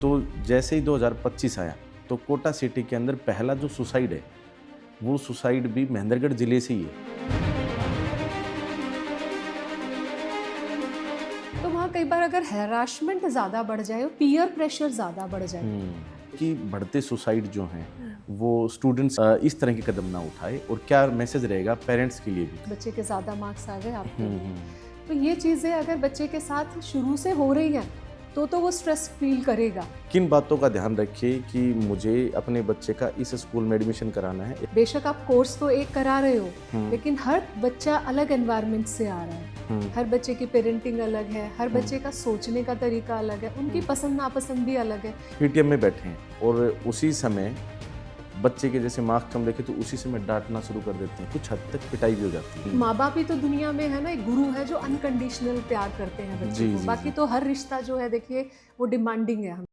तो जैसे ही 2025 आया तो कोटा सिटी के अंदर पहला जो सुसाइड है वो सुसाइड भी महेंद्रगढ़ जिले से ही है। तो वहाँ कई बार अगर हैरासमेंट ज़्यादा बढ़ जाए और पीयर प्रेशर ज़्यादा बढ़ जाए कि बढ़ते सुसाइड जो हैं वो स्टूडेंट्स इस तरह के कदम ना उठाए, और क्या मैसेज रहेगा पेरेंट्स के लिए भी। बच्चे के ज़्यादा मार्क्स आ गए आपके, तो ये चीज़ें अगर बच्चे के साथ शुरू से हो रही हैं तो वो स्ट्रेस फील करेगा। किन बातों का ध्यान रखिए कि मुझे अपने बच्चे का इस स्कूल में एडमिशन कराना है। बेशक आप कोर्स तो एक करा रहे हो, लेकिन हर बच्चा अलग एनवायरनमेंट से आ रहा है। हर बच्चे की पेरेंटिंग अलग है, हर बच्चे का सोचने का तरीका अलग है, उनकी पसंद नापसंद भी अलग है। पीटीएम में बैठे हैं और उसी समय बच्चे के जैसे मार्क्स कम देखे तो उसी समय डांटना शुरू कर देते हैं, कुछ हद तक पिटाई भी हो जाती है। माँ बाप ही तो दुनिया में है ना, एक गुरु है जो अनकंडीशनल प्यार करते हैं बच्चे को। बाकी तो हर रिश्ता जो है देखिए वो डिमांडिंग है।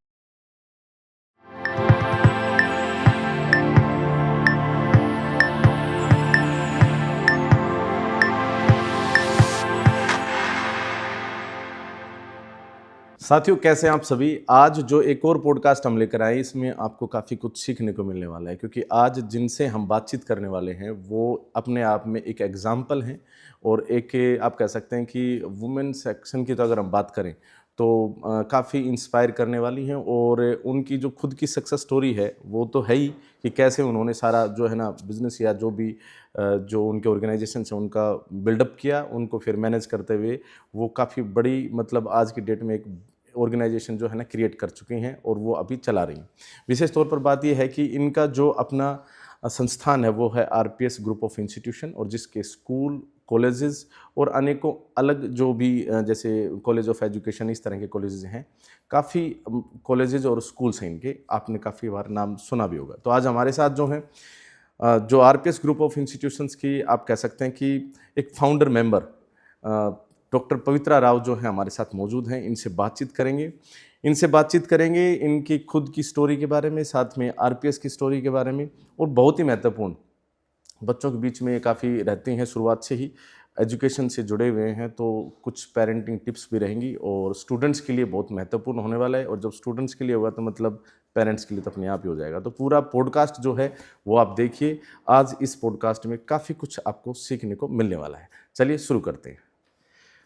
साथियों, कैसे हैं आप सभी। आज जो एक और पॉडकास्ट हम लेकर आए, इसमें आपको काफ़ी कुछ सीखने को मिलने वाला है, क्योंकि आज जिनसे हम बातचीत करने वाले हैं वो अपने आप में एक एग्जाम्पल हैं, और एक आप कह सकते हैं कि वुमेन सेक्शन की तो अगर हम बात करें तो काफ़ी इंस्पायर करने वाली हैं। और उनकी जो खुद की सक्सेस स्टोरी है वो तो है ही, कि कैसे उन्होंने सारा जो है ना बिजनेस या जो भी जो उनके ऑर्गेनाइजेशन से उनका बिल्डअप किया, उनको फिर मैनेज करते हुए वो काफ़ी बड़ी मतलब आज की डेट में एक ऑर्गेनाइजेशन जो है ना क्रिएट कर चुकी हैं, और वो अभी चला रही हैं। विशेष तौर पर बात यह है कि इनका जो अपना संस्थान है वो है आरपीएस ग्रुप ऑफ इंस्टीट्यूशन, और जिसके स्कूल, कॉलेजेस और अनेकों अलग जो भी जैसे कॉलेज ऑफ एजुकेशन, इस तरह के कॉलेजेस हैं, काफ़ी कॉलेजेस और स्कूल्स हैं इनके, आपने काफ़ी बार नाम सुना भी होगा। तो आज हमारे साथ जो हैं जो आरपीएस ग्रुप ऑफ इंस्टीट्यूशंस की आप कह सकते हैं कि एक फाउंडर मेंबर डॉक्टर पवित्रा राव जो है हमारे साथ मौजूद हैं। इनसे बातचीत करेंगे इनकी खुद की स्टोरी के बारे में, साथ में आरपीएस की स्टोरी के बारे में, और बहुत ही महत्वपूर्ण बच्चों के बीच में काफ़ी रहती हैं, शुरुआत से ही एजुकेशन से जुड़े हुए हैं, तो कुछ पेरेंटिंग टिप्स भी रहेंगी, और स्टूडेंट्स के लिए बहुत महत्वपूर्ण होने वाला है। और जब स्टूडेंट्स के लिए होगा तो मतलब पेरेंट्स के लिए तो अपने आप ही हो जाएगा। तो पूरा पॉडकास्ट जो है वो आप देखिए। आज इस पॉडकास्ट में काफ़ी कुछ आपको सीखने को मिलने वाला है। चलिए शुरू करते हैं।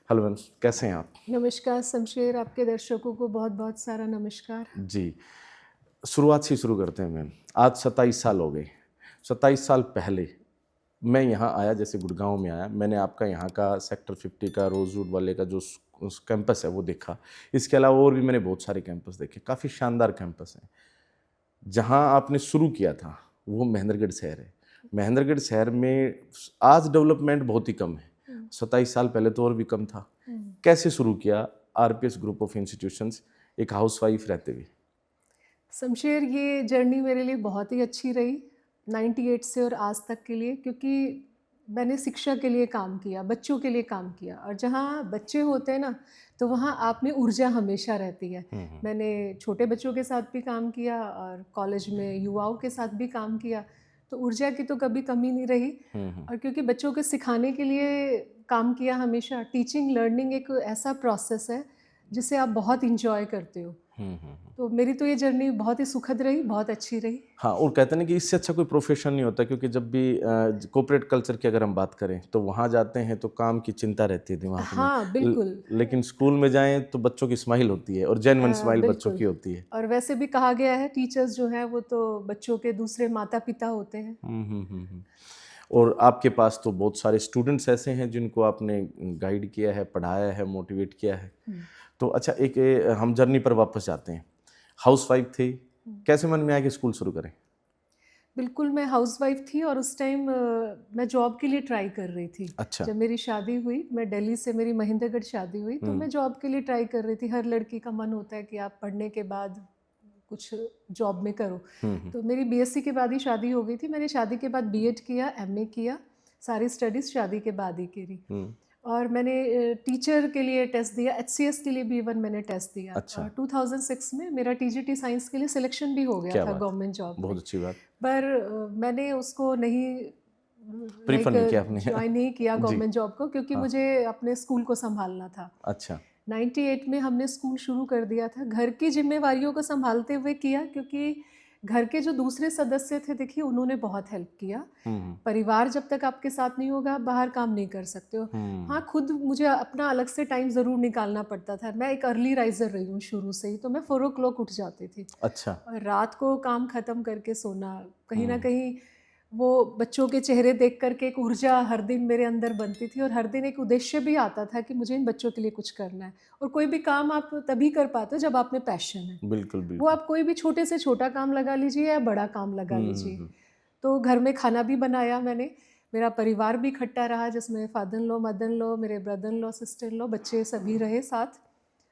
हेलो मैम, कैसे हैं आप? नमस्कार शमशेर, आपके दर्शकों को बहुत बहुत सारा नमस्कार जी, शुरुआत से शुरू करते हैं मैम। आज 27 साल हो गए। 27 साल पहले मैं यहाँ आया, जैसे गुड़गांव में आया, मैंने आपका यहाँ का सेक्टर 50 का रोजवुड वाले का जो उस कैंपस है वो देखा। इसके अलावा और भी मैंने बहुत सारे कैंपस देखे, काफ़ी शानदार कैंपस हैं। जहाँ आपने शुरू किया था वो महेंद्रगढ़ शहर है। महेंद्रगढ़ शहर में आज डेवलपमेंट बहुत ही कम है, 27 साल पहले तो और भी कम था। कैसे शुरू किया आरपीएस ग्रुप ऑफ इंस्टीट्यूशंस एक हाउसवाइफ रहते हुए? शमशेर, ये जर्नी मेरे लिए बहुत ही अच्छी रही 98 से और आज तक के लिए, क्योंकि मैंने शिक्षा के लिए काम किया, बच्चों के लिए काम किया, और जहाँ बच्चे होते हैं ना तो वहाँ आप में ऊर्जा हमेशा रहती है। मैंने छोटे बच्चों के साथ भी काम किया और कॉलेज में युवाओं के साथ भी काम किया, तो ऊर्जा की तो कभी कमी नहीं रही। और क्योंकि बच्चों के सिखाने के लिए काम किया हमेशा, टीचिंग लर्निंग एक ऐसा प्रोसेस है जिसे आप बहुत इंजॉय करते हो। तो मेरी तो ये जर्नी बहुत ही सुखद रही, बहुत अच्छी रही। हाँ, और कहते हैं ना कि इससे अच्छा कोई प्रोफेशन नहीं होता, क्योंकि जब भी कॉर्पोरेट कल्चर की अगर हम बात करें तो वहाँ जाते हैं तो काम की चिंता रहती है दिमाग में। हाँ बिल्कुल। लेकिन स्कूल में जाएं तो बच्चों की स्माइल होती है, और जेन्युइन स्माइल बच्चों बिल्कुल। की होती है। और वैसे भी कहा गया है टीचर्स जो हैं वो तो बच्चों के दूसरे माता पिता होते हैं। और आपके पास तो बहुत सारे स्टूडेंट्स ऐसे हैं जिनको आपने गाइड किया है, पढ़ाया है, मोटिवेट किया है। तो अच्छा, एक हम जर्नी पर वापस जाते हैं। हाउसवाइफ थे, कैसे मन में आया कि स्कूल शुरू करें? बिल्कुल, मैं हाउसवाइफ थी और उस टाइम मैं जॉब के लिए ट्राई कर रही थी। अच्छा। जब मेरी शादी हुई, मैं दिल्ली से, मेरी महेंद्रगढ़ शादी हुई, तो मैं जॉब के लिए ट्राई कर रही थी। हर लड़की का मन होता है कि आप पढ़ने के बाद कुछ जॉब में करो। तो मेरी बीएससी के बाद ही शादी हो गई थी। मैंने शादी के बाद बीएड किया, एमए किया, सारी स्टडीज़ शादी के बाद ही करी। और मैंने टीचर के लिए टेस्ट दिया, एचसीएस के लिए भी इवन मैंने टेस्ट दिया। अच्छा। और 2006 में मेरा टीजीटी साइंस के लिए सिलेक्शन भी हो गया था गवर्नमेंट जॉब में। बहुत अच्छी बात। पर मैंने उसको नहीं प्रीफर नहीं किया आपने? ज्वाइन नहीं किया जी। गवर्नमेंट जॉब को, क्योंकि हाँ। मुझे अपने स्कूल को संभालना था। अच्छा। 98 में हमने स्कूल शुरू कर दिया था। घर की ज़िम्मेवारियों को सँभालते हुए किया, क्योंकि घर के जो दूसरे सदस्य थे देखिए उन्होंने बहुत हेल्प किया। हुँ, परिवार जब तक आपके साथ नहीं होगा आप बाहर काम नहीं कर सकते हो। हुँ। हाँ, खुद मुझे अपना अलग से टाइम ज़रूर निकालना पड़ता था। मैं एक अर्ली राइज़र रही हूँ शुरू से ही, तो मैं 4 ओ क्लॉक उठ जाती थी। अच्छा। और रात को काम ख़त्म करके सोना, कहीं न हुँ, कहीं वो बच्चों के चेहरे देख कर के एक ऊर्जा हर दिन मेरे अंदर बनती थी, और हर दिन एक उद्देश्य भी आता था कि मुझे इन बच्चों के लिए कुछ करना है। और कोई भी काम आप तभी कर पाते हो जब आप में पैशन है। बिल्कुल, वो बिल्कुल। आप कोई भी छोटे से छोटा काम लगा लीजिए या बड़ा काम लगा हुँ, हुँ, लीजिए। हुँ। तो घर में खाना भी बनाया मैंने, मेरा परिवार भी इकट्ठा रहा जिसमें father in law, mother in law, मेरे brother in law, sister in law, बच्चे सभी रहे साथ।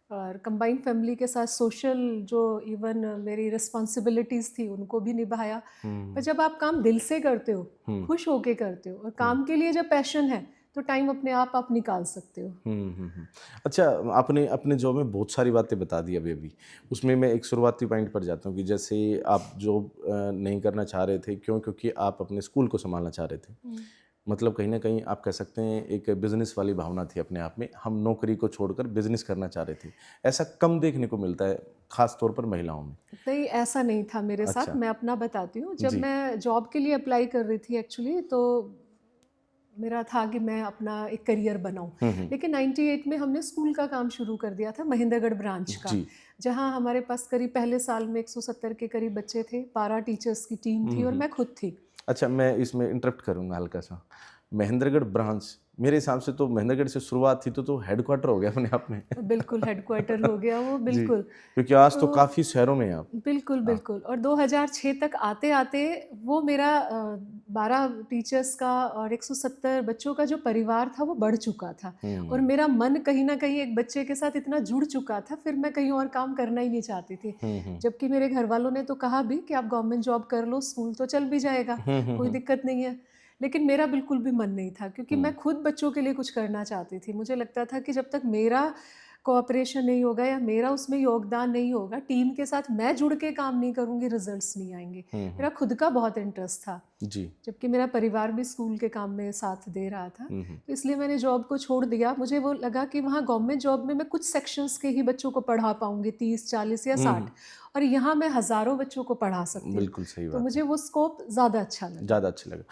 और कंबाइंड फैमिली के साथ सोशल जो इवन मेरी रिस्पॉन्सिबिलिटीज़ थी उनको भी निभाया। पर हुँ, जब आप काम दिल से करते हो, हुँ, खुश होके करते हो, और हुँ। काम के लिए जब पैशन है, तो टाइम अपने आप निकाल सकते हो। हुँ, हुँ, हुँ। अच्छा, आपने अपने जॉब में बहुत सारी बातें बता दी अभी-अभी। उसमें मैं एक शुरुआती पॉइंट पर जाता हूँ कि जैसे आप जॉब नहीं करना चाह रहे थे, क्यों? क्योंकि आप अपने स्कूल को सँभालना चाह रहे थे। हुँ। मतलब कहीं न कहीं आप कह सकते हैं एक बिज़नेस वाली भावना थी अपने आप में, हम नौकरी को छोड़कर बिज़नेस करना चाह रहे थे। ऐसा कम देखने को मिलता है, ख़ास तौर पर महिलाओं में। नहीं, ऐसा नहीं था मेरे साथ, अच्छा, मैं अपना बताती हूँ। जब जी। मैं जॉब के लिए अप्लाई कर रही थी एक्चुअली, तो मेरा था कि मैं अपना एक करियर बनाऊँ। हुँ, हुँ। लेकिन 98 में हमने स्कूल का काम शुरू कर दिया था, महेंद्रगढ़ ब्रांच का, जी। जहाँ हमारे पास करीब पहले साल में 170 के करीब बच्चे थे, 12 टीचर्स की टीम थी हुँ, और हुँ। मैं खुद थी। अच्छा, मैं इसमें इंटरप्ट करूँगा हल्का-सा। महेंद्रगढ़ ब्रांच, मेरे हिसाब से तो महेंद्रगढ़ से शुरुआत थी तो हेडक्वार्टर हो गया अपने आप में। बिल्कुल हेडक्वार्टर हो गया वो, जी, बिल्कुल। क्योंकि आज तो तो काफ़ी शहरों में हैं आप। बिल्कुल, हाँ। बिल्कुल, और 2006 तक आते-आते वो मेरा 12 टीचर्स का और 170 बच्चों का जो परिवार था वो बढ़ चुका था, और हुँ, मेरा मन कहीं न कहीं एक बच्चे के साथ इतना जुड़ चुका था, फिर मैं कहीं और काम करना ही नहीं चाहती थी। हुँ, हुँ। जबकि मेरे घरवालों ने तो कहा भी कि आप गवर्नमेंट जॉब कर लो, स्कूल तो चल भी जाएगा, हुँ, हुँ, कोई हुँ। दिक्कत नहीं है। लेकिन मेरा बिल्कुल भी मन नहीं था, क्योंकि हुँ, मैं खुद बच्चों के लिए कुछ करना चाहती थी। मुझे लगता था कि जब तक मेरा कोऑपरेशन नहीं होगा या मेरा उसमें योगदान नहीं होगा, टीम के साथ मैं जुड़ के काम नहीं करूँगी, रिजल्ट्स नहीं आएँगे। हुँ, हुँ। मेरा खुद का बहुत इंटरेस्ट था, जी। जबकि मेरा परिवार भी स्कूल के काम में साथ दे रहा था। हुँ, हुँ। तो इसलिए मैंने जॉब को छोड़ दिया। मुझे वो लगा कि वहाँ गवर्नमेंट जॉब में मैं कुछ सेक्शंस के ही बच्चों को पढ़ा पाऊँगी, 30, 40 या हुँ, 60, हुँ। और यहाँ मैं हज़ारों बच्चों को पढ़ा सकती हूँ। बिल्कुल सही तो बात है। मुझे वो स्कोप ज़्यादा अच्छा लगा। ज़्यादा अच्छा लगा।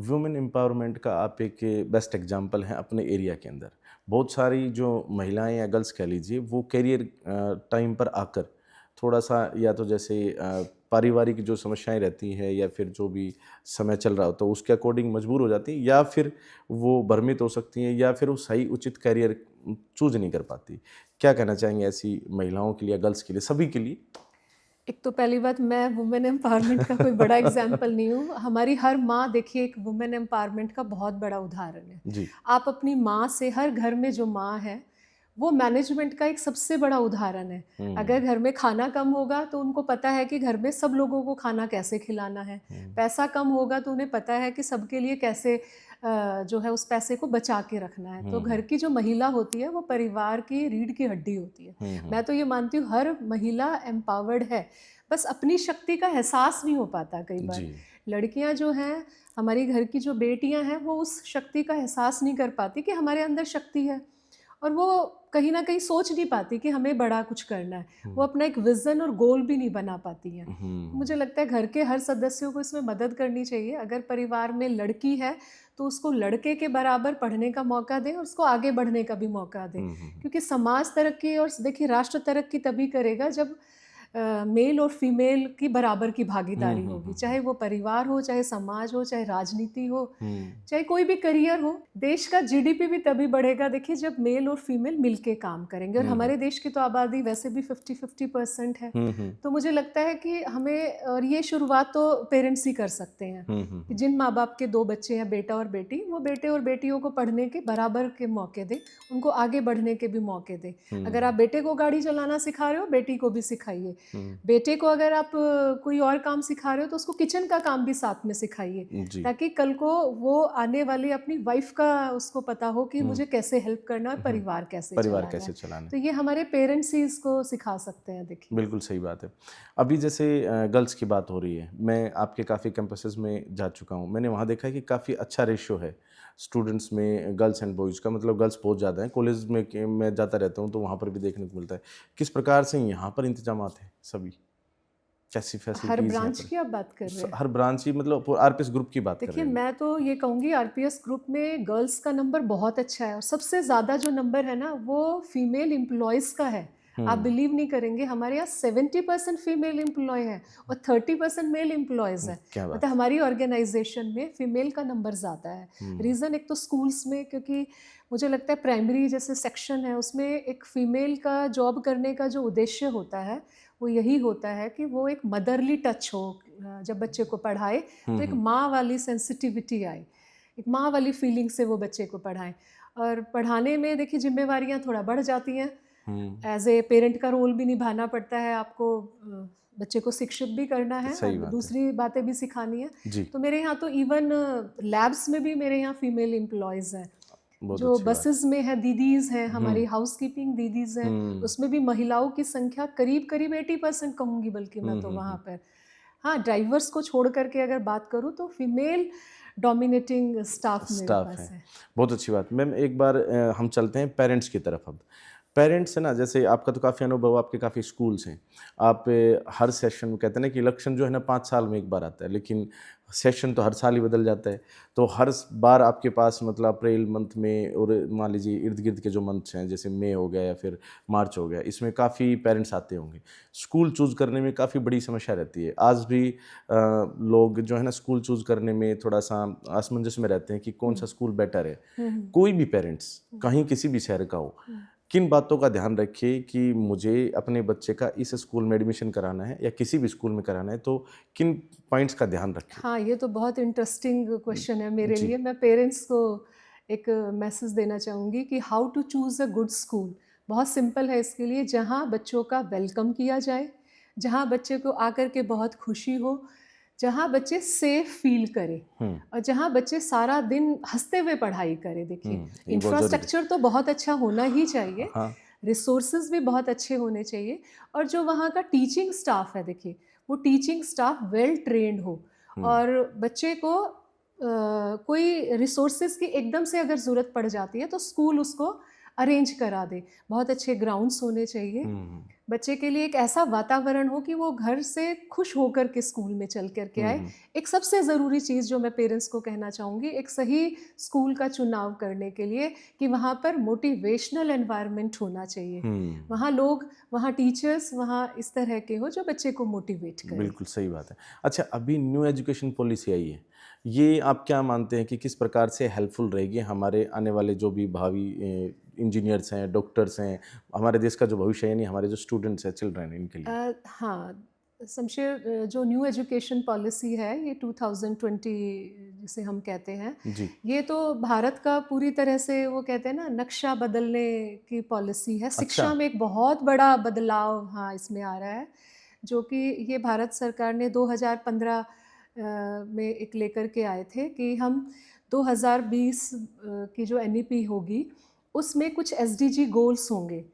वुमेन एम्पावरमेंट का आप एक बेस्ट एग्ज़ाम्पल हैं अपने एरिया के अंदर। बहुत सारी जो महिलाएँ या गर्ल्स कह लीजिए वो करियर टाइम पर आकर थोड़ा-सा या तो जैसे पारिवारिक जो समस्याएँ रहती हैं या फिर जो भी समय चल रहा होता है उसके अकॉर्डिंग मजबूर हो जाती हैं या फिर वो भ्रमित हो सकती हैं या फिर वो सही उचित करियर चूज़ नहीं कर पाती। क्या कहना चाहेंगे ऐसी महिलाओं के लिए या गर्ल्स के लिए, सभी के लिए? एक तो पहली बात, मैं वुमेन एम्पावरमेंट का कोई बड़ा एग्जाम्पल नहीं हूँ। हमारी हर माँ देखिए एक वुमेन एम्पावरमेंट का बहुत बड़ा उदाहरण है। जी। आप अपनी माँ से, हर घर में जो माँ है, वो मैनेजमेंट का एक सबसे बड़ा उदाहरण है। अगर हुँ, घर में खाना कम होगा तो उनको पता है कि घर में सब लोगों को खाना कैसे खिलाना है। हुँ, पैसा कम होगा तो उन्हें पता है कि सबके लिए कैसे जो है उस पैसे को बचा के रखना है। तो हुँ, घर हुँ, की जो महिला होती है वो परिवार की रीढ़ की हड्डी होती है। हुँ, हुँ, मैं तो ये मानती हूँ हर महिला एम्पावर्ड है, बस अपनी शक्ति का एहसास नहीं हो पाता कई बार। जी। लड़कियां जो हैं, हमारी घर की जो बेटियां हैं, वो उस शक्ति का एहसास नहीं कर पाती कि हमारे अंदर शक्ति है, और वो कहीं ना कहीं सोच नहीं पाती कि हमें बड़ा कुछ करना है। वो हुँ, अपना एक विज़न और गोल भी नहीं बना पाती हैं। तो हुँ, मुझे लगता है घर के हर सदस्यों को इसमें मदद करनी चाहिए। अगर परिवार में लड़की है तो उसको लड़के के बराबर पढ़ने का मौका दें और उसको आगे बढ़ने का भी मौका दें, हुँ, हुँ, क्योंकि समाज तरक्की और देखिए राष्ट्र तरक्की तभी करेगा जब मेल और फीमेल की बराबर की हुँ, भागीदारी हुँ, होगी, हुँ, चाहे वो परिवार हो, चाहे समाज हो, चाहे राजनीति हो, हुँ, चाहे कोई भी करियर हो। देश का जीडीपी भी तभी बढ़ेगा देखिए जब मेल और फीमेल मिलके काम करेंगे, और हुँ, हुँ, हमारे देश की तो आबादी वैसे भी 50-50% है। हुँ, हुँ, तो मुझे लगता है कि हमें, और ये शुरुआत तो पेरेंट्स ही कर सकते हैं, हुँ, हुँ, कि हुँ, जिन माँ बाप के 2 बच्चे हैं, बेटा और बेटी, वो बेटे और बेटियों को पढ़ने के बराबर के मौके दें, उनको आगे बढ़ने के भी मौके दें। अगर आप हुँ, बेटे को गाड़ी चलाना सिखा रहे हो, बेटी को भी सिखाइए। बेटे को अगर आप कोई और काम सिखा रहे हो तो उसको किचन का काम भी साथ में सिखाइए, जी। ताकि कल को वो आने वाली अपनी वाइफ का उसको पता हो कि मुझे कैसे हेल्प करना है, परिवार कैसे परिवार चलाना कैसे है। चलाना है। तो ये हमारे पेरेंट्स ही इसको सिखा सकते हैं, देखिए। बिल्कुल सही बात है। अभी जैसे गर्ल्स की बात हो रही है, मैं आपके काफ़ी कैंपसेस में जा चुका हूँ। मैंने वहाँ देखा है कि काफ़ी अच्छा रेशियो है स्टूडेंट्स में गर्ल्स एंड बॉयज़ का, मतलब गर्ल्स बहुत ज़्यादा हैं। कॉलेज में मैं जाता रहता हूँ तो वहाँ पर भी देखने को मिलता है। किस प्रकार से यहाँ पर इंतजामात हैं सभी? कैसी हर फैसिलिटीज़ यहाँ ब्रांच पर? की आप बात कर रहे हैं? हर ब्रांच ही, मतलब आरपीएस ग्रुप की बात कर देखिए, रहे हैं। मैं तो ये कहूँगी आरपीएस ग्रुप में गर्ल्स का नंबर बहुत अच्छा है, और सबसे ज़्यादा जो नंबर है ना वो फीमेल एम्प्लॉयज़ का है। आप बिलीव नहीं करेंगे, हमारे यहाँ 70% फीमेल एम्प्लॉय है और 30% मेल एम्प्लॉयज़ है। क्या बात मतलब हमारी ऑर्गेनाइजेशन में फीमेल का नंबर ज़्यादा है। रीज़न एक तो स्कूल्स में, क्योंकि मुझे लगता है प्राइमरी जैसे सेक्शन है उसमें एक फ़ीमेल का जॉब करने का जो उद्देश्य होता है वो यही होता है कि वो एक मदरली टच हो, जब बच्चे को पढ़ाए तो एक माँ वाली सेंसिटिविटी आए, एक माँ वाली फीलिंग से वो बच्चे को पढ़ाएं। और पढ़ाने में देखिए जिम्मेवारियाँ थोड़ा बढ़ जाती हैं, एज ए पेरेंट का रोल भी निभाना पड़ता है आपको, बच्चे को शिक्षित भी करना है सही और बात है। दूसरी बातें भी सिखानी है। जी, तो मेरे यहाँ तो इवन लैब्स में भी मेरे यहाँ फीमेल एम्प्लॉयज़ हैं, बहुत जो अच्छी बात। बसेस में है दीदीज़ हैं, हमारी हाउसकीपिंग दीदीज़ हैं, उसमें भी महिलाओं की संख्या करीब करीब 80% कहूँगी, बल्कि मैं तो वहाँ पर। हाँ, ड्राइवर्स को छोड़ करके अगर बात करूँ तो फीमेल डोमिनेटिंग स्टाफ मेरे स्टाफ पास है। है। बहुत अच्छी बात। मैम एक बार हम चलते हैं पेरेंट्स की तरफ अब। पेरेंट्स है ना, जैसे आपका तो काफ़ी अनुभव, आपके काफ़ी स्कूल्स हैं। आप हर सेशन में कहते हैं ना कि इलेक्शन जो है ना 5 साल में एक बार आता है, लेकिन सेशन तो हर साल ही बदल जाता है। तो हर बार आपके पास मतलब अप्रैल मंथ में, और मान लीजिए इर्द-गिर्द के जो मंथ्स हैं जैसे मई हो गया या फिर मार्च हो गया, इसमें काफ़ी पेरेंट्स आते होंगे। स्कूल चूज़ करने में काफ़ी बड़ी समस्या रहती है। आज भी लोग जो है ना स्कूल चूज़ करने में थोड़ा-सा असमंजस में रहते हैं कि कौन-सा स्कूल बेटर है। कोई भी पेरेंट्स कहीं किसी भी शहर का हो, किन बातों का ध्यान रखे कि मुझे अपने बच्चे का इस स्कूल में एडमिशन कराना है या किसी भी स्कूल में कराना है, तो किन पॉइंट्स का ध्यान रखें? हाँ, ये तो बहुत इंटरेस्टिंग क्वेश्चन है मेरे जी। लिए। मैं पेरेंट्स को एक मैसेज देना चाहूँगी कि how to choose a good school. बहुत सिंपल है इसके लिए, जहाँ बच्चों का वेलकम किया जाए, जहाँ बच्चे को आकर के बहुत खुशी हो, जहाँ बच्चे सेफ फील करें और जहाँ बच्चे सारा दिन हंसते हुए पढ़ाई करें। देखिए, ये बहुत ज़रूरी इंफ्रास्ट्रक्चर तो बहुत अच्छा होना ही चाहिए, है। हाँ, रिसोर्सेज भी बहुत अच्छे होने चाहिए, और जो वहाँ का टीचिंग स्टाफ है, देखिए वो टीचिंग स्टाफ वेल ट्रेंड हो, और बच्चे को कोई रिसोर्सेज की एकदम से अगर ज़रूरत पड़ जाती है तो स्कूल उसको अरेंज करा दे। बहुत अच्छे ग्राउंड्स होने चाहिए, बच्चे के लिए एक ऐसा वातावरण हो कि वो घर से खुश होकर के स्कूल में चल कर के आए। एक सबसे ज़रूरी चीज़ जो मैं पेरेंट्स को कहना चाहूँगी, एक सही स्कूल का चुनाव करने के लिए, कि वहाँ पर मोटिवेशनल एनवायरनमेंट होना चाहिए। वहाँ लोग, वहाँ टीचर्स, वहाँ इस तरह के हो जो बच्चे को मोटिवेट करें। बिल्कुल सही बात है। अच्छा, अभी न्यू एजुकेशन पॉलिसी आई है, ये आप क्या मानते हैं कि किस प्रकार से हेल्पफुल रहेगी हमारे आने वाले जो भी भावी इंजीनियर्स हैं, डॉक्टर्स हैं, हमारे देश का जो भविष्य है, यानी हमारे जो स्टूडेंट्स हैं, चिल्ड्रन, इनके लिए? हाँ, शमशेर, जो न्यू एजुकेशन पॉलिसी है ये 2020 जिसे हम कहते हैं, जी। ये तो भारत का पूरी तरह से, वो कहते हैं ना, नक्शा बदलने की पॉलिसी है। शिक्षा अच्छा। में एक बहुत बड़ा बदलाव, हाँ, इसमें आ रहा है, जो कि ये भारत सरकार ने 2015 में एक लेकर के आए थे कि हम 2020 की जो एनईपी होगी उसमें कुछ एसडीजी गोल्स होंगे।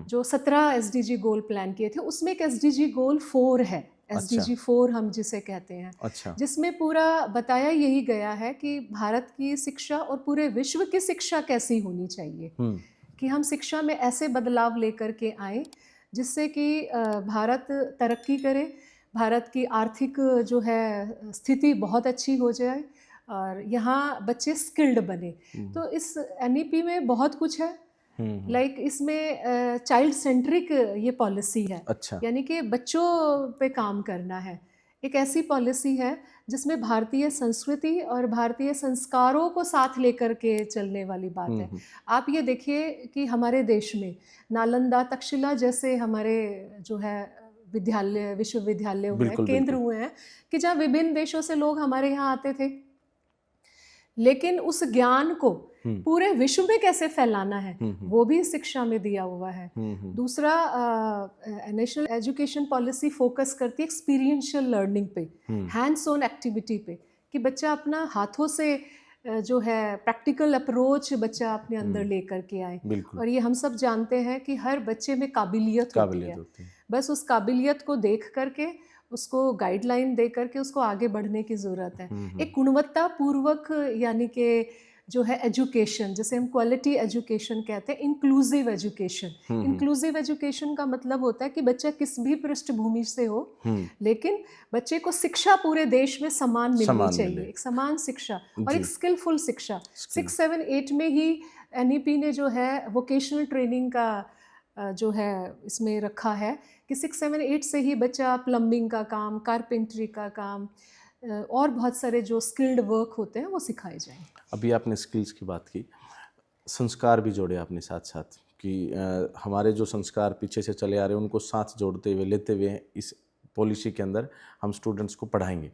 जो 17 एसडीजी गोल प्लान किए थे, उसमें एक एसडीजी गोल 4 है, एसडीजी 4 हम जिसे कहते हैं, अच्छा। जिसमें पूरा बताया यही गया है कि भारत की शिक्षा और पूरे विश्व की शिक्षा कैसी होनी चाहिए, कि हम शिक्षा में ऐसे बदलाव लेकर के आएँ जिससे कि भारत तरक्की करे, भारत की आर्थिक जो है स्थिति बहुत अच्छी हो जाए और यहाँ बच्चे स्किल्ड बने। तो इस एनईपी में बहुत कुछ है, लाइक इसमें चाइल्ड सेंट्रिक ये पॉलिसी है, अच्छा। यानी कि बच्चों पे काम करना है। एक ऐसी पॉलिसी है जिसमें भारतीय संस्कृति और भारतीय संस्कारों को साथ लेकर के चलने वाली बात है। आप ये देखिए कि हमारे देश में नालंदा, तक्षशिला जैसे हमारे जो है विद्यालय, विश्वविद्यालय हुए हैं, बिल्कुल, केंद्र बिल्कुल। हुए हैं, कि जहाँ विभिन्न देशों से लोग हमारे यहाँ आते थे। लेकिन उस ज्ञान को पूरे विश्व में कैसे फैलाना है वो भी शिक्षा में दिया हुआ है। दूसरा, नेशनल एजुकेशन पॉलिसी फोकस करती है एक्सपीरियंशियल लर्निंग पे, हैंड्स ऑन एक्टिविटी पे, कि बच्चा अपना हाथों से जो है प्रैक्टिकल अप्रोच बच्चा अपने अंदर लेकर के आए। और ये हम सब जानते हैं कि हर बच्चे में काबिलियत होती है, बस उस काबिलियत को देख करके उसको गाइडलाइन दे करके उसको आगे बढ़ने की ज़रूरत है। एक गुणवत्ता पूर्वक यानी कि जो है एजुकेशन, जैसे हम क्वालिटी एजुकेशन कहते हैं, इंक्लूसिव एजुकेशन। इंक्लूसिव एजुकेशन का मतलब होता है कि बच्चा किस भी पृष्ठभूमि से हो, लेकिन बच्चे को शिक्षा पूरे देश में समान मिलनी चाहिए, एक समान शिक्षा और एक स्किलफुल शिक्षा। 6, 7, 8 में ही NEP ने जो है वोकेशनल ट्रेनिंग का जो है इसमें रखा है कि 6, 7, 8 से ही बच्चा प्लम्बिंग का काम, कारपेंट्री का काम और बहुत सारे जो स्किल्ड वर्क होते हैं वो सिखाए जाएं। अभी आपने स्किल्स की बात की, संस्कार भी जोड़े आपने साथ साथ कि हमारे जो संस्कार पीछे से चले आ रहे हैं उनको साथ जोड़ते हुए लेते हुए इस पॉलिसी के अंदर हम स्टूडेंट्स को पढ़ाएंगे।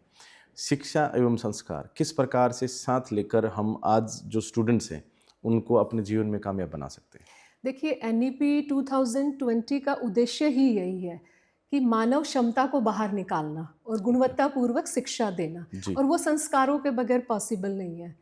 शिक्षा एवं संस्कार किस प्रकार से साथ लेकर हम आज जो स्टूडेंट्स हैं उनको अपने जीवन में कामयाब बना सकते हैं? देखिए, NEP 2020 का उद्देश्य ही यही है कि मानव क्षमता को बाहर निकालना और गुणवत्तापूर्वक शिक्षा देना, और वो संस्कारों के बगैर पॉसिबल नहीं है।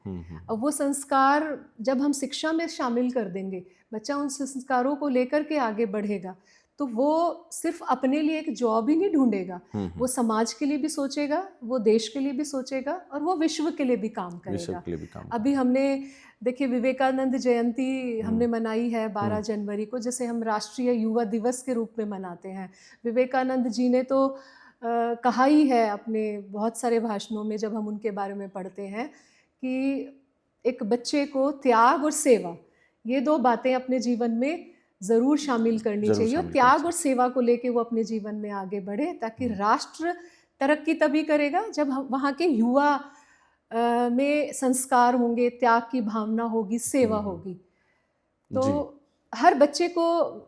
और वो संस्कार जब हम शिक्षा में शामिल कर देंगे, बच्चा उन संस्कारों को लेकर के आगे बढ़ेगा, तो वो सिर्फ अपने लिए एक जॉब ही नहीं ढूंढेगा, वो समाज के लिए भी सोचेगा, वो देश के लिए भी सोचेगा और वो विश्व के लिए भी काम करेगा। अभी हमने देखिए विवेकानंद जयंती हमने मनाई है 12 जनवरी को, जिसे हम राष्ट्रीय युवा दिवस के रूप में मनाते हैं। विवेकानंद जी ने तो कहा ही है अपने बहुत सारे भाषणों में, जब हम उनके बारे में पढ़ते हैं, कि एक बच्चे को त्याग और सेवा, ये 2 बातें अपने जीवन में ज़रूर शामिल करनी चाहिए, और त्याग और सेवा को लेके वो अपने जीवन में आगे बढ़े, ताकि राष्ट्र तरक्की तभी करेगा जब हम वहाँ के युवा में संस्कार होंगे, त्याग की भावना होगी, सेवा होगी। तो हर बच्चे को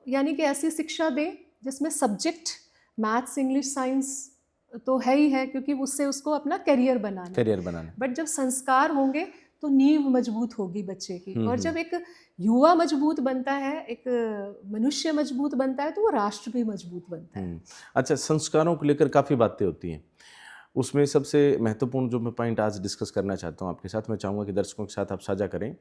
यानी कि ऐसी शिक्षा दें जिसमें सब्जेक्ट मैथ्स, इंग्लिश, साइंस तो है ही है, क्योंकि उससे उसको अपना करियर बनाना। बट जब संस्कार होंगे तो नींव मजबूत होगी बच्चे की, और जब एक युवा मजबूत बनता है, एक मनुष्य मजबूत बनता है, तो वो राष्ट्र भी मजबूत बनता है। अच्छा, संस्कारों को लेकर काफ़ी बातें होती हैं, उसमें सबसे महत्वपूर्ण जो मैं पॉइंट आज डिस्कस करना चाहता हूँ आपके साथ, मैं चाहूँगा कि दर्शकों के साथ आप साझा करें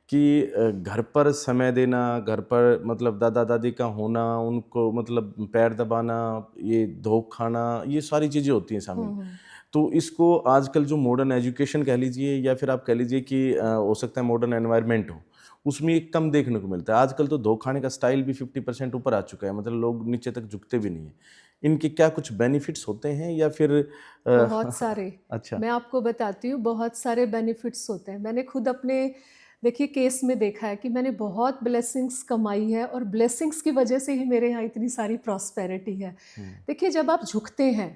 कि घर पर समय देना, घर पर मतलब दादा दादी का होना, उनको मतलब पैर दबाना, ये धोख खाना, ये सारी चीज़ें होती हैं शामिल। तो इसको आजकल जो मॉडर्न एजुकेशन कह लीजिए या फिर आप कह लीजिए कि हो सकता है मॉडर्न एनवायरनमेंट हो, उसमें ये कम देखने को मिलता है। आजकल तो धोखा खाने का स्टाइल भी 50% ऊपर आ चुका है, मतलब लोग नीचे तक झुकते भी नहीं हैं। इनके क्या कुछ बेनिफिट्स होते हैं या फिर बहुत सारे। अच्छा, मैं आपको बताती हूँ, बहुत सारे बेनिफिट्स होते हैं। मैंने खुद अपने देखिए केस में देखा है कि मैंने बहुत ब्लेसिंग्स कमाई है, और ब्लेसिंग्स की वजह से ही मेरे यहाँ इतनी सारी प्रॉस्पेरिटी है। देखिए, जब आप झुकते हैं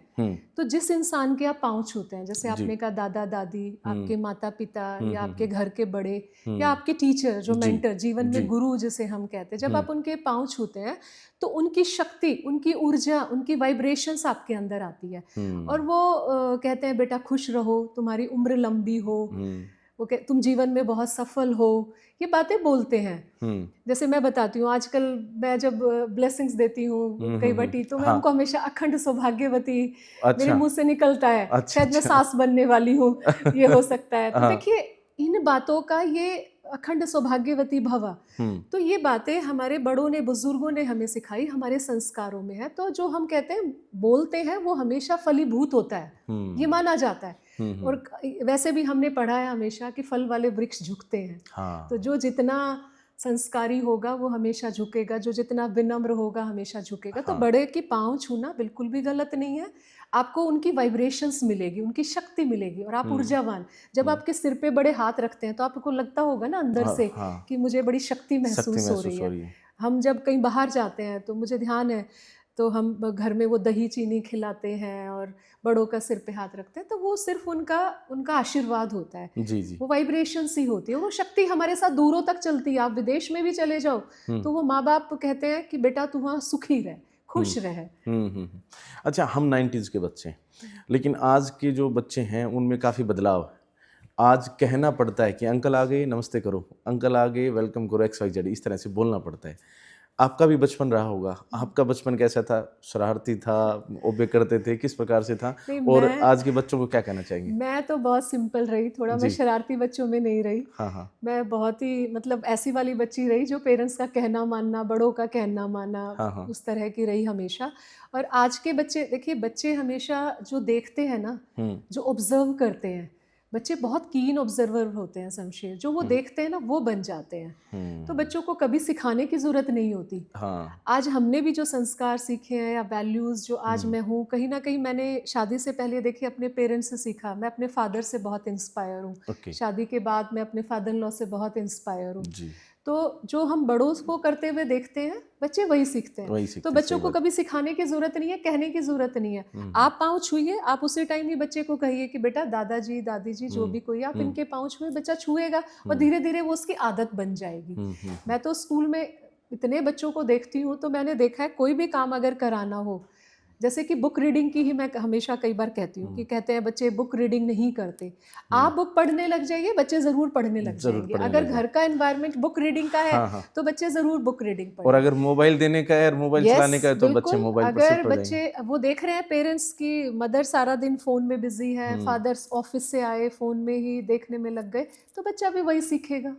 तो जिस इंसान के आप पाँव छूते हैं, जैसे आपने कहा दादा दादी, आपके माता पिता, या आपके घर के बड़े, या आपके टीचर जो मेंटर, जीवन में गुरु जिसे हम कहते हैं, जब आप उनके पाँव छूते हैं तो उनकी शक्ति, उनकी ऊर्जा, उनकी वाइब्रेशंस आपके अंदर आती है, और वो कहते हैं बेटा खुश रहो, तुम्हारी उम्र लंबी हो, वो तुम जीवन में बहुत सफल हो, ये बातें बोलते हैं। जैसे मैं बताती हूँ, आजकल मैं जब ब्लेसिंग्स देती हूँ कई बाटी, तो मैं उनको हमेशा अखंड सौभाग्यवती मेरे मुंह से निकलता है। शायद मैं सास बनने वाली हूँ, ये हो सकता है। तो देखिए, इन बातों का, ये अखंड सौभाग्यवती भवा, तो ये बातें हमारे बड़ों ने, बुजुर्गों ने हमें सिखाई, हमारे संस्कारों में है। तो जो हम कहते हैं बोलते हैं वो हमेशा फलीभूत होता है, ये माना जाता है। और वैसे भी हमने पढ़ा है हमेशा कि फल वाले वृक्ष झुकते हैं। तो जो जितना संस्कारी होगा वो हमेशा झुकेगा, जो जितना विनम्र होगा हमेशा झुकेगा। तो बड़े की पाँव छूना बिल्कुल भी गलत नहीं है। आपको उनकी वाइब्रेशंस मिलेगी, उनकी शक्ति मिलेगी, और आप ऊर्जावान। जब आपके सिर पे बड़े हाथ रखते हैं तो आपको लगता होगा ना अंदर से कि मुझे बड़ी शक्ति महसूस हो रही है। हम जब कहीं बाहर जाते हैं तो मुझे ध्यान है, तो हम घर में वो दही चीनी खिलाते हैं और बड़ों का सिर पे हाथ रखते हैं, तो वो सिर्फ उनका आशीर्वाद होता है। वो वाइब्रेशंस ही होती है, वो शक्ति हमारे साथ दूरों तक चलती है। आप विदेश में भी चले जाओ तो वो माँ बाप कहते हैं कि बेटा तू वहाँ सुखी रहे, खुश रहे। अच्छा, हम 90s के बच्चे हैं, लेकिन आज के जो बच्चे हैं उनमें काफ़ी बदलाव है। आज कहना पड़ता है कि अंकल आ गए नमस्ते करो, अंकल आ गए वेलकम करो, XYZ, इस तरह से बोलना पड़ता है। आपका भी बचपन रहा होगा, आपका बचपन कैसा था? शरारती था, ओबे करते थे, किस प्रकार से था? नहीं, और आज के बच्चों को क्या कहना चाहेंगे? मैं तो बहुत सिंपल रही, थोड़ा मैं जी। शरारती बच्चों में नहीं रही। हाँ, हाँ। मैं बहुत ही मतलब ऐसी वाली बच्ची रही जो पेरेंट्स का कहना मानना, बड़ों का कहना मानना, हाँ, हाँ। उस तरह की रही हमेशा। और आज के बच्चे देखिए, बच्चे हमेशा जो देखते हैं ना, जो ऑब्जर्व करते हैं, बच्चे बहुत कीन ऑब्जर्वर होते हैं शमशेर, जो वो देखते हैं ना वो बन जाते हैं। तो बच्चों को कभी सिखाने की ज़रूरत नहीं होती। हाँ। आज हमने भी जो संस्कार सीखे हैं या वैल्यूज़ जो आज मैं हूँ, कहीं ना कहीं मैंने शादी से पहले देखिए अपने पेरेंट्स से सीखा। मैं अपने फादर से बहुत इंस्पायर हूँ। ओके। शादी के बाद मैं अपने फादर इन लॉ से बहुत इंस्पायर हूँ। जी। तो जो हम बड़ों को करते हुए देखते हैं, बच्चे वही सीखते हैं। वही सीखते तो हैं, बच्चों सही को बात। कभी सिखाने की ज़रूरत नहीं है, कहने की ज़रूरत नहीं है। आप पाँव छुइए, आप उसी टाइम ही बच्चे को कहिए कि बेटा दादाजी दादी जी जो भी कोई, आप इनके पाँव छुए, बच्चा छुएगा और धीरे धीरे वो उसकी आदत बन जाएगी। मैं तो स्कूल में इतने बच्चों को देखती हूँ, तो मैंने देखा है कोई भी काम अगर कराना हो, जैसे कि बुक रीडिंग की ही मैं हमेशा कई बार कहती हूँ कि कहते हैं बच्चे बुक रीडिंग नहीं करते। आप बुक पढ़ने लग जाइए, बच्चे ज़रूर पढ़ने लग ज़रूर जाएंगे। पढ़ने अगर लग घर का एनवायरनमेंट बुक रीडिंग का है हाँ, हाँ। तो बच्चे ज़रूर बुक रीडिंग और पढ़ेंगे। अगर मोबाइल देने का है और मोबाइल चलाने का है तो बच्चे बिल्कुल। मोबाइल पर अगर शिफ्ट हो जाएंगे। बच्चे वो देख रहे हैं पेरेंट्स की मदर सारा दिन फ़ोन में बिजी है, फादर्स ऑफिस से आए फ़ोन में ही देखने में लग गए, तो बच्चा भी वही सीखेगा।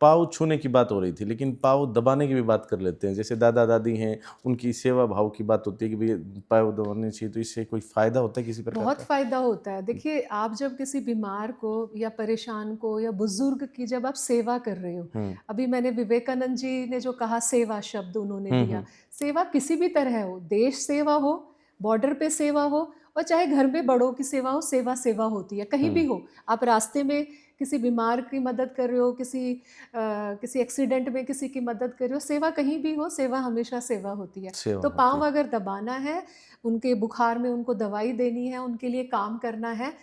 पाँव छूने की बात हो रही थी, लेकिन पाँव दबाने की भी बात कर लेते हैं। जैसे दादा दादी हैं, उनकी सेवा भाव की बात होती है कि भाई पाँव दबाने चाहिए, तो इससे कोई फ़ायदा होता है किसी प्रकार बहुत का? फ़ायदा होता है। देखिए, आप जब किसी बीमार को या परेशान को या बुजुर्ग की जब आप सेवा कर रहे हो, अभी मैंने विवेकानंद जी ने जो कहा सेवा शब्द उन्होंने दिया, सेवा किसी भी तरह हो, देश सेवा हो, बॉर्डर पे सेवा हो, और चाहे घर में बड़ों की सेवा हो, सेवा सेवा होती है, कहीं भी हो। आप रास्ते में किसी बीमार की मदद कर रहे हो, किसी एक्सीडेंट में किसी की मदद कर रहे हो, सेवा कहीं भी हो, सेवा हमेशा सेवा होती है। सेवा तो होती पाँव है। अगर दबाना है, उनके बुखार में उनको दवाई देनी है, उनके लिए काम करना है,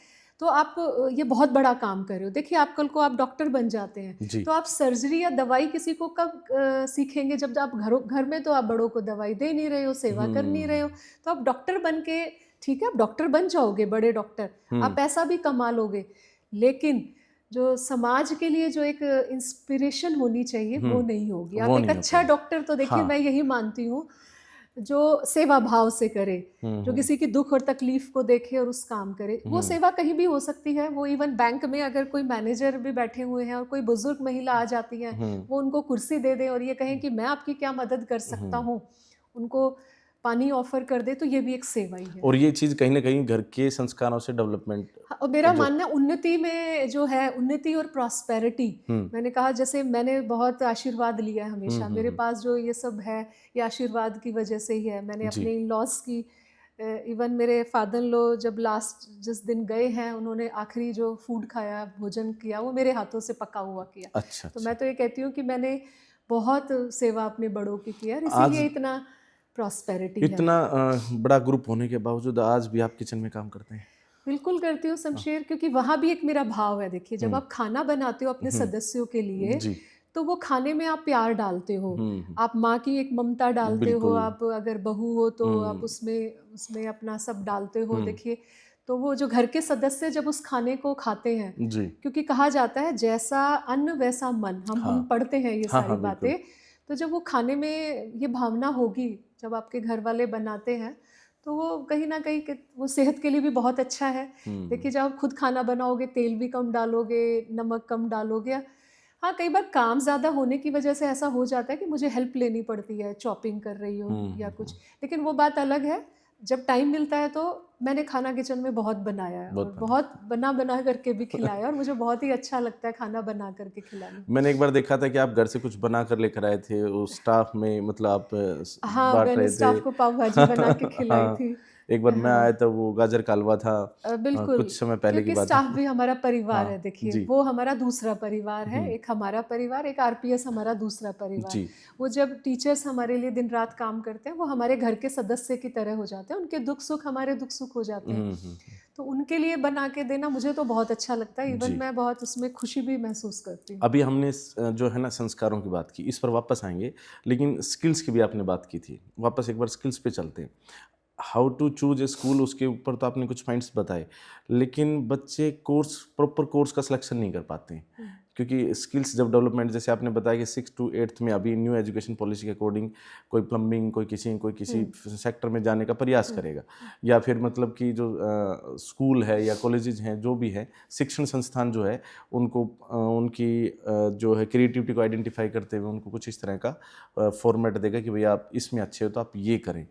तो आप ये बहुत बड़ा काम कर रहे हो। देखिए, आप कल को आप डॉक्टर बन जाते हैं, जी। तो आप सर्जरी या दवाई किसी को कब सीखेंगे? जब आप घर में तो आप बड़ों को दवाई दे नहीं रहे हो, सेवा कर नहीं रहे हो। तो आप डॉक्टर बन के, ठीक है, आप डॉक्टर बन जाओगे, बड़े डॉक्टर, आप पैसा भी कमा लोगे, लेकिन जो समाज के लिए जो एक इंस्पिरेशन होनी चाहिए वो नहीं होगी। वो आप एक नहीं हो अच्छा पाएगा। डॉक्टर तो देखिए, हाँ। मैं यही मानती हूँ जो सेवा भाव से करे, जो किसी की दुख और तकलीफ को देखे और उस काम करे। वो सेवा कहीं भी हो सकती है। वो इवन बैंक में अगर कोई मैनेजर भी बैठे हुए हैं और कोई बुजुर्ग महिला आ जाती है, वो उनको कुर्सी दे दें और ये कहें कि मैं आपकी क्या मदद कर सकता हूँ, उनको पानी ऑफर कर दे, तो ये भी एक सेवा ही है। और ये चीज़ कहीं ना कहीं घर के संस्कारों से डेवलपमेंट। हाँ, और मेरा मानना है उन्नति में जो है, उन्नति और प्रॉस्पेरिटी, मैंने कहा जैसे मैंने बहुत आशीर्वाद लिया है हमेशा, मेरे पास जो ये सब है ये आशीर्वाद की वजह से ही है। मैंने अपने इन लॉज की, इवन मेरे फादर लो जब लास्ट जिस दिन गए हैं, उन्होंने आखिरी जो फूड खाया, भोजन किया, वो मेरे हाथों से पका हुआ किया। अच्छा। तो मैं तो ये कहती हूँ कि मैंने बहुत सेवा अपने बड़ों की की है, और आज इसीलिए इतना प्रॉस्पेरिटी है। इतना बड़ा ग्रुप होने के बावजूद आज भी आप किचन में काम करते हैं? बिल्कुल करती हूँ शमशेर, क्योंकि वहाँ भी एक मेरा भाव है। देखिए, जब आप खाना बनाते हो अपने सदस्यों के लिए, जी। तो वो खाने में आप प्यार डालते हो, आप माँ की एक ममता डालते हो, बिल्कुल। आप अगर बहू हो तो आप उसमें अपना सब डालते हो। देखिए, तो वो जो घर के सदस्य जब उस खाने को खाते हैं, जी। क्योंकि कहा जाता है जैसा अन्न वैसा मन, हम पढ़ते हैं ये हाँ, सारी हाँ, बिल्कुल। बातें। तो जब वो खाने में ये भावना होगी, जब आपके घर वाले बनाते हैं, तो वो कहीं ना कहीं वो सेहत के लिए भी बहुत अच्छा है। देखिए, जब आप खुद खाना बनाओगे, तेल भी कम डालोगे, नमक कम डालोगे। हाँ, कई बार काम ज़्यादा होने की वजह से ऐसा हो जाता है कि मुझे हेल्प लेनी पड़ती है, चॉपिंग कर रही हूँ या कुछ, लेकिन वो बात अलग है। जब टाइम मिलता है तो मैंने खाना किचन में बहुत बनाया है, और बहुत बना करके भी खिलाया, और मुझे बहुत ही अच्छा लगता है खाना बना करके खिलाना। मैंने एक बार देखा था कि आप घर से कुछ बना कर लेकर आए थे, उस स्टाफ में मतलब आप हाँ, बांट मैंने रहे स्टाफ थे। को पाव भाजी बना के खिलाई हाँ, थी। एक बार मैं हाँ, आया था, वो गाजर का हलवा था। बिल्कुल, कुछ समय पहले की क्योंकि बात स्टाफ है। भी हमारा परिवार है। हाँ देखिए, जी। वो हमारा दूसरा परिवार है, एक हमारा परिवार, एक आरपीएस हमारा दूसरा परिवार। जी। वो जब टीचर्स हमारे लिए दिन रात काम करते हैं, वो हमारे घर के सदस्य की तरह हो जाते हैं, उनके दुख सुख हमारे दुख सुख हो जाते हैं। तो उनके लिए बना के देना मुझे तो बहुत अच्छा लगता है। इवन मैं बहुत उसमें खुशी भी महसूस करती हूँ। अभी हमने जो है ना संस्कारों की बात की, इस पर वापस आएंगे, लेकिन स्किल्स की भी आपने बात की थी। वापस एक बार स्किल्स पे चलते हैं। How to choose a school, उसके ऊपर तो आपने कुछ पॉइंट्स बताए, लेकिन बच्चे प्रॉपर कोर्स का सिलेक्शन नहीं कर पाते हैं, क्योंकि स्किल्स जब डेवलपमेंट, जैसे आपने बताया कि 6 to 8th में अभी न्यू एजुकेशन पॉलिसी के अकॉर्डिंग कोई प्लम्बिंग, कोई किसी सेक्टर में जाने का प्रयास करेगा, या फिर मतलब कि जो स्कूल है या कॉलेजेस हैं, जो भी है शिक्षण संस्थान जो है, उनको उनकी जो है क्रिएटिविटी को आइडेंटिफाई करते हुए उनको कुछ इस तरह का फॉर्मेट देगा कि भैया आप इसमें अच्छे हो तो आप ये करें।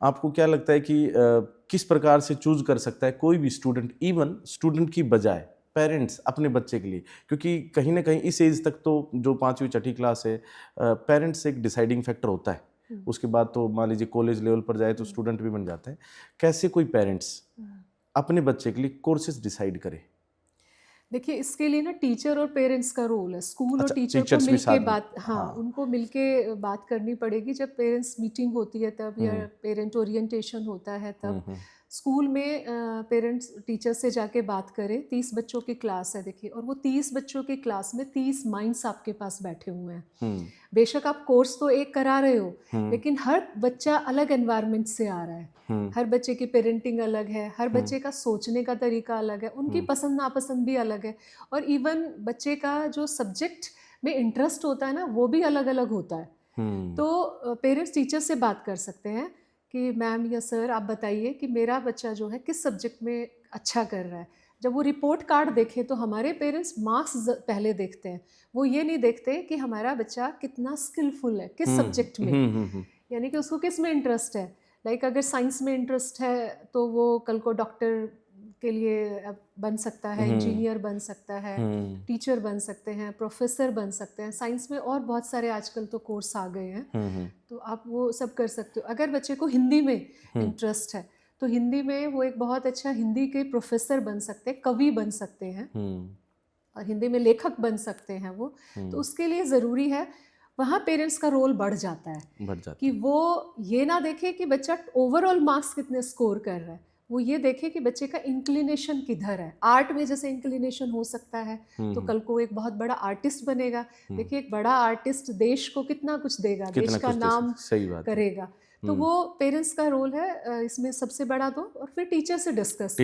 आपको क्या लगता है कि किस प्रकार से चूज कर सकता है कोई भी स्टूडेंट, इवन स्टूडेंट की बजाय पेरेंट्स अपने बच्चे के लिए, क्योंकि कहीं ना कहीं इस एज तक तो जो 5वीं 6ठी क्लास है, पेरेंट्स एक डिसाइडिंग फैक्टर होता है, उसके बाद तो मान लीजिए कॉलेज लेवल पर जाए तो स्टूडेंट भी बन जाता है। कैसे कोई पेरेंट्स अपने बच्चे के लिए कोर्सेज डिसाइड करे? देखिए, इसके लिए ना टीचर और पेरेंट्स का रोल है। स्कूल और अच्छा, टीचर को टीचर्स भी मिलके साथ में? बात, हाँ, उनको मिलके बात करनी पड़ेगी। जब पेरेंट्स मीटिंग होती है तब, या पेरेंट ओरिएंटेशन होता है तब, स्कूल में पेरेंट्स टीचर से जाके बात करें। 30 बच्चों की क्लास है देखिए, और वो 30 बच्चों की क्लास में 30 माइंड्स आपके पास बैठे हुए हैं। बेशक आप कोर्स तो एक करा रहे हो, लेकिन हर बच्चा अलग एनवायरनमेंट से आ रहा है। हर बच्चे की पेरेंटिंग अलग है, हर बच्चे का सोचने का तरीका अलग है, उनकी पसंद नापसंद भी अलग है, और इवन बच्चे का जो सब्जेक्ट में इंटरेस्ट होता है ना, वो भी अलग अलग होता है। तो पेरेंट्स टीचर से बात कर सकते हैं कि मैम या सर आप बताइए कि मेरा बच्चा जो है किस सब्जेक्ट में अच्छा कर रहा है। जब वो रिपोर्ट कार्ड देखें तो हमारे पेरेंट्स मार्क्स पहले देखते हैं, वो ये नहीं देखते कि हमारा बच्चा कितना स्किलफुल है किस सब्जेक्ट में, यानी कि उसको किस में इंटरेस्ट है। लाइक अगर साइंस में इंटरेस्ट है तो वो कल को डॉक्टर के लिए बन सकता है, इंजीनियर बन सकता है, टीचर बन सकते हैं, प्रोफेसर बन सकते हैं। साइंस में और बहुत सारे आजकल तो कोर्स आ गए हैं, तो आप वो सब कर सकते हो। अगर बच्चे को हिंदी में इंटरेस्ट है तो हिंदी में वो एक बहुत अच्छा हिंदी के प्रोफेसर बन सकते हैं, कवि बन सकते हैं, और हिंदी में लेखक बन सकते हैं वो। तो उसके लिए ज़रूरी है, वहाँ पेरेंट्स का रोल बढ़ जाता है कि वो ये ना देखे कि बच्चा ओवरऑल मार्क्स कितने स्कोर कर रहा है, वो ये देखे कि बच्चे का इंक्लिनेशन किधर है। आर्ट में जैसे इंक्लिनेशन हो सकता है तो कल को एक बहुत बड़ा आर्टिस्ट बनेगा। देखिए, एक बड़ा आर्टिस्ट देश को कितना कुछ देगा, देश का नाम करेगा। तो वो पेरेंट्स का रोल है इसमें सबसे बड़ा। तो और फिर टीचर से डिस्कस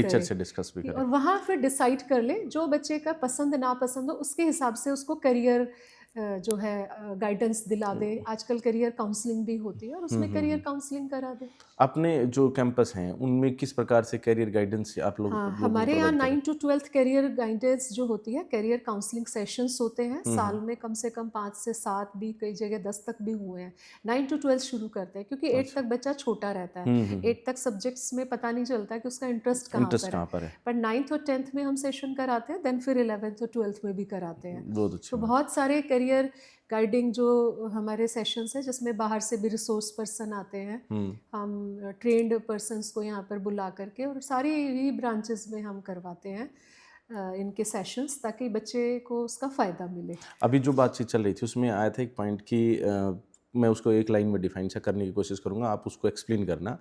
भी करें, और वहाँ फिर डिसाइड कर ले जो बच्चे का पसंद नापसंद हो, उसके हिसाब से उसको करियर जो है गाइडेंस दिला दे। आजकल करियर काउंसलिंग भी होती है, और उसमें करियर काउंसलिंग करा दे। अपने जो कैंपस हैं उनमें किस प्रकार से करियर गाइडेंस आप लोग? हाँ, हमारे यहाँ 9 to 12th करियर गाइडेंस जो होती है, करियर काउंसलिंग सेशंस होते हैं साल में कम से कम 5 से 7 भी, कई जगह 10 तक भी हुए हैं। 9 to 12 शुरू करते हैं क्योंकि 8 तक बच्चा छोटा रहता है। 8 तक सब्जेक्ट्स में पता नहीं चलता कि उसका इंटरेस्ट कहाँ पर है। पर 9th और 10th में हम सेशन कराते हैं, देन फिर 11th और 12th में भी कराते हैं। तो बहुत सारे करियर गाइडिंग जो हमारे सेशंस हैं, जिसमें बाहर से भी रिसोर्स पर्सन आते हैं, हम ट्रेंड पर्सन्स को यहाँ पर बुला करके, और सारी ही ब्रांचेस में हम करवाते हैं इनके सेशंस, ताकि बच्चे को उसका फ़ायदा मिले। अभी जो बातचीत चल रही थी उसमें आया था एक पॉइंट कि मैं उसको एक लाइन में डिफाइन सा करने की कोशिश करूँगा, आप उसको एक्सप्लेन करना।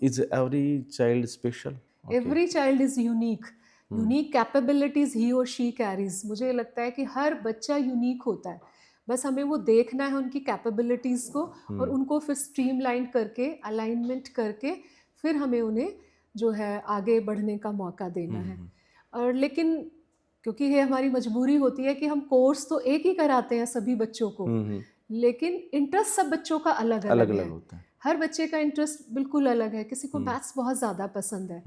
Is every child special? Every child is unique. Unique capabilities he और शी कैरीज। मुझे लगता है कि हर बच्चा यूनिक होता है, बस हमें वो देखना है उनकी कैपेबिलिटीज़ को, और उनको फिर स्ट्रीमलाइन करके, अलाइनमेंट करके, फिर हमें उन्हें जो है आगे बढ़ने का मौका देना है। और लेकिन क्योंकि ये हमारी मजबूरी होती है कि हम कोर्स तो एक ही कराते हैं सभी बच्चों को, लेकिन इंटरेस्ट सब बच्चों का अलग अलग होता है। हर बच्चे का इंटरेस्ट बिल्कुल अलग है। किसी को मैथ्स बहुत ज़्यादा पसंद है,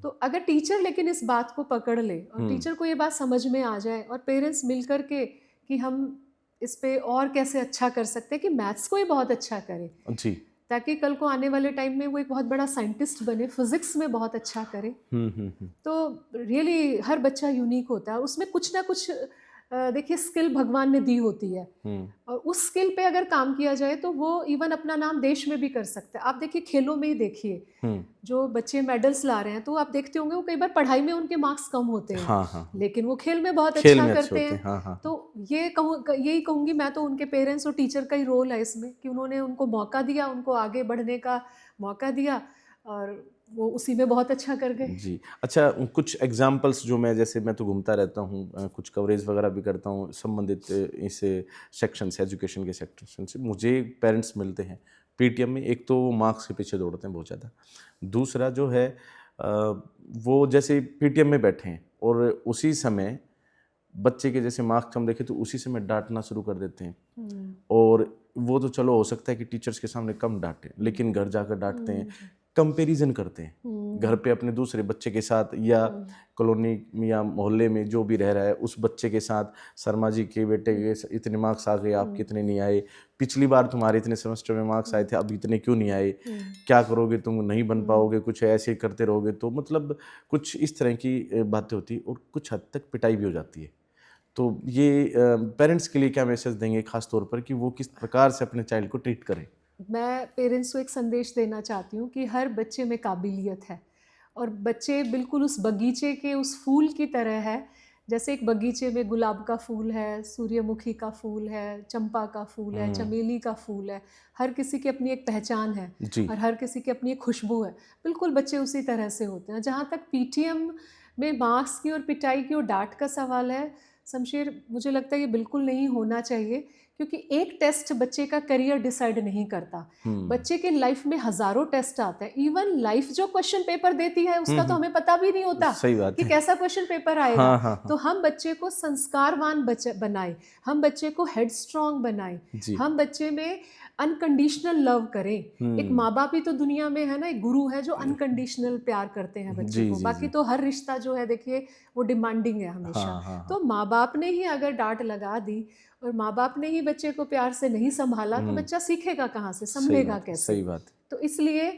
तो अगर टीचर लेकिन इस बात को पकड़ ले, और टीचर को ये बात समझ में आ जाए, और पेरेंट्स मिल कर के कि हम इस पे और कैसे अच्छा कर सकते हैं कि मैथ्स को ही बहुत अच्छा करे जी, ताकि कल को आने वाले टाइम में वो एक बहुत बड़ा साइंटिस्ट बने, फिजिक्स में बहुत अच्छा करे। तो रियली हर बच्चा यूनिक होता है, उसमें कुछ ना कुछ देखिए स्किल भगवान ने दी होती है, और उस स्किल पे अगर काम किया जाए तो वो इवन अपना नाम देश में भी कर सकता है। आप देखिए, खेलों में ही देखिए, जो बच्चे मेडल्स ला रहे हैं, तो आप देखते होंगे वो कई बार पढ़ाई में उनके मार्क्स कम होते हैं, लेकिन वो खेल में बहुत अच्छा करते हैं। तो यही कहूँगी मैं, तो उनके पेरेंट्स और टीचर का ही रोल है इसमें, कि उन्होंने उनको मौका दिया, उनको आगे बढ़ने का मौका दिया, और वो उसी में बहुत अच्छा कर गए जी। अच्छा, कुछ एग्जांपल्स जो मैं तो घूमता रहता हूँ, कुछ कवरेज वगैरह भी करता हूँ संबंधित इस सेक्शन से, एजुकेशन के सेक्शन से, मुझे पेरेंट्स मिलते हैं पीटीएम में। एक तो वो मार्क्स के पीछे दौड़ते हैं बहुत ज़्यादा, दूसरा जो है वो जैसे पीटीएम में बैठे हैं और उसी समय बच्चे के जैसे मार्क्स हम देखें तो उसी समय डांटना शुरू कर देते हैं। और वो तो चलो हो सकता है कि टीचर्स के सामने कम डांटें, लेकिन घर जाकर डांटते हैं, कंपैरिजन करते हैं घर पे अपने दूसरे बच्चे के साथ, या कॉलोनी में या मोहल्ले में जो भी रह रहा है उस बच्चे के साथ, शर्मा जी के बेटे के इतने मार्क्स आ गए, आप कितने नहीं आए, पिछली बार तुम्हारे इतने सेमेस्टर में मार्क्स आए थे, अब इतने क्यों नहीं आए, क्या करोगे, तुम नहीं बन पाओगे, कुछ ऐसे करते रहोगे। तो मतलब कुछ इस तरह की बातें होती है और कुछ हद तक पिटाई भी हो जाती है। तो ये पेरेंट्स के लिए क्या मैसेज देंगे खास तौर पर कि वो किस प्रकार से अपने चाइल्ड को ट्रीट करें? मैं पेरेंट्स को एक संदेश देना चाहती हूँ कि हर बच्चे में काबिलियत है और बच्चे बिल्कुल उस बगीचे के उस फूल की तरह है। जैसे एक बगीचे में गुलाब का फूल है, सूर्यमुखी का फूल है, चंपा का फूल है, चमेली का फूल है। हर किसी की अपनी एक पहचान है जी। और हर किसी की अपनी एक खुशबू है। बिल्कुल बच्चे उसी तरह से होते हैं। जहाँ तक पीटीएम में मार्क्स की और पिटाई की और डांट का सवाल है, शमशेर, मुझे लगता है ये बिल्कुल नहीं होना चाहिए, क्योंकि एक टेस्ट बच्चे का करियर डिसाइड नहीं करता। बच्चे के लाइफ में हजारों टेस्ट आते हैं। इवन लाइफ जो क्वेश्चन पेपर देती है उसका तो हमें पता भी नहीं होता सही बात कि है। कैसा क्वेश्चन पेपर आएगा। हाँ। तो हम बच्चे को संस्कारवान बनाए, हम बच्चे को हेडस्ट्रॉन्ग बनाए, हम बच्चे में अनकंडीशनल लव करें। एक माँ बाप ही तो दुनिया में है ना, एक गुरु है जो अनकंडीशनल प्यार करते हैं बच्चे को। बाकी तो हर रिश्ता जो है देखिए वो डिमांडिंग है हमेशा। तो माँ बाप ने ही अगर डांट लगा दी और माँ बाप ने ही बच्चे को प्यार से नहीं संभाला तो बच्चा सीखेगा कहाँ से, संभलेगा कैसे? सही बात। तो इसलिए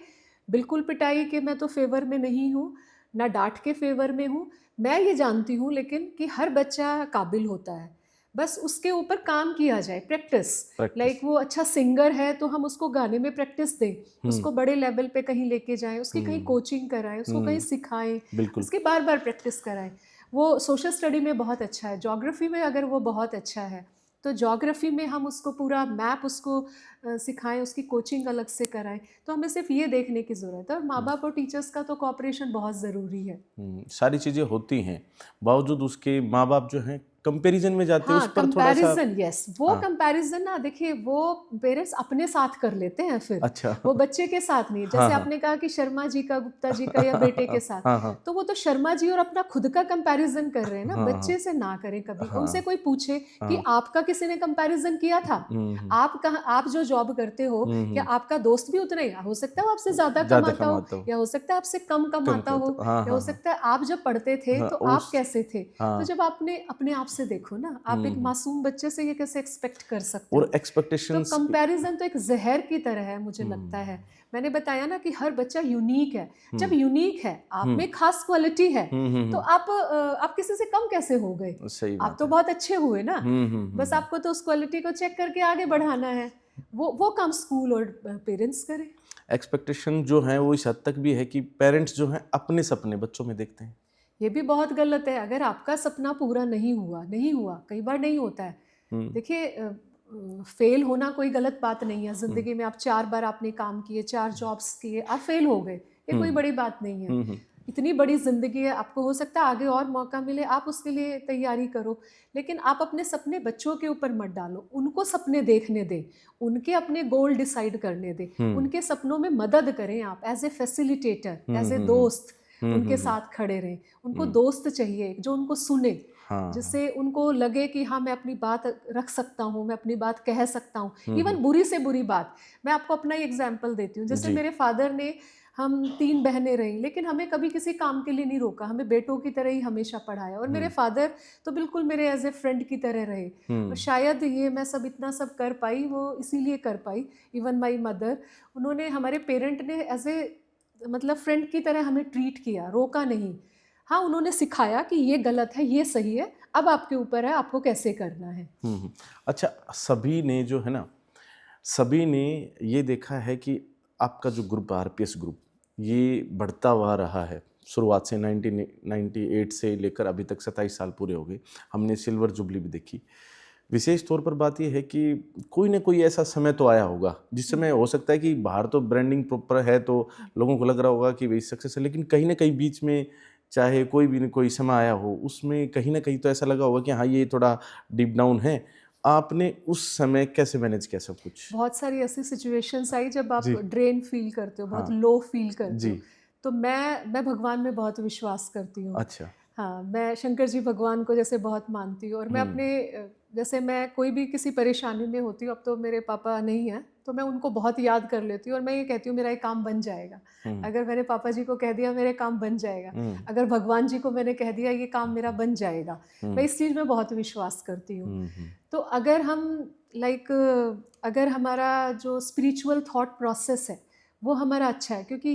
बिल्कुल पिटाई के मैं तो फेवर में नहीं हूँ, ना डांट के फेवर में हूँ। मैं ये जानती हूँ लेकिन कि हर बच्चा काबिल होता है, बस उसके ऊपर काम किया जाए, प्रैक्टिस। लाइक वो अच्छा सिंगर है तो हम उसको गाने में प्रैक्टिस दें, उसको बड़े लेवल पे कहीं लेके जाएं, उसकी कहीं कोचिंग कराएं, उसको कहीं सिखाएं, उसकी बार बार प्रैक्टिस कराएं। वो सोशल स्टडी में बहुत अच्छा है, ज्योग्राफी में अगर वो बहुत अच्छा है तो ज्योग्राफी में हम उसको पूरा मैप उसको सिखाएं, उसकी कोचिंग अलग से कराएं। तो हमें सिर्फ ये देखने की ज़रूरत है और माँ बाप और टीचर्स का तो कोऑपरेशन बहुत ज़रूरी है। सारी चीज़ें होती हैं, बावजूद उसके माँ बाप जो हैं कंपैरिजन में जाते हैं, हाँ, उस पर थोड़ा सा। कंपैरिजन, यस, वो कंपैरिजन ना देखिए वो पेरेंट्स अपने साथ कर लेते हैं फिर। अच्छा। वो बच्चे के साथ नहीं। जैसे आपने कहा कि शर्मा जी का, गुप्ता जी का या बेटे के साथ, तो वो तो शर्मा जी और अपना खुद का कंपैरिजन कर रहे हैं ना। बच्चे से ना करें कभी। उनसे कोई पूछे कि आपका किसी ने कंपैरिजन किया था? आप कहाँ, आप जो जॉब करते हो क्या आपका दोस्त भी उतना ही, हो सकता है वो आपसे ज्यादा कमाता हो, या हो सकता है आपसे कम कमाता हो, या हो सकता है आप जब पढ़ते थे तो आप कैसे थे। तो जब आपने अपने आप से देखो ना, आप एक मासूम बच्चे से ये कैसे एक्सपेक्ट कर सकते हो? और एक्सपेक्टेशंस, तो कंपैरिजन तो एक जहर की तरह है मुझे लगता है। मैंने बताया ना कि हर बच्चा यूनिक है। जब यूनिक है, आप में खास क्वालिटी है, तो आप किसी से कम कैसे हो गए? आप तो बहुत अच्छे हुए ना। बस आपको तो उस क्वालिटी को चेक करके आगे बढ़ाना है। वो काम स्कूल और पेरेंट्स करें। एक्सपेक्टेशन जो है वो इस हद तक भी है कि पेरेंट्स जो हैं अपने सपने बच्चों में देखते हैं। ये भी बहुत गलत है। अगर आपका सपना पूरा नहीं हुआ, कई बार नहीं होता है। देखिए, फेल होना कोई गलत बात नहीं है। जिंदगी में आप 4 बार आपने काम किए, 4 जॉब्स किए, आप फेल हो गए, ये कोई बड़ी बात नहीं है। इतनी बड़ी जिंदगी है, आपको हो सकता है आगे और मौका मिले, आप उसके लिए तैयारी करो। लेकिन आप अपने सपने बच्चों के ऊपर मत डालो। उनको सपने देखने दें, उनके अपने गोल डिसाइड करने दें, उनके सपनों में मदद करें आप as a facilitator, as a दोस्त उनके साथ खड़े रहें। उनको दोस्त चाहिए जो उनको सुने, जिससे उनको लगे कि हाँ मैं अपनी बात रख सकता हूँ, मैं अपनी बात कह सकता हूँ, इवन बुरी से बुरी बात। मैं आपको अपना ही एग्जाम्पल देती हूँ। जैसे मेरे फादर ने, हम 3 बहनें रहीं, लेकिन हमें कभी किसी काम के लिए नहीं रोका, हमें बेटों की तरह ही हमेशा पढ़ाया। और मेरे फादर तो बिल्कुल मेरे एज ए फ्रेंड की तरह रहे। और शायद ये मैं सब इतना सब कर पाई, वो इसीलिए कर पाई। इवन माई मदर, उन्होंने, हमारे पेरेंट ने एज ए मतलब फ्रेंड की तरह हमें ट्रीट किया, रोका नहीं। हाँ, उन्होंने सिखाया कि ये गलत है, ये सही है, अब आपके ऊपर है आपको कैसे करना है। अच्छा, सभी ने जो है ना, सभी ने ये देखा है कि आपका जो ग्रुप आरपीएस ग्रुप ये बढ़ता हुआ रहा है। शुरुआत से 1998 से लेकर अभी तक 27 साल पूरे हो गए। हमने सिल्वर जुबली भी देखी। विशेष तौर पर बात यह है कि कोई ना कोई ऐसा समय तो आया होगा जिस समय हो सकता है कि बाहर तो ब्रांडिंग प्रॉपर है तो लोगों को लग रहा होगा कि वही सक्सेस है, लेकिन कहीं ना कहीं बीच में चाहे कोई भी कोई समय आया हो, उसमें कहीं ना कहीं तो ऐसा लगा होगा कि हाँ ये थोड़ा डीप डाउन है। आपने उस समय कैसे मैनेज किया सब कुछ? बहुत सारी ऐसी सिचुएशंस आई जब आप जी। ड्रेन फील करते हो, बहुत हाँ। लो फील करते जी। हो। तो मैं भगवान में बहुत विश्वास करती हूँ। अच्छा। हाँ, मैं शंकर जी भगवान को जैसे बहुत मानती हूँ और मैं अपने जैसे मैं कोई भी किसी परेशानी में होती हूँ, अब तो मेरे पापा नहीं हैं, तो मैं उनको बहुत याद कर लेती हूँ और मैं ये कहती हूँ मेरा ये काम बन जाएगा। हुँ, अगर मैंने पापा जी को कह दिया मेरे काम बन जाएगा, हुँ, अगर भगवान जी को मैंने कह दिया ये काम मेरा बन जाएगा। मैं हुँ, इस चीज़ में बहुत विश्वास करती हूँ। हुँ, हुँ। तो अगर हम लाइक अगर हमारा जो स्पिरिचुअल थॉट प्रोसेस है वो हमारा अच्छा है, क्योंकि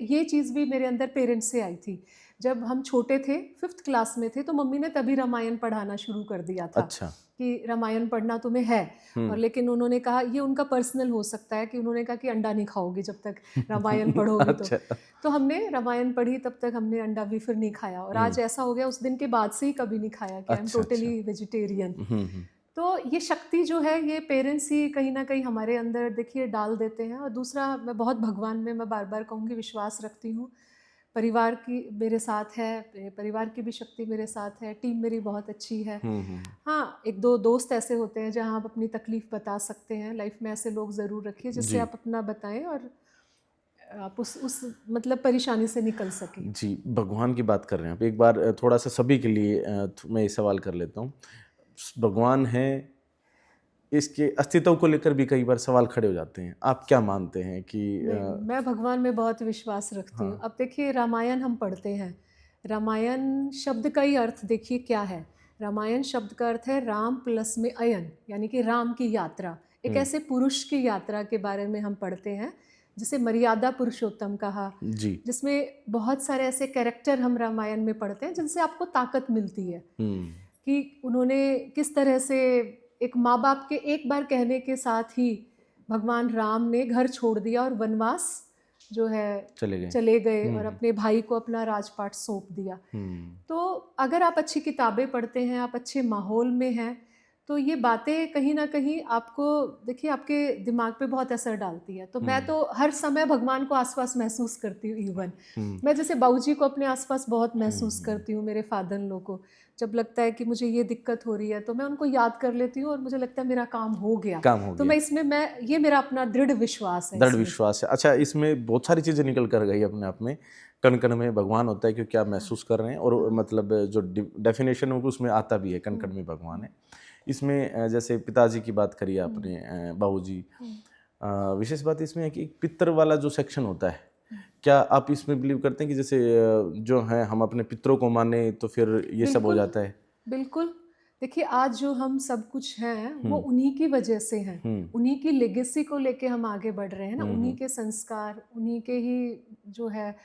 ये चीज़ भी मेरे अंदर पेरेंट्स से आई थी। जब हम छोटे थे, 5th क्लास में थे, तो मम्मी ने तभी रामायण पढ़ाना शुरू कर दिया था अच्छा। कि रामायण पढ़ना तुम्हें है। और हुँ। लेकिन उन्होंने कहा, ये उनका पर्सनल हो सकता है कि उन्होंने कहा कि अंडा नहीं खाओगी जब तक रामायण पढ़ोगी तो। अच्छा। तो हमने रामायण पढ़ी, तब तक हमने अंडा भी फिर नहीं खाया और आज ऐसा हो गया उस दिन के बाद से ही कभी नहीं खाया कि आई एम अच्छा, अच्छा। Totally vegetarian. हुँ, हुँ। तो ये शक्ति जो है ये पेरेंट्स ही कहीं न कहीं हमारे अंदर देखिए डाल देते हैं। और दूसरा, मैं बहुत भगवान में मैं बार-बार कहूँगी विश्वास रखती हूँ। परिवार की मेरे साथ है, मेरे परिवार की भी शक्ति मेरे साथ है, टीम मेरी बहुत अच्छी है। हुँ, हुँ। हाँ, 1-2 दोस्त ऐसे होते हैं जहाँ आप अपनी तकलीफ़ बता सकते हैं। लाइफ़ में ऐसे लोग ज़रूर रखिए जिससे जी। आप अपना बताएँ और आप उस मतलब परेशानी से निकल सकें। जी, भगवान की बात कर रहे हैं आप। एक बार थोड़ा-सा सभी के लिए मैं ये सवाल कर लेता हूँ। भगवान है, इसके अस्तित्व को लेकर भी कई बार सवाल खड़े हो जाते हैं। आप क्या मानते हैं कि नहीं, मैं भगवान में बहुत विश्वास रखती हूँ। हाँ। अब देखिए रामायण हम पढ़ते हैं, रामायण शब्द का ही अर्थ देखिए क्या है। रामायण शब्द का अर्थ है राम प्लस में अयन, यानी कि राम की यात्रा। एक हुँ, ऐसे पुरुष की यात्रा के बारे में हम पढ़ते हैं, जिसे मर्यादा पुरुषोत्तम कहा, जी। जिसमें बहुत सारे ऐसे कैरेक्टर हम रामायण में पढ़ते हैं जिनसे आपको ताकत मिलती है। हुँ, कि उन्होंने किस तरह से एक माँ-बाप के एक बार कहने के साथ ही भगवान राम ने घर छोड़ दिया और वनवास जो है चले गए। चले गए हुँ, और अपने भाई को अपना राजपाट सौंप दिया। हुँ, तो अगर आप अच्छी किताबें पढ़ते हैं, आप अच्छे माहौल में हैं, तो ये बातें कहीं न कहीं आपको देखिए आपके दिमाग पे बहुत असर डालती है। तो मैं हुँ, तो हर समय भगवान को आस-पास महसूस करती हूँ इवन। हुँ, मैं जैसे बाबूजी को अपने आस-पास बहुत हुँ, महसूस करती हूँ, मेरे फादर इन लॉ को। जब लगता है कि मुझे ये दिक्कत हो रही है, तो मैं उनको याद कर लेती हूँ और मुझे लगता है मेरा काम हो गया। काम हो तो गया। मैं ये मेरा अपना दृढ़ विश्वास है दृढ़ इसमें। विश्वास है। अच्छा, इसमें बहुत सारी चीज़ें निकल कर गई अपने आप में। कण-कण में भगवान होता है क्योंकि आप हाँ, महसूस कर रहे हैं और हाँ। मतलब जो डेफ़िनेशन है वो उसमें आता भी है, हुँ, कण-कण में भगवान हुँ, है। इसमें जैसे पिताजी की बात करी हुँ, आपने बाबूजी। हुँ, अ, विशेष बात इसमें है कि एक पितर वाला जो सेक्शन होता है, हुँ। क्या आप इसमें बिलीव करते हैं कि जैसे जो है हम अपने पितरों को माने तो फिर ये सब हो बिल्कुल, जाता है? बिल्कुल। देखिए आज जो हम सब कुछ हैं, वो हुँ, उन्हीं की वजह से हैं। हुँ, उन्हीं की लेगेसी को लेके हम आगे बढ़ रहे हैं ना, हुँ, उन्हीं हुँ, के संस्कार, उन्हीं के ही जो है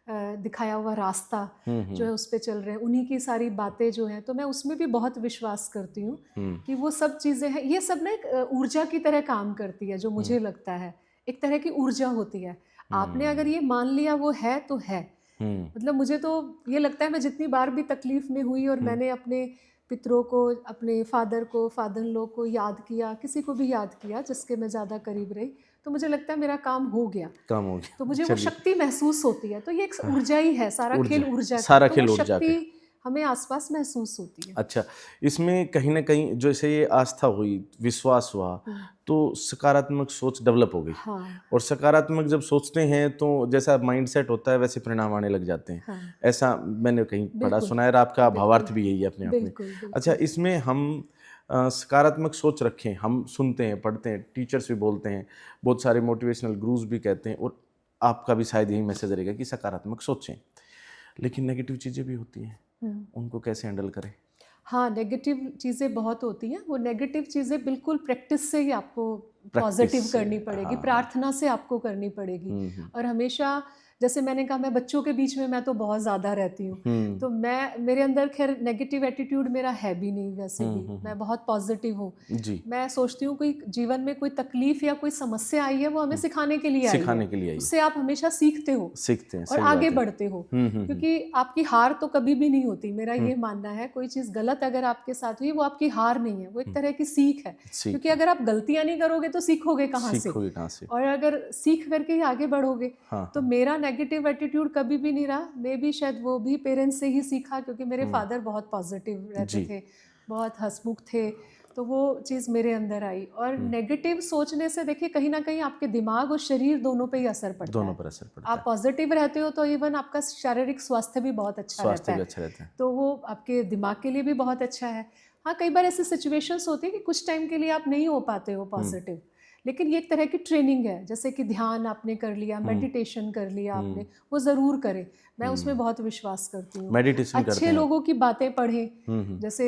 दिखाया हुआ रास्ता हुँ, जो हुँ, है उस पे चल रहे हैं, उन्हीं की सारी बातें जो हैं, तो मैं उसमें भी बहुत विश्वास करती हूँ हुँ, कि वो सब चीज़ें हैं, ये सब ना एक ऊर्जा की तरह काम करती है, जो हुँ, मुझे लगता है। एक तरह की ऊर्जा होती है। आपने अगर हुँ, ये मान लिया वो है, तो है। हुँ, मतलब मुझे तो ये लगता है मैं जितनी बार भी तकलीफ़ में हुई और हुँ, मैंने अपने पितरों को, अपने फ़ादर को, फ़ादर इन लॉ को याद किया, किसी को भी याद किया जिसके मैं ज़्यादा करीब रही, तो मुझे लगता है मेरा काम हो गया। काम हो तो गया। मुझे वो चलिए। शक्ति महसूस होती है, तो ये एक हाँ, ऊर्जा ही है, सारा ऊर्जा, खेल ऊर्जा का है, सारा तो वो खेल ऊर्जा का शक्ति है। हमें आस-पास महसूस होती है। अच्छा, इसमें कहीं न कहीं जैसे ये आस्था हुई, विश्वास हुआ, हुँ। तो सकारात्मक सोच डेवलप हो गई हाँ, और सकारात्मक जब सोचते हैं तो जैसा माइंडसेट होता है वैसे परिणाम आने लग जाते हैं। हाँ। ऐसा मैंने कहीं पढ़ा बिल्कुल, सुना है और आपका बिल्कुल, भावार्थ भी यही है अपने आप में। बिल्कुल, अच्छा, बिल्कुल। इसमें हम सकारात्मक सोच रखें, हम सुनते हैं, पढ़ते हैं, टीचर्स भी बोलते हैं, बहुत सारे मोटिवेशनल गुरुज़ भी कहते हैं और आपका भी शायद यही मैसेज रहेगा कि सकारात्मक सोचें। लेकिन नेगेटिव चीज़ें भी होती हैं, हुँ। उनको कैसे हैंडल करें? हाँ, नेगेटिव चीज़ें बहुत होती हैं। वो नेगेटिव चीज़ें बिल्कुल प्रैक्टिस से ही आपको प्रैक्टिस पॉज़िटिव से। करनी पड़ेगी, हाँ, हाँ। प्रार्थना से आपको करनी पड़ेगी। हुँ, हुँ। और हमेशा जैसे मैंने कहा मैं बच्चों के बीच में मैं तो बहुत ज़्यादा रहती हूँ। हुँ। तो मैं मेरे अंदर ख़ैर नेगेटिव एटीट्यूड मेरा है भी नहीं वैसे हुँ, भी, हुँ, हुँ। मैं बहुत पॉज़िटिव हूँ। जी। मैं सोचती हूँ कोई जीवन में कोई तकलीफ़ या कोई समस्या आई है वो हमें हुँ। सिखाने के लिए आई है। सिखाने के लिए आई है। उससे आप हमेशा सीखते हो सीखते हैं, और सही आगे बात है। बढ़ते हो। हुँ, हुँ, हुँ। क्योंकि आपकी हार तो कभी भी नहीं होती, मेरा हुँ, ये मानना है, कोई चीज़ गलत अगर आपके साथ हुई, वो आपकी हार नहीं है, वो एक हुँ। तरह की सीख है। सीख क्योंकि है। अगर आप गलतियाँ नहीं करोगे तो सीखोगे कहाँ से? सीखोगे कहाँ से? और अगर सीख करके ही आगे बढ़ोगे, हाँ, तो हाँ। मेरा नेगेटिव एटीट्यूड कभी भी नहीं रहा। मेबी शायद वो भी पेरेंट्स से ही सीखा क्योंकि मेरे हुँ। फादर बहुत पॉज़िटिव रहते जी। थे, बहुत हँसमुख थे। तो वो चीज़ मेरे अंदर आई। और नेगेटिव सोचने से देखिए कहीं ना कहीं आपके दिमाग और शरीर दोनों पे ही असर पड़ता दोनों है। पर असर पड़ता आप है, पॉजिटिव रहते हो तो इवन आपका शारीरिक स्वास्थ्य भी बहुत अच्छा रहता स्वास्थ्य भी है, अच्छा रहता है। तो वो आपके दिमाग के लिए भी बहुत अच्छा है। हाँ, कई बार ऐसे सिचुएशंस होती है कि कुछ टाइम के लिए आप नहीं हो पाते हो पॉजिटिव, लेकिन ये एक तरह की ट्रेनिंग है, जैसे कि ध्यान आपने कर लिया, मेडिटेशन कर लिया आपने, वो ज़रूर करें। मैं उसमें बहुत विश्वास करती हूँ। मेडिटेशन करते अच्छे हैं आप? लोगों की बातें पढ़ें, जैसे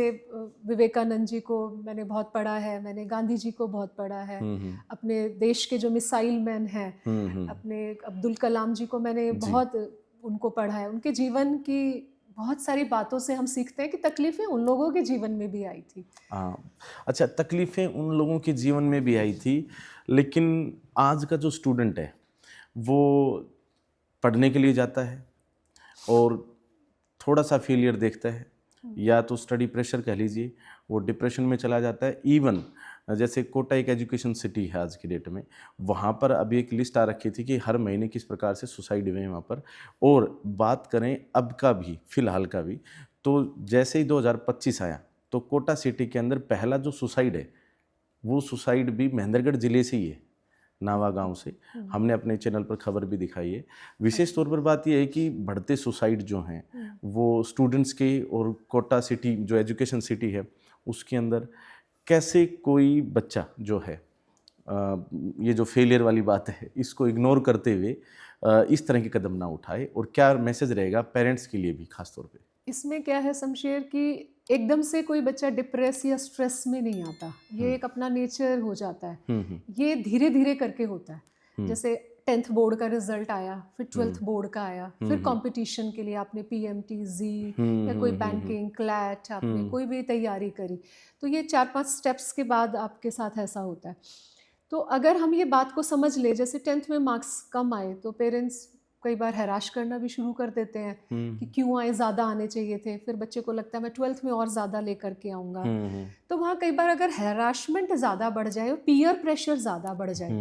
विवेकानंद जी को मैंने बहुत पढ़ा है, मैंने गांधी जी को बहुत पढ़ा है, अपने देश के जो मिसाइल मैन हैं, अपने अब्दुल कलाम जी को मैंने जी। बहुत उनको पढ़ा है। उनके जीवन की बहुत सारी बातों से हम सीखते हैं कि तकलीफ़ें उन लोगों के जीवन में भी आई थी। हाँ, अच्छा, तकलीफ़ें उन लोगों के जीवन में भी आई थी, लेकिन आज का जो स्टूडेंट है, वो पढ़ने के लिए जाता है और थोड़ा-सा फेलियर देखता है, या तो स्टडी प्रेशर कह लीजिए, वो डिप्रेशन में चला जाता है। इवन जैसे कोटा एक एजुकेशन सिटी है आज की डेट में, वहाँ पर अभी एक लिस्ट आ रखी थी कि हर महीने किस प्रकार से सुसाइड हुए हैं वहाँ पर। और बात करें अब का भी, फ़िलहाल का भी, तो जैसे ही 2025 आया, तो कोटा सिटी के अंदर पहला जो सुसाइड है, वो सुसाइड भी महेंद्रगढ़ ज़िले से ही है, नावा गांव से। हमने अपने चैनल पर खबर भी दिखाई है। विशेष तौर पर बात यह है कि बढ़ते सुसाइड जो हैं वो स्टूडेंट्स के, और कोटा सिटी जो एजुकेशन सिटी है उसके अंदर कैसे कोई बच्चा जो है ये जो फेलियर वाली बात है इसको इग्नोर करते हुए इस तरह के कदम ना उठाए, और क्या मैसेज रहेगा पेरेंट्स के लिए भी खास तौर पे? इसमें क्या है शमशेर कि एकदम से कोई बच्चा डिप्रेस या स्ट्रेस में नहीं आता, ये एक अपना नेचर हो जाता है। ये धीरे धीरे करके होता है। जैसे 10th बोर्ड का रिजल्ट आया, फिर 12th बोर्ड का आया, फिर कंपटीशन के लिए आपने पीएमटी, जी या कोई बैंकिंग, क्लैट, आपने कोई भी तैयारी करी, तो ये 4-5 स्टेप्स के बाद आपके साथ ऐसा होता है। तो अगर हम ये बात को समझ ले, जैसे 10th में मार्क्स कम आए तो पेरेंट्स कई बार हैराश करना भी शुरू कर देते हैं कि क्यों आए, ज़्यादा आने चाहिए थे। फिर बच्चे को लगता है मैं 12th में और ज़्यादा लेकर के आऊँगा। तो वहाँ कई बार अगर हैराशमेंट ज़्यादा बढ़ जाए और पीयर प्रेशर ज़्यादा बढ़ जाए,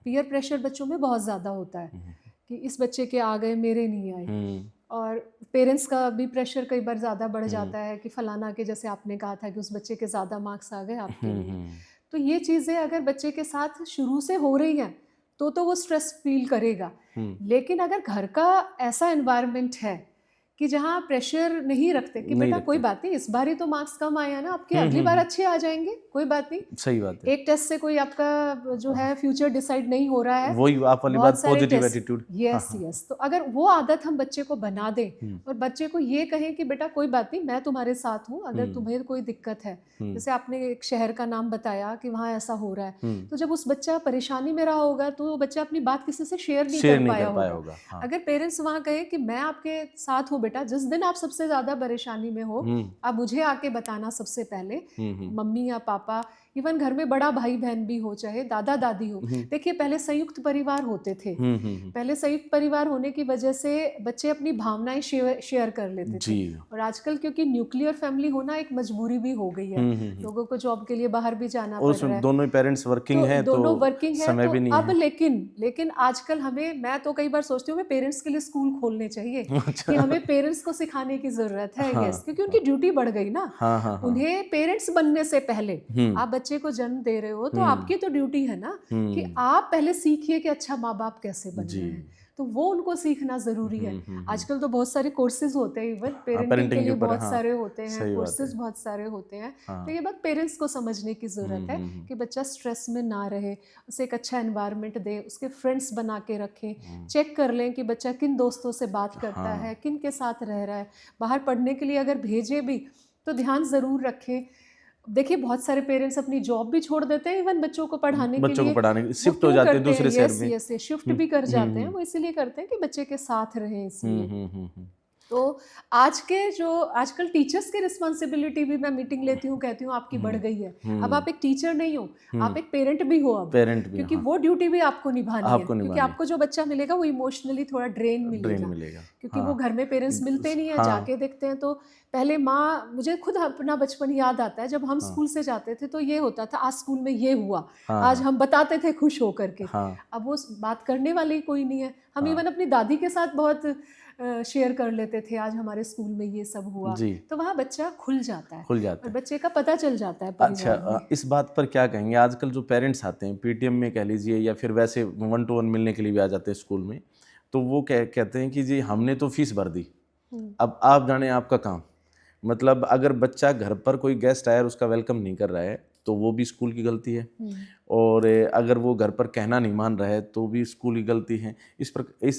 पीयर प्रेशर बच्चों में बहुत ज़्यादा होता है कि इस बच्चे के आ गए, मेरे नहीं आए। और पेरेंट्स का भी प्रेशर कई बार ज़्यादा बढ़ जाता है कि फलाना के, जैसे आपने कहा था कि उस बच्चे के ज़्यादा मार्क्स आ गए, आपके नहीं। तो ये चीज़ें अगर बच्चे के साथ शुरू से हो रही हैं तो वो स्ट्रेस फील करेगा। लेकिन अगर घर का ऐसा एनवायरनमेंट है कि जहाँ प्रेशर नहीं रखते कि बेटा कोई बात नहीं, इस बार ही तो मार्क्स कम आया ना, आपके अगली बार अच्छे आ जाएंगे, कोई बात नहीं, सही बात है। एक टेस्ट से कोई आपका जो है फ्यूचर डिसाइड नहीं हो रहा है, वही आप वाली बात, पॉजिटिव एटीट्यूड। यस। तो अगर वो आदत हम बच्चे को बना दें और बच्चे को ये कहें कि बेटा कोई बात नहीं, मैं तुम्हारे साथ हूँ, अगर तुम्हें कोई दिक्कत है, जैसे आपने एक शहर का नाम बताया कि वहाँ ऐसा हो रहा है, तो जब उस बच्चा परेशानी में रहा होगा तो वो बच्चा अपनी बात किसी से शेयर नहीं कर पाया होगा। अगर पेरेंट्स वहाँ कहे कि मैं आपके साथ हूँ बेटा, जिस दिन आप सबसे ज्यादा परेशानी में हो आप मुझे आके बताना सबसे पहले, मम्मी या पापा, इवन घर में बड़ा भाई बहन भी हो, चाहे दादा दादी हो। देखिए पहले संयुक्त परिवार होते थे, पहले संयुक्त परिवार होने की वजह से बच्चे अपनी भावनाएं शेयर कर लेते थे। और आजकल क्योंकि न्यूक्लियर फैमिली होना एक मजबूरी भी हो गई है, लोगों को जॉब के लिए बाहर भी जाना पड़ रहा है, दोनों पेरेंट्स वर्किंग हैं, दोनों वर्किंग है, समय तो भी नहीं अब है। लेकिन आजकल मैं तो कई बार सोचती हूँ पेरेंट्स के लिए स्कूल खोलने चाहिए कि हमें पेरेंट्स को सिखाने की जरूरत है। यस, क्योंकि उनकी ड्यूटी बढ़ गई ना। उन्हें पेरेंट्स बनने से पहले आप बच्चे को जन्म दे रहे हो तो आपकी तो ड्यूटी है ना कि आप पहले सीखिए कि अच्छा माँ बाप कैसे बनना है, तो वो उनको सीखना जरूरी है। आजकल तो बहुत सारे कोर्सेज होते हैं, इवन पेरेंटिंग के लिए बहुत सारे होते हैं, कोर्सेज बहुत सारे होते हैं। तो ये बात पेरेंट्स को समझने की जरूरत है कि बच्चा स्ट्रेस में ना रहे, उसे एक अच्छा एनवायरनमेंट दे, उसके फ्रेंड्स बना के रखें, चेक कर लें कि बच्चा किन दोस्तों से बात करता है, किन के साथ रह रहा है। बाहर पढ़ने के लिए अगर भेजे भी तो ध्यान जरूर रखें। देखिए बहुत सारे पेरेंट्स अपनी जॉब भी छोड़ देते हैं, इवन बच्चों को पढ़ाने के लिए शिफ्ट हो जाते हैं दूसरे शहर में। यस, शिफ्ट भी कर जाते हैं, वो इसीलिए करते हैं कि बच्चे के साथ रहें, इसलिए। तो आजकल टीचर्स की रिस्पॉन्सिबिलिटी भी, मैं मीटिंग लेती हूँ, कहती हूँ आपकी बढ़ गई है। अब आप एक टीचर नहीं हो, आप एक पेरेंट भी हो अब, क्योंकि वो ड्यूटी भी आपको निभानी है, क्योंकि आपको जो बच्चा मिलेगा वो इमोशनली थोड़ा ड्रेन मिलेगा, क्योंकि वो घर में पेरेंट्स मिलते नहीं है, जाके देखते हैं तो पहले माँ, मुझे खुद अपना बचपन याद आता है, जब हम स्कूल से जाते थे तो ये होता था आज स्कूल में ये हुआ, आज हम बताते थे खुश होकर के। अब वो बात करने वाली कोई नहीं है। हम इवन अपनी दादी के साथ बहुत शेयर कर लेते थे, आज हमारे स्कूल में ये सब हुआ, जी तो वहाँ बच्चा खुल जाता है खुल जाता और है। बच्चे का पता चल जाता है अच्छा परिवार में। इस बात पर क्या कहेंगे? आजकल जो पेरेंट्स आते हैं पीटीएम में कह लीजिए या फिर वैसे वन टू वन मिलने के लिए भी आ जाते हैं स्कूल में, तो वो कहते हैं कि जी हमने तो फीस भर दी, हम्म, अब आप जाने आपका काम। मतलब अगर बच्चा घर पर कोई गेस्ट आया और उसका वेलकम नहीं कर रहा है तो वो भी स्कूल की गलती है, हम्म। और अगर वो घर पर कहना नहीं मान रहा है तो भी स्कूल की गलती है। इस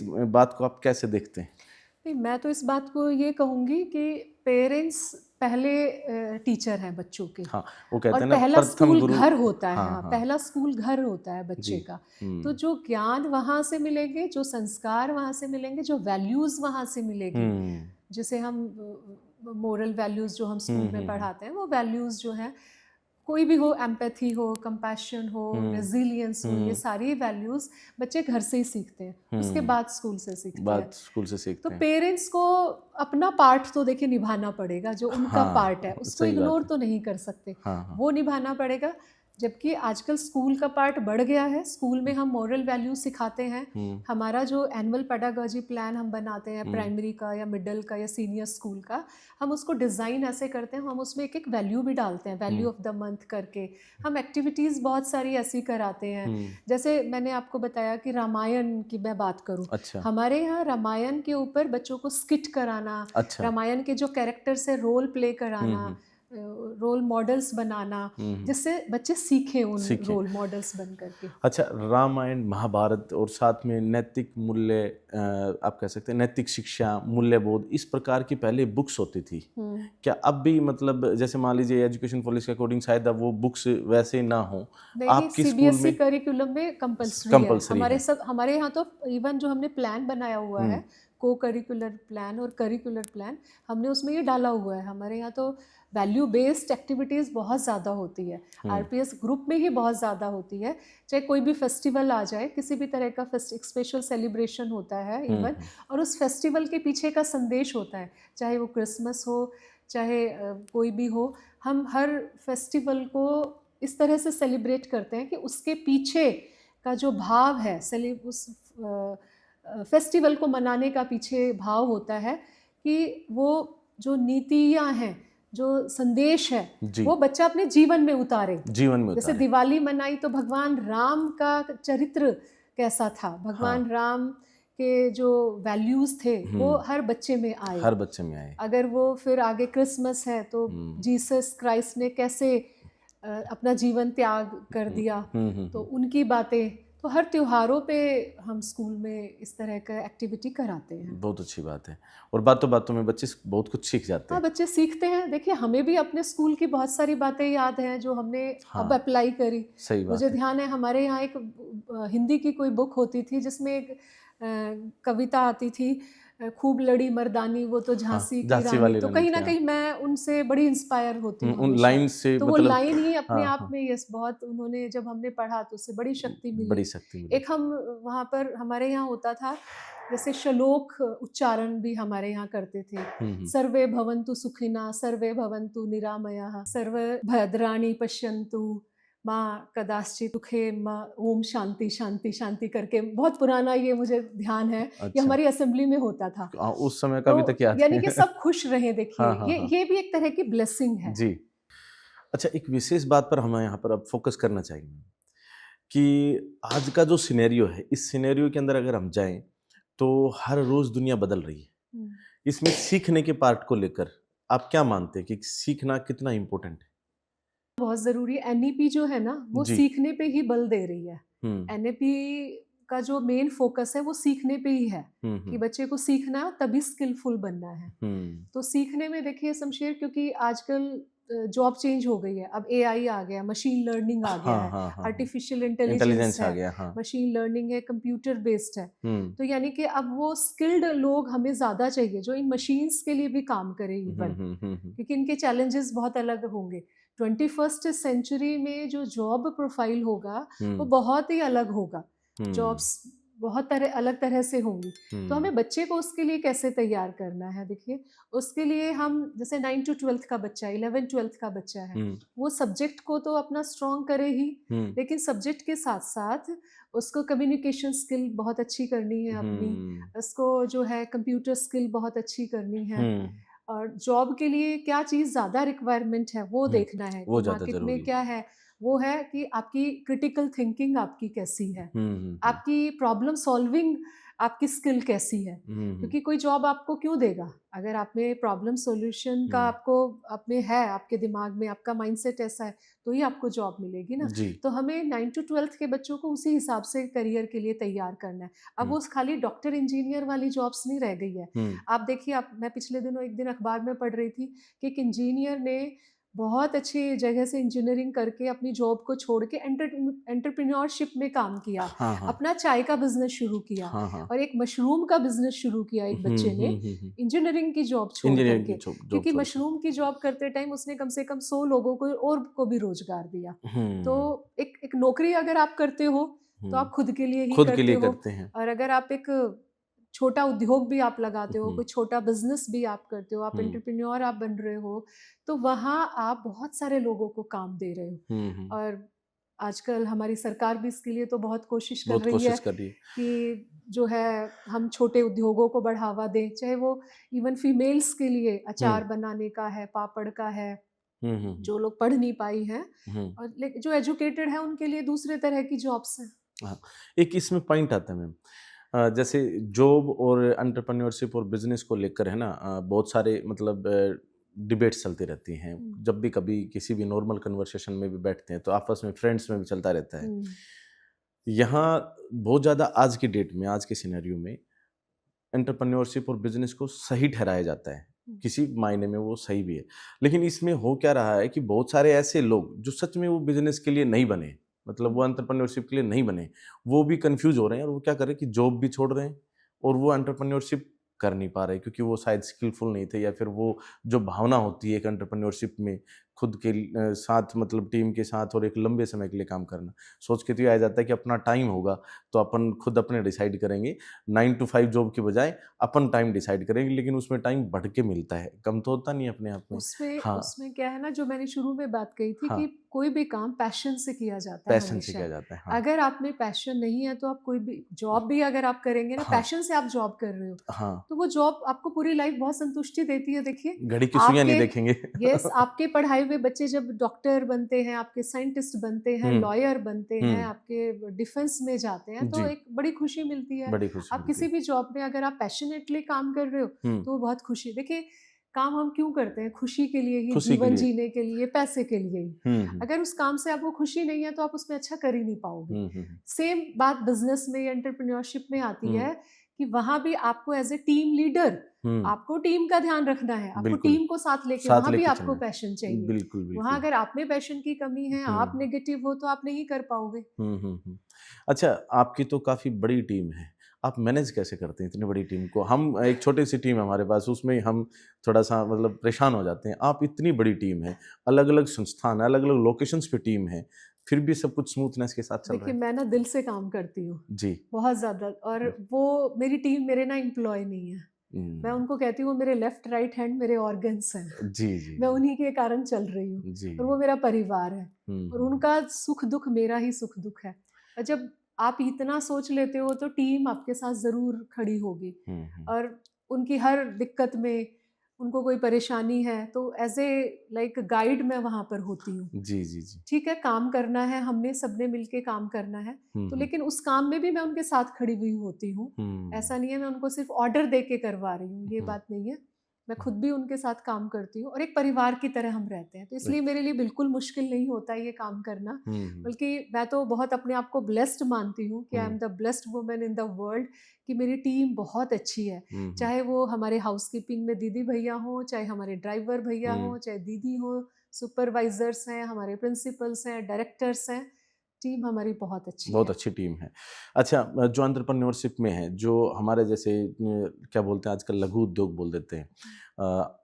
बात को आप कैसे देखते हैं? नहीं, मैं तो इस बात को ये कहूँगी कि पेरेंट्स पहले टीचर हैं बच्चों के, हाँ, वो और कहते हैं ना पहला प्रथम स्कूल गुरु। घर होता है। हाँ हाँ, हाँ पहला स्कूल घर होता है जी। बच्चे का। तो जो ज्ञान वहाँ से मिलेंगे, जो संस्कार वहाँ से मिलेंगे, जो वैल्यूज़ वहाँ से मिलेगी, हम्म जिसे हम मोरल वैल्यूज़ जो हम स्कूल में पढ़ाते हैं, वो वैल्यूज़ जो हैं, कोई भी हो, एम्पैथी हो, कंपैशन हो, रेजिलियंस हो, ये सारी वैल्यूज़ बच्चे घर से ही सीखते हैं, उसके बाद स्कूल से सीखते हैं। बात स्कूल से तो सीखते हैं। पेरेंट्स को अपना पार्ट तो देखिए निभाना पड़ेगा, जो उनका पार्ट है हाँ उसको सही बात इग्नोर है। तो नहीं कर सकते, हाँ हाँ वो निभाना पड़ेगा। जबकि आजकल स्कूल का पार्ट बढ़ गया है, स्कूल में हम मॉरल वैल्यू सिखाते हैं। हमारा जो एनुअल पेडागॉजी प्लान हम बनाते हैं प्राइमरी का या मिडिल का या सीनियर स्कूल का, हम उसको डिज़ाइन ऐसे करते हैं, हम उसमें एक एक वैल्यू भी डालते हैं, वैल्यू ऑफ द मंथ करके। हम एक्टिविटीज़ बहुत सारी ऐसी कराते हैं, जैसे मैंने आपको बताया कि रामायण की मैं बात करूं, अच्छा हमारे यहाँ रामायण के ऊपर बच्चों को स्किट कराना, अच्छा रामायण के जो कैरेक्टर्स है रोल प्ले कराना, रोल मॉडल्स बनाना, जिससे बच्चे सीखें उन सीखें। रोल मॉडल्स बन करके। अच्छा रामायण महाभारत और साथ में नैतिक मूल्य, आप कह सकते हैं नैतिक शिक्षा, मूल्यबोध, इस प्रकार की पहले बुक्स होती थी। क्या अब भी मतलब जैसे मान लीजिए एजुकेशन पॉलिसी के अकॉर्डिंग शायद अब वो बुक्स वैसे ना हो, नहीं, आपकी स्कूल सीबीएसई में करिकुलम में कंपलसरी है। कंपलसरी है? हमारे यहाँ तो इवन जो हमने प्लान बनाया हुआ है, को करिकुलर प्लान और करिकुलर प्लान, हमने उसमें ये डाला हुआ है। हमारे यहाँ तो वैल्यू बेस्ड एक्टिविटीज़ बहुत ज़्यादा होती है, आरपीएस ग्रुप में ही बहुत ज़्यादा होती है। चाहे कोई भी फेस्टिवल आ जाए, किसी भी तरह का स्पेशल सेलिब्रेशन होता है इवन, और उस फेस्टिवल के पीछे का संदेश होता है, चाहे वो क्रिसमस हो, चाहे कोई भी हो, हम हर फेस्टिवल को इस तरह से सेलिब्रेट करते हैं कि उसके पीछे का जो भाव है, उस फेस्टिवल को मनाने का पीछे भाव होता है कि वो जो नीतियाँ हैं, जो संदेश है, जी वो बच्चा अपने जीवन में उतारे। जीवन में जैसे उतारे। दिवाली मनाई तो भगवान राम का चरित्र कैसा था, भगवान राम के जो वैल्यूज़ थे वो हर बच्चे में आए। हर बच्चे में आए। अगर वो फिर आगे क्रिसमस है तो जीसस क्राइस्ट ने कैसे अपना जीवन त्याग कर दिया, तो उनकी बातें, तो हर त्योहारों पे हम स्कूल में इस तरह का एक्टिविटी कराते हैं। बहुत अच्छी बात है, और बातों बातों में बच्चे बहुत कुछ सीख जाते हाँ, हैं। बच्चे सीखते हैं। देखिए, हमें भी अपने स्कूल की बहुत सारी बातें याद हैं जो हमने अब अप्लाई करी। सही बात मुझे है। ध्यान है, हमारे यहाँ एक हिंदी की कोई बुक होती थी जिसमें एक कविता आती थी, खूब लड़ी मर्दानी वो तो झांसी की झांसी रानी। वाली तो रानी कहीं थी, ना हाँ। कहीं मैं उनसे बड़ी इंस्पायर होती हूँ उन हमेशा। लाइन से तो वो मतलब लाइन ही अपने हाँ आप हाँ में यस बहुत उन्होंने, जब हमने पढ़ा तो उससे बड़ी शक्ति मिली। बड़ी शक्ति मिली। एक हम वहाँ पर हमारे यहाँ होता था, जैसे श्लोक उच्चारण भी हमारे यहाँ करते थे। सर्वे भवन्तु सुखिनः, सर्वे भवन्तु निरामयाः, सर्वे भद्राणि पश्यन्तु माँ कदाचित् दुःखेन ओम शांति शांति शांति करके, बहुत पुराना ये मुझे ध्यान है। ये अच्छा हमारी असेंबली में होता था। उस समय का भी तक तो याद यानी है। कि सब खुश रहे। देखिए, हाँ हाँ हाँ ये भी एक तरह की ब्लेसिंग है। जी। अच्छा एक विशेष बात पर हमें यहाँ पर अब फोकस करना चाहिए कि आज का जो सिनेरियो है, इस सिनेरियो के अंदर अगर हम जाएं तो हर रोज दुनिया बदल रही है। इसमें सीखने के पार्ट को लेकर आप क्या मानते हैं कि सीखना कितना इम्पोर्टेंट है? बहुत ज़रूरी है। एनईपी जो है ना, वो जी। सीखने पे ही बल दे रही है। हम्म एनईपी का जो मेन फोकस है वो सीखने पे ही है, कि बच्चे को सीखना तभी स्किलफुल बनना है। तो सीखने में देखिए शमशेर, क्योंकि आजकल जॉब चेंज हो गई है, अब एआई आ गया, मशीन लर्निंग आ गया हाँ है, हाँ हाँ आर्टिफिशियल इंटेलिजेंस इंटेलिजेंस आ है, गया। हाँ मशीन लर्निंग है, कंप्यूटर बेस्ड है। तो यानी कि अब वो स्किल्ड लोग हमें ज़्यादा चाहिए जो इन मशीन्स के लिए भी काम करें इवन, क्योंकि इनके चैलेंजेस बहुत अलग होंगे। 21st सेंचुरी में जो जॉब प्रोफाइल होगा वो बहुत ही अलग होगा। जॉब्स बहुत तरह अलग तरह से होंगी। तो हम्म हमें बच्चे को उसके लिए कैसे तैयार करना है, देखिए उसके लिए हम जैसे 9 टू 12th का बच्चा है, 11 12th का बच्चा है, हम्म वो सब्जेक्ट को तो अपना स्ट्रॉन्ग करे ही, हम्म लेकिन सब्जेक्ट के साथ साथ उसको कम्युनिकेशन स्किल बहुत अच्छी करनी है अपनी, हम्म उसको जो है कंप्यूटर स्किल बहुत अच्छी करनी है, हम्म और जॉब के लिए क्या चीज़ ज़्यादा रिक्वायरमेंट है वो हम्म, देखना है वो कि ज्यादा मार्केट में जरूरी है। क्या है। वो है कि आपकी क्रिटिकल थिंकिंग आपकी कैसी है, हम्म आपकी प्रॉब्लम सॉल्विंग आपकी स्किल कैसी है, हम्म क्योंकि कोई जॉब आपको क्यों देगा अगर आप में प्रॉब्लम सॉल्यूशन का हम्म, आपको आप में है, आपके दिमाग में आपका माइंडसेट ऐसा है, तो ही आपको जॉब मिलेगी ना। जी। तो हमें 9 टू 12th के बच्चों को उसी हिसाब से करियर के लिए तैयार करना है। अब हम्म वो खाली डॉक्टर इंजीनियर वाली जॉब्स नहीं रह गई है। हम्म आप देखिए, आप मैं पिछले दिनों एक दिन अखबार में पढ़ रही थी कि एक इंजीनियर ने बहुत अच्छी जगह से इंजीनियरिंग करके अपनी जॉब को छोड़ के एंटरप्रेन्योरशिप में काम किया, हाँ हाँ अपना चाय का बिजनेस शुरू किया, हाँ हाँ। और एक मशरूम का बिजनेस शुरू किया एक बच्चे ने इंजीनियरिंग की जॉब छोड़ इंजीनियरिंग की करके, जॉब जॉब क्योंकि छोड़ के। मशरूम की जॉब करते टाइम उसने कम से कम 100 लोगों को और को भी रोजगार दिया। तो हम्म एक एक नौकरी अगर आप करते हो तो आप खुद के लिए ही खुद के करते लिए हो, करते हैं। और अगर आप एक छोटा उद्योग भी आप लगाते हो, हम्म कोई छोटा बिजनेस भी आप करते हो, आप हम्म एंटरप्रेन्योर आप बन रहे हो, तो वहाँ आप बहुत सारे लोगों को काम दे रहे हम्म, हो। और आजकल हमारी सरकार भी इसके लिए तो बहुत कोशिश कर बहुत रही है कोशिश कर रही है। कि जो है हम छोटे उद्योगों को बढ़ावा दें, चाहे वो इवन फीमेल्स के लिए हम्म अचार बनाने का है, पापड़ का है, हम्म। जो लोग पढ़ नहीं पाई हैं, हम्म, और जो एजुकेटेड है उनके लिए दूसरे तरह की जॉब्स हैं। हाँ, एक इसमें पॉइंट आता है मैम। जैसे जॉब और एंटरप्रेन्योरशिप और बिजनेस को लेकर है ना, बहुत सारे मतलब डिबेट्स चलती रहती हैं। हुँ, जब भी कभी किसी भी नॉर्मल कन्वर्सेशन में भी बैठते हैं तो आपस में फ्रेंड्स में भी चलता रहता है। हुँ, यहाँ बहुत ज़्यादा आज की डेट में, आज के सिनेरियो में एंटरप्रेन्योरशिप और बिजनेस को सही ठहराया जाता है। हुँ, किसी मायने में वो सही भी है। लेकिन इसमें हो क्या रहा है कि बहुत सारे ऐसे लोग जो सच में वो बिजनेस के लिए नहीं बने, मतलब वो हुँ। एंटरप्रेन्योरशिप के लिए नहीं बने, वो भी कन्फ्यूज़ हो रहे हैं और वो क्या कर रहे हैं कि जॉब भी छोड़ रहे हैं और वो एंटरप्रेन्योरशिप कर नहीं पा रहे क्योंकि वो शायद स्किलफुल नहीं थे, या फिर वो जो भावना होती है एक एंटरप्रेन्योरशिप में खुद के साथ, मतलब टीम के साथ और एक लंबे समय के लिए काम करना। सोच के तो ये आ जाता है कि अपना टाइम होगा तो अपन खुद अपने डिसाइड करेंगे, 9 टू 5 जॉब के बजाय अपन टाइम डिसाइड करेंगे, लेकिन उसमें टाइम बढ़ के मिलता है, कम तो होता नहीं है अपने आप में। उसमें हाँ, उसमें क्या है ना, जो मैंने शुरू में बात कही थी हाँ, कि कोई भी काम पैशन से किया जाता है पैशन से हमेशा। किया जाता है। हाँ, अगर आप में पैशन नहीं है तो आप कोई भी जॉब भी अगर आप करेंगे ना, हाँ, पैशन से आप जॉब कर रहे हो, हाँ, तो वो जॉब आपको पूरी लाइफ बहुत संतुष्टि देती है। देखिए, घड़ी की सुइयाँ नहीं आपके देखेंगे। यस, आपके पढ़ाए हुए बच्चे जब डॉक्टर बनते हैं, आपके साइंटिस्ट बनते हैं, हुँ, लॉयर बनते हैं, हुँ, आपके डिफेंस में जाते हैं, तो जी, एक बड़ी खुशी मिलती है। बड़ी खुशी आप मिलती किसी है। भी जॉब में अगर आप पैशनेटली काम कर रहे हो, हुँ, तो वो बहुत खुशी, देखिए काम हम क्यों करते हैं? खुशी के लिए ही, खुशी के जीवन लिए। जीने के लिए, पैसे के लिए ही। हुँ, हुँ, अगर उस काम से आपको खुशी नहीं है तो आप उसमें अच्छा कर ही नहीं पाओगे। हुँ, हुँ, सेम बात बिज़नेस में या एंटरप्रेन्योरशिप में आती हुँ, है कि वहाँ भी आपको एज़ अ टीम लीडर हुँ, आपको टीम का ध्यान रखना है, आपको बिल्कुल, टीम को साथ लेके, साथ वहाँ भी लेके आपको चलना है। पैशन चाहिए। बिल्कुल, वहाँ बिल्कुल। अगर आप में पैशन की कमी है, आप हुँ। नेगेटिव हो, तो आप नहीं कर पाओगे। हुँ। अच्छा, आपकी तो काफ़ी बड़ी टीम है। आप मैनेज कैसे करते हैं इतनी बड़ी टीम को? हम एक छोटी-सी टीम है हमारे पास, उसमें हम थोड़ा-सा मतलब परेशान हो जाते हैं। आप इतनी बड़ी टीम है, अलग-अलग संस्थान है, अलग-अलग लोकेशंस पे टीम है, फिर भी सब कुछ स्मूथनेस के साथ चल रहा देखिए, है। मैं ना दिल से काम करती हूँ, जी। बहुत ज़्यादा, और वो मेरी टीम मेरे ना एम्प्लॉयी नहीं है। मैं हुँ। उनको कहती हूँ, वो मेरे लेफ्ट राइट हैंड मेरे ऑर्गन्स हैं। जी, जी, मैं जी। उन्हीं के कारण चल रही हूँ, जी। और वो मेरा परिवार है, हुँ, और हुँ। उनका सुख-दुःख मेरा ही सुख-दुःख है। और जब आप इतना सोच लेते हो तो टीम आपके साथ ज़रूर खड़ी होगी, हुँ, हुँ। और उनकी हर दिक्कत में, उनको कोई परेशानी है तो एज़ ए लाइक गाइड मैं वहाँ पर होती हूँ। जी, जी, जी। ठीक है, काम करना है, हमने सबने मिलके काम करना है, हुँ, तो हुँ। लेकिन उस काम में भी मैं उनके साथ खड़ी हुई होती हूँ। हुँ। ऐसा नहीं है मैं उनको सिर्फ़ ऑर्डर दे के करवा रही हूँ, ये हुँ, बात नहीं है। मैं हुँ। खुद भी उनके साथ काम करती हूँ, और एक परिवार की तरह हम रहते हैं, तो इसलिए अच्छा। मेरे लिए बिल्कुल मुश्किल नहीं होता ये काम करना। हुँ, हुँ। बल्कि मैं तो बहुत अपने आप को ब्लेस्ड मानती हूँ कि आई हुँ। Am the blessed woman in the world, कि मेरी टीम बहुत अच्छी है। हुँ, हुँ। चाहे वो हमारे हाउसकीपिंग में दीदी भैया हों, चाहे हमारे ड्राइवर भैया हुँ। हों, चाहे दीदी हों, सुपरवाइज़र्स हैं, हमारे प्रिंसिपल्स हैं, डायरेक्टर्स हैं। टीम हमारी बहुत अच्छी बहुत है। अच्छी टीम है। अच्छा, जो एंटरप्रेन्योरशिप में है, जो हमारे जैसे क्या बोलते हैं आजकल लघु उद्योग बोल देते हैं,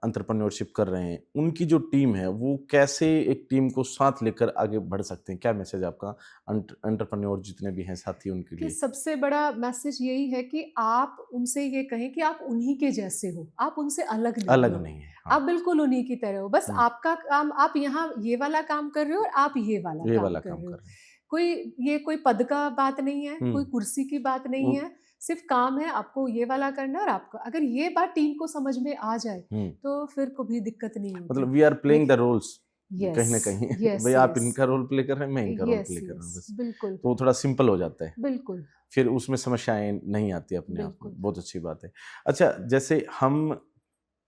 एंटरप्रेन्योरशिप कर रहे हैं, उनकी जो टीम है वो कैसे एक टीम को साथ लेकर आगे बढ़ सकते हैं? क्या मैसेज आपका एंटरप्रेन्योर जितने भी हैं साथी उनके कि लिए? सबसे बड़ा मैसेज यही है कि आप उनसे ये कहें कि आप उन्हीं के जैसे हो, आप उनसे अलग नहीं अलग हो। नहीं है, हाँ। आप बिल्कुल उन्हीं की तरह हो, बस हुँ, आपका काम आप यहाँ ये वाला काम कर रहे हो और आप ये वाला ये काम वाला कर काम रहे कर हो। रहे हैं। कोई ये कोई पद का बात नहीं है, हुँ, कोई कुर्सी की बात वो नहीं है, सिर्फ़ काम है, आपको ये वाला करना है और आपको अगर ये बात टीम को समझ में आ जाए, हुँ, तो फिर कभी दिक्कत नहीं होती। मतलब वी आर प्लेइंग द देखिए रोल्स यस, कहीं न कहीं। यस, भई आप यस। इनका रोल प्ले कर रहे हैं, मैं इनका रोल यस, प्ले कर रहा हूँ यस, बस। बिल्कुल, तो वो थोड़ा सिंपल हो जाता है। बिल्कुल, फिर उसमें समस्याएँ नहीं आती अपने आप में, बिल्कुल। बहुत अच्छी बात है। अच्छा, जैसे हम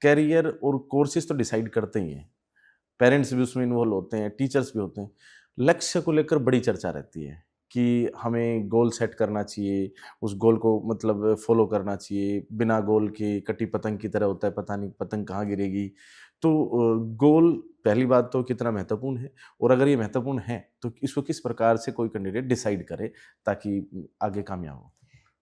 करियर और कोर्सेज़ तो डिसाइड करते ही हैं, पेरेंट्स भी उसमें इन्वॉल्व होते हैं, टीचर्स भी होते हैं। लक्ष्य को लेकर बड़ी चर्चा रहती है कि हमें गोल सेट करना चाहिए, उस गोल को मतलब फ़ॉलो करना चाहिए, बिना गोल के कटी पतंग की तरह होता है, पता नहीं पतंग कहाँ गिरेगी। तो गोल पहली बात तो कितना महत्वपूर्ण है और अगर ये महत्वपूर्ण है, तो इसको किस प्रकार से कोई कैंडिडेट डिसाइड करे ताकि आगे कामयाब हो?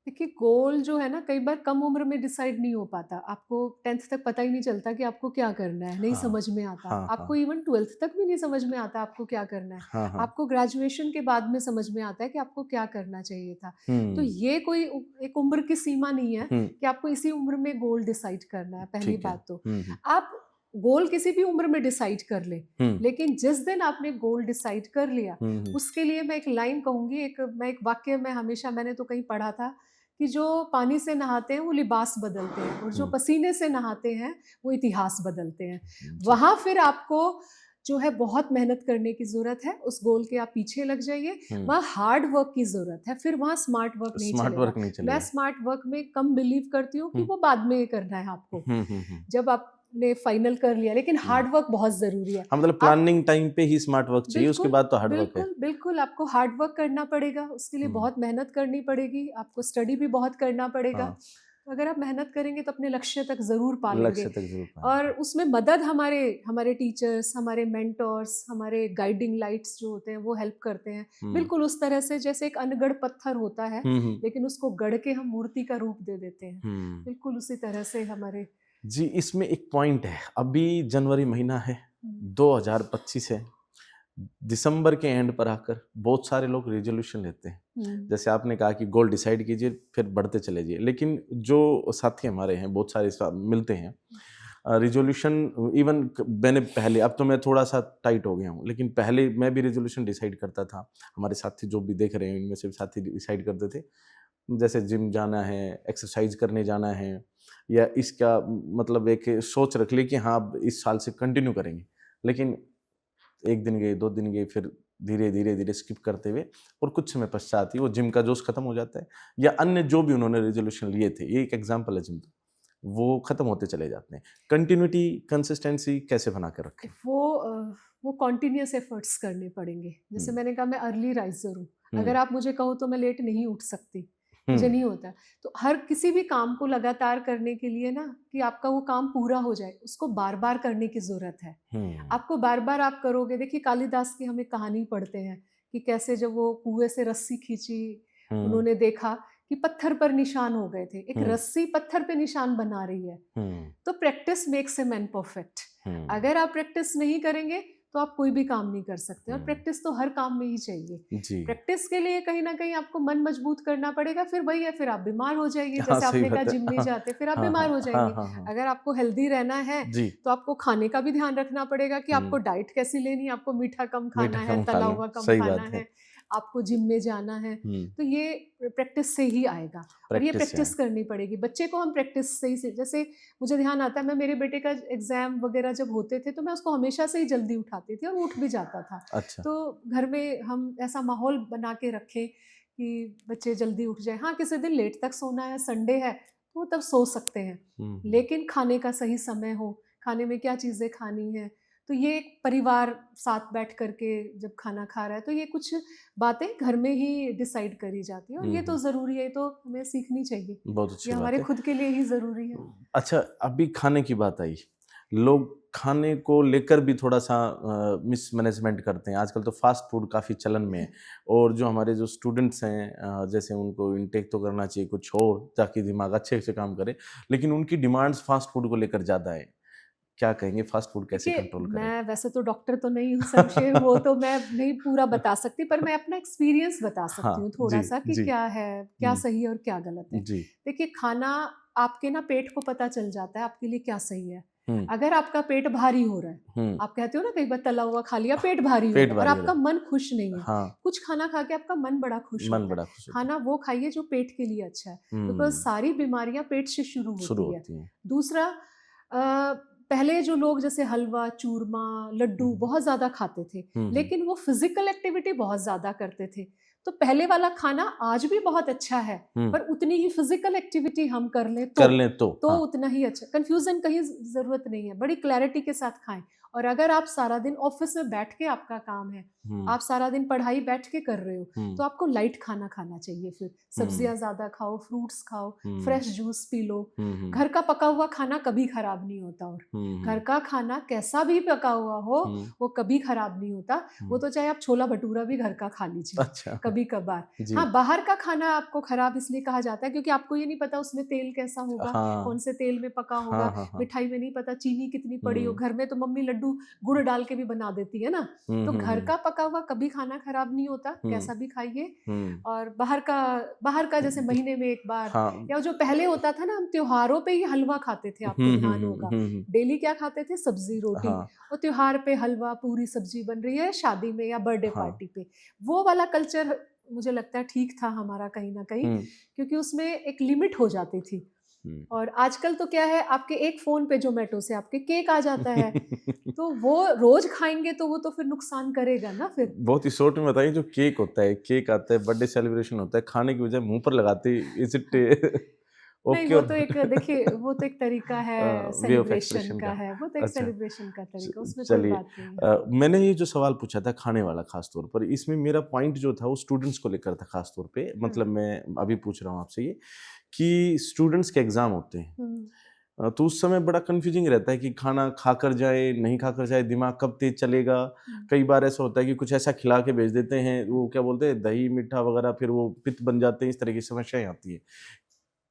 देखिए गोल जो है ना कई बार कम उम्र में डिसाइड नहीं हो पाता। आपको 10th तक पता ही नहीं चलता कि आपको क्या करना है, नहीं हाँ, समझ में आता। हाँ, आपको हाँ। इवन 12th तक भी नहीं समझ में आता आपको क्या करना है। हाँ, हाँ। आपको ग्रेजुएशन के बाद में समझ में आता है कि आपको क्या करना चाहिए था। तो हुँ, ये कोई एक उम्र की सीमा नहीं है हुँ, कि आपको इसी उम्र में गोल डिसाइड करना है, पहली ठीक है। बात तो। हुँ, हुँ, आप गोल किसी भी उम्र में डिसाइड कर लें, हुँ, लेकिन जिस दिन आपने गोल डिसाइड कर लिया, हुँ, हुँ, उसके लिए मैं एक लाइन कहूँगी, मैं एक वाक्य में हमेशा मैंने तो कहीं पढ़ा था कि जो पानी से नहाते हैं वो लिबास बदलते हैं और जो हुँ, पसीने से नहाते हैं वो इतिहास बदलते हैं। जी। वहाँ फिर आपको जो है बहुत मेहनत करने की ज़रूरत है, उस गोल के आप पीछे लग जाइए, हुँ, वहाँ हार्ड वर्क की ज़रूरत है, फिर वहाँ स्मार्ट वर्क नहीं स्मार्ट चलेगा। वर्क नहीं मैं चलेगा। स्मार्ट वर्क में कम बिलीव करती हूँ कि हुँ, वो बाद में करना है आपको, हुँ, हुँ, हुँ, जब आपने फाइनल कर लिया, लेकिन हुँ। हार्ड वर्क बहुत ज़रूरी है। हाँ, मतलब आप प्लानिंग टाइम पे ही स्मार्ट वर्क चाहिए, उसके बिल्कुल, बाद तो हार्ड वर्क है। बिल्कुल, बिल्कुल आपको हार्ड वर्क करना पड़ेगा, उसके लिए हुँ, बहुत मेहनत करनी पड़ेगी, आपको स्टडी भी बहुत करना पड़ेगा। हाँ, तो अगर आप मेहनत करेंगे तो अपने लक्ष्य तक ज़रूर पा लेंगे लक्ष्य तक ज़रूर और पाएँगे। उसमें मदद हमारे हमारे टीचर्स, हमारे मेंटर्स, हमारे गाइडिंग लाइट्स जो होते हैं वो हेल्प करते हैं। हुँ, बिल्कुल उस तरह से जैसे एक अनगढ़ पत्थर होता है, हुँ, हुँ, लेकिन उसको गढ़ के हम मूर्ति का रूप दे देते हैं। हुँ। बिल्कुल उसी तरह से हमारे जी, इसमें एक पॉइंट है, अभी जनवरी महीना है, हुँ, 2025 है, दिसंबर के एंड पर आकर बहुत सारे लोग रिज़ॉल्यूशन लेते हैं। हुँ, जैसे आपने कहा कि गोल डिसाइड कीजिए, फिर बढ़ते चले जाइए। लेकिन जो साथी हमारे हैं, बहुत सारे सा मिलते हैं, रिज़ॉल्यूशन इवन मैंने पहले, अब तो मैं थोड़ा-सा टाइट हो गया हूँ, लेकिन पहले मैं भी रिज़ॉल्यूशन डिसाइड करता था। हमारे साथी जो भी देख रहे हैं, इनमें से भी साथी डिसाइड करते थे। जैसे जिम जाना है, एक्सरसाइज़ करने जाना है या इसका मतलब एक सोच रख ली कि हाँ, अब इस साल से कंटिन्यू करेंगे। लेकिन 1 दिन गए, 2 दिन गए, फिर धीरे-धीरे स्किप करते हुए और कुछ समय पश्चात ही वो जिम का जोश खत्म हो जाता है या अन्य जो भी उन्होंने रेज़ोल्यूशन लिए थे, ये एक एग्ज़ाम्पल है जिम का, वो खत्म होते चले जाते हैं। कंटिन्यूटी, कंसिस्टेंसी कैसे बना के रखें? वो कॉन्टिन्यूअस एफर्ट्स करने पड़ेंगे। जैसे हुँ, मैंने कहा मैं अर्ली राइज़र हूँ। हुँ, अगर आप मुझे कहो तो मैं लेट नहीं उठ सकती, हुँ, मुझे नहीं होता। तो हर किसी भी काम को लगातार करने के लिए ना कि आपका वो काम पूरा हो जाए, उसको बार-बार करने की ज़रूरत है। हुँ, आपको बार-बार आप करोगे देखिए कालिदास की हम एक कहानी पढ़ते हैं कि कैसे जब वो कुएँ से रस्सी खींची, हुँ, उन्होंने देखा कि पत्थर पर निशान हो गए थे। एक हुँ, रस्सी पत्थर पे निशान बना रही है। हुँ, तो practice makes a man perfect. हुँ, अगर आप प्रैक्टिस नहीं करेंगे तो आप कोई भी काम नहीं कर सकते और हुँ, प्रैक्टिस तो हर काम में ही चाहिए। जी। प्रैक्टिस के लिए कहीं न कहीं आपको मन मजबूत करना पड़ेगा, फिर वही है, फिर आप बीमार हो जाइए। हाँ, जैसे सही आपने कहा बात है। जिम नहीं हाँ, जाते, फिर आप हाँ, बीमार हाँ, हो हाँ, जाएँगे। हाँ, हाँ। अगर आपको हेल्दी रहना है, जी, तो आपको खाने का भी ध्यान रखना पड़ेगा कि आपको हुँ, डाइट कैसी लेनी है, आपको मीठा कम खाना मीठा है, कम खा तला लें, हुआ कम सही खाना बात है। है, आपको जिम में जाना है। हुँ, तो ये प्रैक्टिस से ही आएगा और ये प्रैक्टिस से प्रैक्टिस आए। करनी पड़ेगी। बच्चे को हम प्रैक्टिस से ही जैसे मुझे ध्यान आता है मैं मेरे बेटे का एग्ज़ाम वग़ैरह जब होते थे तो मैं उसको हमेशा से ही जल्दी उठाती थी और वो उठ भी जाता था। अच्छा, तो घर में हम ऐसा माहौल बना के रखें कि बच्चे जल्दी उठ जाएँ। हाँ, किसी दिन लेट तक सोना है, संडे है, तो तब सो सकते हैं। हुँ, हुँ, लेकिन खाने का सही समय हो, खाने में क्या चीज़ें खानी हैं, तो ये एक परिवार साथ बैठ कर के जब खाना खा रहा है, तो ये कुछ बातें घर में ही डिसाइड करी जाती हैं और हुँ, ये तो हुँ, ज़रूरी है, ये तो हमें सीखनी चाहिए। बहुत ये अच्छी हमारे बात है। खुद के लिए ही ज़रूरी है। अच्छा, अभी खाने की बात आई। लोग खाने को लेकर भी थोड़ा सा मिसमैनेजमेंट करते हैं। आजकल तो फास्ट फूड काफ़ी चलन में है और जो हमारे जो स्टूडेंट्स हैं जैसे उनको इनटेक तो करना चाहिए कुछ और ताकि दिमाग अच्छे से काम करे, लेकिन उनकी डिमांड्स फास्ट फूड को लेकर ज़्यादा है। क्या कहेंगे फास्ट फूड कैसे देखिए, कंट्रोल करें? मैं वैसे तो डॉक्टर तो नहीं हूँ शमशेर, वो तो मैं नहीं पूरा बता सकती, पर मैं अपना एक्सपीरियंस बता सकती हूँ हाँ, जी, थोड़ा-सा कि जी। क्या है, क्या हुँ, सही है और क्या गलत है। जी। देखिए, खाना आपके ना पेट को पता चल जाता है आपके लिए क्या सही है। हुँ, अगर आपका पेट भारी हो रहा है, हुँ। आप कहते हो ना कई बार तला हुआ खा लिया, पेट भारी हो पेट रहा है और भारी हो रहा आपका है। मन खुश नहीं है। हाँ, कुछ खाना खा के आपका मन बड़ा खुश मन होता है। बड़ा खुश होता है। खाना वो खाइए जो पेट के लिए अच्छा है, बिकॉज़ हुँ, सारी बीमारियाँ पेट से शुरू शुरू होती है। होती हैं। दूसरा पहले जो लोग जैसे हलवा, चूरमा, लड्डू हुँ, बहुत ज़्यादा खाते थे, हुँ, हुँ। लेकिन वो फ़िज़िकल एक्टिविटी बहुत ज़्यादा करते थे। तो पहले वाला खाना आज भी बहुत अच्छा है, हुँ, पर उतनी ही फ़िज़िकल एक्टिविटी हम कर लें कर लें तो हाँ। उतना ही अच्छा। कन्फ्यूज़न कहीं ज़रूरत नहीं है, बड़ी क्लैरिटी के साथ खाएँ। और अगर आप सारा दिन ऑफ़िस में बैठ के आपका काम है, हुँ, आप सारा दिन पढ़ाई बैठ के कर रहे हो, हुँ, तो आपको लाइट खाना खाना चाहिए फिर। हुँ, सब्जियाँ ज़्यादा खाओ, फ्रूट्स खाओ, हुँ, फ्रेश जूस पी लो। हुँ, हुँ, घर का पका हुआ खाना कभी खराब नहीं होता और हुँ, घर हुँ, का खाना कैसा भी पका हुआ हो, हुँ, वो कभी खराब नहीं होता। वो हुँ। तो चाहे आप छोला-भटूरा भी घर का खा लीजिए, अच्छा, कभी-कभार। जी। हाँ, बाहर का खाना आपको खराब इसलिए कहा जाता है क्योंकि आपको ये नहीं पता उसमें तेल कैसा होगा, कौन हाँ, से तेल में पका हाँ, होगा, हाँ, हाँ। मिठाई में नहीं पता चीनी कितनी पड़ी हो। हुँ, घर में तो मम्मी लड्डू गुड़ डाल के भी बना देती है ना, हुँ, तो हुँ, घर हुँ, का पका हुआ कभी खाना खराब नहीं होता, हुँ, कैसा भी खाइए। हुँ। और बाहर का जैसे महीने में 1 बार हाँ। या जो पहले होता था ना, हम त्योहारों पे ही हलवा खाते थे, आपको हुँ, हुँ, ध्यान हुँ, होगा। हुँ, हुँ। डेली क्या खाते थे? सब्ज़ी, रोटी। हाँ, और त्योहार पे हलवा, पूरी सब्ज़ी बन रही है शादी में या बर्थडे हाँ। पार्टी पे। वो वाला कल्चर मुझे लगता है ठीक था हमारा कहीं न कहीं, हुँ, क्योंकि उसमें एक लिमिट हो जाती थी। हुँ। और आजकल तो क्या है, आपके एक फ़ोन पे ज़ोमैटो से आपके केक आ जाता है, तो वो रोज़ खाएँगे तो वो तो फिर नुकसान करेगा ना फिर। बहुत ही शॉर्ट में बताइए जो केक होता है, केक आता है, बर्थडे सेलिब्रेशन होता है, खाने की बजाय मुँह पर लगाते ही इज़ इट नहीं, ओके वो और तो एक देखिए, वो तो एक तरीका है वे ऑफ सेलिब्रेशन एक्सप्रेशन का का। है, वो तो एक अच्छा, सेलिब्रेशन का तरीका, उसमें कोई चलिए बात नहीं है। हाँ। मैंने ये जो सवाल पूछा था खाने वाला ख़ास तौर पर, इसमें मेरा पॉइंट जो था वो स्टूडेंट्स को लेकर था ख़ास तौर पे। हुँ, मतलब मैं अभी पूछ रहा हूँ आपसे ये कि स्टूडेंट्स के एग्ज़ाम होते हैं। हुँ। तो उस समय बड़ा कन्फ्यूजिंग रहता है कि खाना खाकर जाए, नहीं खाकर जाए, दिमाग कब तेज़ चलेगा। हुँ। कई बार ऐसा होता है कि कुछ ऐसा खिला के भेज देते हैं, वो क्या बोलते हैं दही, मीठा वगैरह फिर वो पित्त बन जाते हैं, इस तरह की समस्याएँ आती हैं।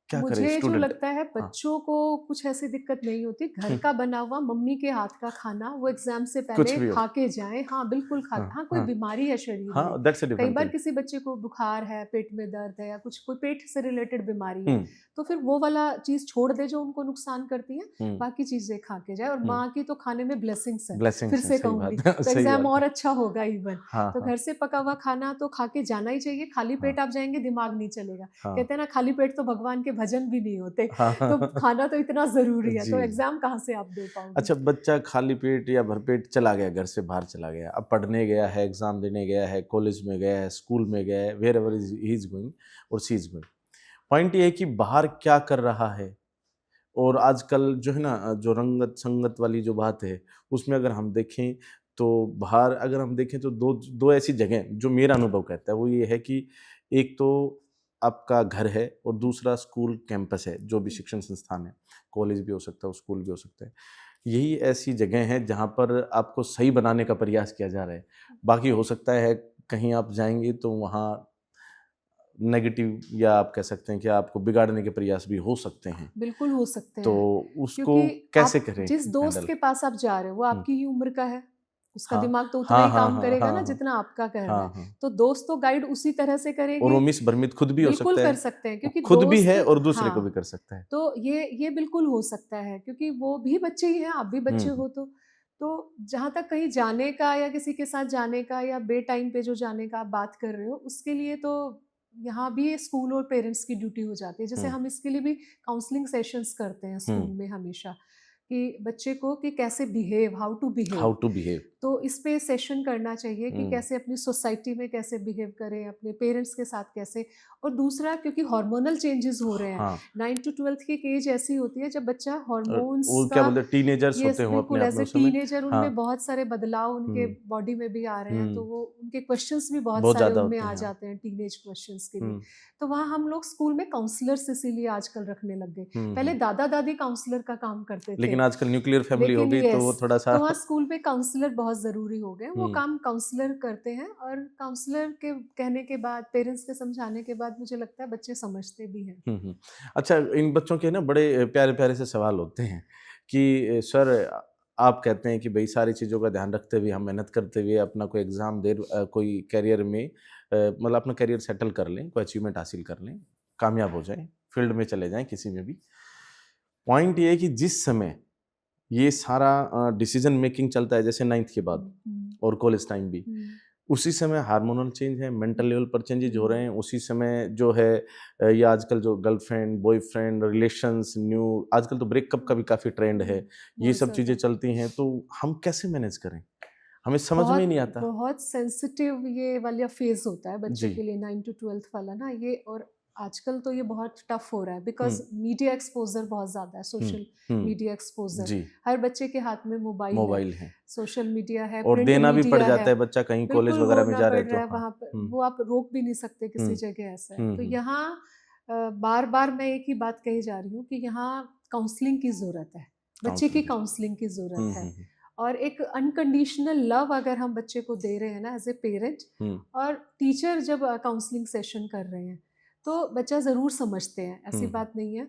क्या करे मुझे जो स्टूडेंट? लगता है हाँ। बच्चों को कुछ ऐसी दिक्कत नहीं होती, घर हुँ, का बना हुआ मम्मी के हाथ का खाना वो एग्ज़ाम से कुछ पहले भी हो। खा के जाएँ। हाँ, बिल्कुल खा, हाँ, हाँ, कोई हाँ। बीमारी है शरीर में, हाँ, दैट्स अ कई डिफरेंट बार थिंग। किसी बच्चे को बुखार है, पेट में दर्द है या कुछ कोई पेट से रिलेटेड बीमारी है, हुँ, तो फिर वो वाला चीज़ छोड़ दे जो उनको नुकसान करती है, हुँ, बाकी चीज़ें खा के जाए। और हुँ। माँ की तो खाने में ब्लेसिंग्स है, फिर ब्लेसिंग्स हैं, से सही कहूँगी, बात है, तो सही एग्ज़ाम बात और है। अच्छा होगा इवन। हाँ, तो हाँ, घर से पका हुआ खाना तो खा के जाना ही चाहिए, खाली हाँ, पेट आप जाएँगे दिमाग नहीं चलेगा। हाँ। कहते हैं ना, खाली पेट तो भगवान के भजन भी नहीं होते। हाँ, तो हाँ। खाना तो इतना ज़रूरी है, तो जी। एग्ज़ाम कहाँ से आप दे पाओगे? अच्छा बच्चा खाली पेट या भरपेट चला गया घर से बाहर चला गया अब पढ़ने गया है एग्जाम देने गया है कॉलेज में गया है स्कूल में गया है wherever he is going और सी इज गोइंग पॉइंट ये है कि बाहर क्या कर रहा है और आजकल जो है ना जो रंगत संगत वाली जो बात है उसमें अगर हम देखें तो बाहर अगर हम देखें तो दो दो ऐसी जगह जो मेरा अनुभव कहता है वो ये है कि एक तो आपका घर है और दूसरा स्कूल कैंपस है जो भी हुँ, शिक्षण संस्थान है कॉलेज भी हो सकता है स्कूल भी हो सकता है यही ऐसी जगह हैं जहाँ पर आपको सही बनाने का प्रयास किया जा रहा है बाकी हो सकता है कहीं आप जाएंगे तो वहाँ नेगेटिव या आप कह सकते हैं कि आपको बिगाड़ने के प्रयास भी हो सकते हैं बिल्कुल हो सकते तो हैं, उसको क्योंकि कैसे आप करें जिस दोस्त हैंडल? के पास आप जा रहे हो, वो हुँ, आपकी ही उम्र का है। उसका हाँ। दिमाग तो उतना हाँ, ही हाँ, काम हाँ, करेगा ना हाँ, हाँ। जितना आपका कर रहा है। हाँ, हाँ। तो दोस्त तो गाइड उसी तरह से और करेंगे। वो मिस भ्रमित खुद भी हो बिल्कुल सकता है। कर सकते हैं, वो क्योंकि खुद भी दोस्त, है और दूसरे को भी हाँ, कर सकता है। तो ये बिल्कुल हो सकता है, क्योंकि वो भी बच्चे ही हैं, आप भी हुँ, बच्चे हुँ, हो तो। तो जहाँ तक कहीं जाने का या किसी के साथ जाने का या बे टाइम पे जो जाने का आप बात कर रहे हो, उसके लिए तो यहाँ भी स्कूल और पेरेंट्स की ड्यूटी हो जाती है। जैसे हुँ, हम इसके लिए भी काउंसलिंग सेशंस करते हैं हुँ। स्कूल में हमेशा, कि बच्चे को कि कैसे behave, how to behave. How to behave. तो इस पे सेशन करना चाहिए कि हम्म, कैसे अपनी सोसाइटी में कैसे बिहेव करें, अपने पेरेंट्स के साथ कैसे। और दूसरा, क्योंकि हार्मोनल चेंजेस हो रहे हैं, हाँ। 9 to 12 की एक एज ऐसी होती है जब बच्चा और हार्मोन्स वो क्या का, बोलते हैं, टीनेजर्स यस होते हैं वो अपने बिल्कुल, आप एज में ए उस समय। टीनेजर हाँ। उनमें बहुत सारे बदलाव उनके हम्म। बॉडी में भी आ रहे हैं, तो हम्म। वो उनके क्वेश्चंस भी बहुत बहुत सारे ज्यादा उनमें होते आ हैं। जाते हैं टीनेज क्वेश्चंस के लिए। हम्म। तो वहाँ हम लोग स्कूल में काउंसलर्स इसीलिए आजकल रखने लग गए। पहले हम्म। दादा दादी काउंसलर का काम करते थे, लेकिन आजकल न्यूक्लियर फैमिली हो लेकिन गई तो वो यस, थोड़ा सा तो वहाँ स्कूल में काउंसलर बहुत ज़रूरी हो गए। वो हम्म। काम काउंसलर करते हैं, और काउंसलर के कहने के बाद, पेरेंट्स के समझाने के बाद, मुझे लगता है बच्चे समझते भी हैं। हम्म। अच्छा, इन बच्चों के ना बड़े प्यारे प्यारे से सवाल होते हैं कि सर, आप कहते हैं कि भाई सारी चीज़ों का ध्यान रखते हुए, हम मेहनत करते हुए अपना कोई एग्ज़ाम कोई करियर में मतलब अपना करियर सेटल कर लें, कोई अचीवमेंट हासिल कर लें, कामयाब हो जाएं, फील्ड में चले जाएं किसी में भी। पॉइंट ये है कि जिस समय ये सारा डिसीजन मेकिंग चलता है, जैसे 9th के बाद और कॉलेज टाइम भी, उसी समय हार्मोनल चेंज है, मेंटल लेवल पर चेंजेज हो रहे हैं। उसी समय जो है ये आजकल जो गर्लफ्रेंड बॉयफ्रेंड रिलेशंस, न्यू आजकल तो ब्रेकअप का भी काफ़ी ट्रेंड है, ये बहुत सब चीज़ें ज़्यादा। चलती हैं। तो हम कैसे मैनेज करें? हमें समझ में ही बहुत नहीं आता। बहुत सेंसिटिव ये वाला फेज होता है बच्चे जी। के लिए, 9 to 12 वाला ना ये। और आजकल तो ये बहुत टफ हो रहा है, बिकॉज हम्म। मीडिया एक्सपोजर बहुत ज़्यादा है, सोशल हम्म। Media exposure. जी। हर बच्चे के हाथ में मोबाइल है, मोबाइल है सोशल मीडिया है, और प्रिंट देना भी पड़ मीडिया जाता है। है, बच्चा कहीं कॉलेज बिल्कुल वगैरह में होना जा पड़ रहे हैं तो रहा है हाँ। वहाँ पर, वो आप रोक भी नहीं सकते किसी जगह, ऐसा है। तो हम्म। यहाँ बार बार मैं एक ही बात कही जा रही हूँ कि यहाँ काउंसलिंग की ज़रूरत है, बच्चे की काउंसलिंग। काउंसलिंग की ज़रूरत है। हम्म। और एक अनकंडीशनल लव अगर हम बच्चे को दे रहे हैं ना, एज ए पेरेंट, हम्म। और टीचर जब काउंसलिंग सेशन कर रहे हैं, तो बच्चा ज़रूर समझते हैं, ऐसी बात नहीं है।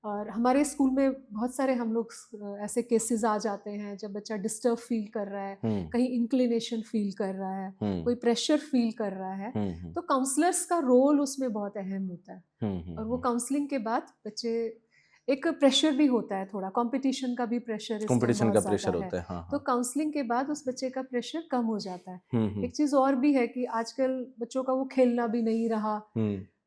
और हमारे स्कूल में बहुत सारे हम लोग ऐसे केसेस आ जाते हैं जब बच्चा डिस्टर्ब फील कर रहा है, कहीं इंक्लिनेशन फील कर रहा है, कोई प्रेशर फील कर रहा है, तो काउंसलर्स का रोल उसमें बहुत अहम होता है। और वो काउंसलिंग के बाद बच्चे, एक प्रेशर भी होता है, थोड़ा कंपटीशन का भी प्रेशर इस टाइम कंपटीशन का बहुत प्रेशर ज़्यादा है, होता है। हाँ तो हाँ। काउंसलिंग के बाद उस बच्चे का प्रेशर कम हो जाता है। हम्म। एक चीज़ और भी है कि आजकल बच्चों का वो खेलना भी नहीं रहा,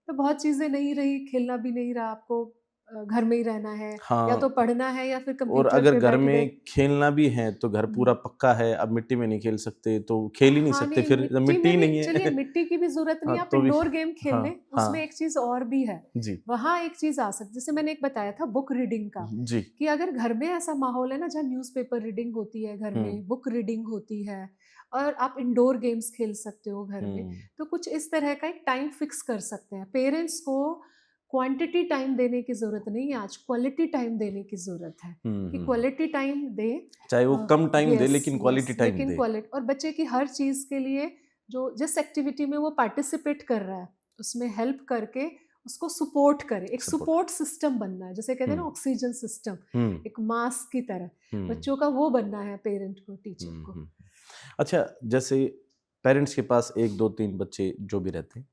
तो बहुत चीज़ें नहीं रही, खेलना भी नहीं रहा, आपको घर में ही रहना है, या तो हाँ, पढ़ना है या फिर और कंप्यूटर अगर पे घर बैठ गए। में खेलना भी है तो घर पूरा पक्का है, अब मिट्टी में नहीं खेल सकते तो खेल ही नहीं हाँ, सकते, नहीं फिर जब मिट्टी मिट्टी में ही भी, नहीं चलिए है मिट्टी की भी ज़रूरत नहीं हाँ है, आप तो भी इंडोर गेम खेल हाँ लें, हाँ। उसमें एक चीज़ और भी है। जी। वहाँ एक चीज़ आ सकती, जैसे मैंने एक बताया था बुक रीडिंग का, जी। कि अगर घर में ऐसा माहौल है ना जहाँ न्यूज़पेपर रीडिंग होती है घर में, बुक रीडिंग होती है, और आप इंडोर गेम्स खेल सकते हो घर में, तो कुछ इस तरह का एक टाइम फिक्स कर सकते हैं। पेरेंट्स को क्वांटिटी टाइम देने की ज़रूरत नहीं है, आज क्वालिटी टाइम देने की ज़रूरत है, कि क्वालिटी टाइम दे। चाहे वो कम टाइम दे यस लेकिन क्वालिटी यस, टाइम लेकिन दे। क्वालिटी, और बच्चे की हर चीज़ के लिए जो जिस एक्टिविटी में वो पार्टिसिपेट कर रहा है उसमें हेल्प करके उसको सपोर्ट करे, एक सपोर्ट। सपोर्ट सिस्टम बनना है, जैसे कहते हैं ना ऑक्सीजन सिस्टम, एक मास्क की तरह बच्चों का वो बनना है, पेरेंट को, टीचर को। अच्छा, जैसे पेरेंट्स के पास 1 2 3 बच्चे जो भी रहते हैं,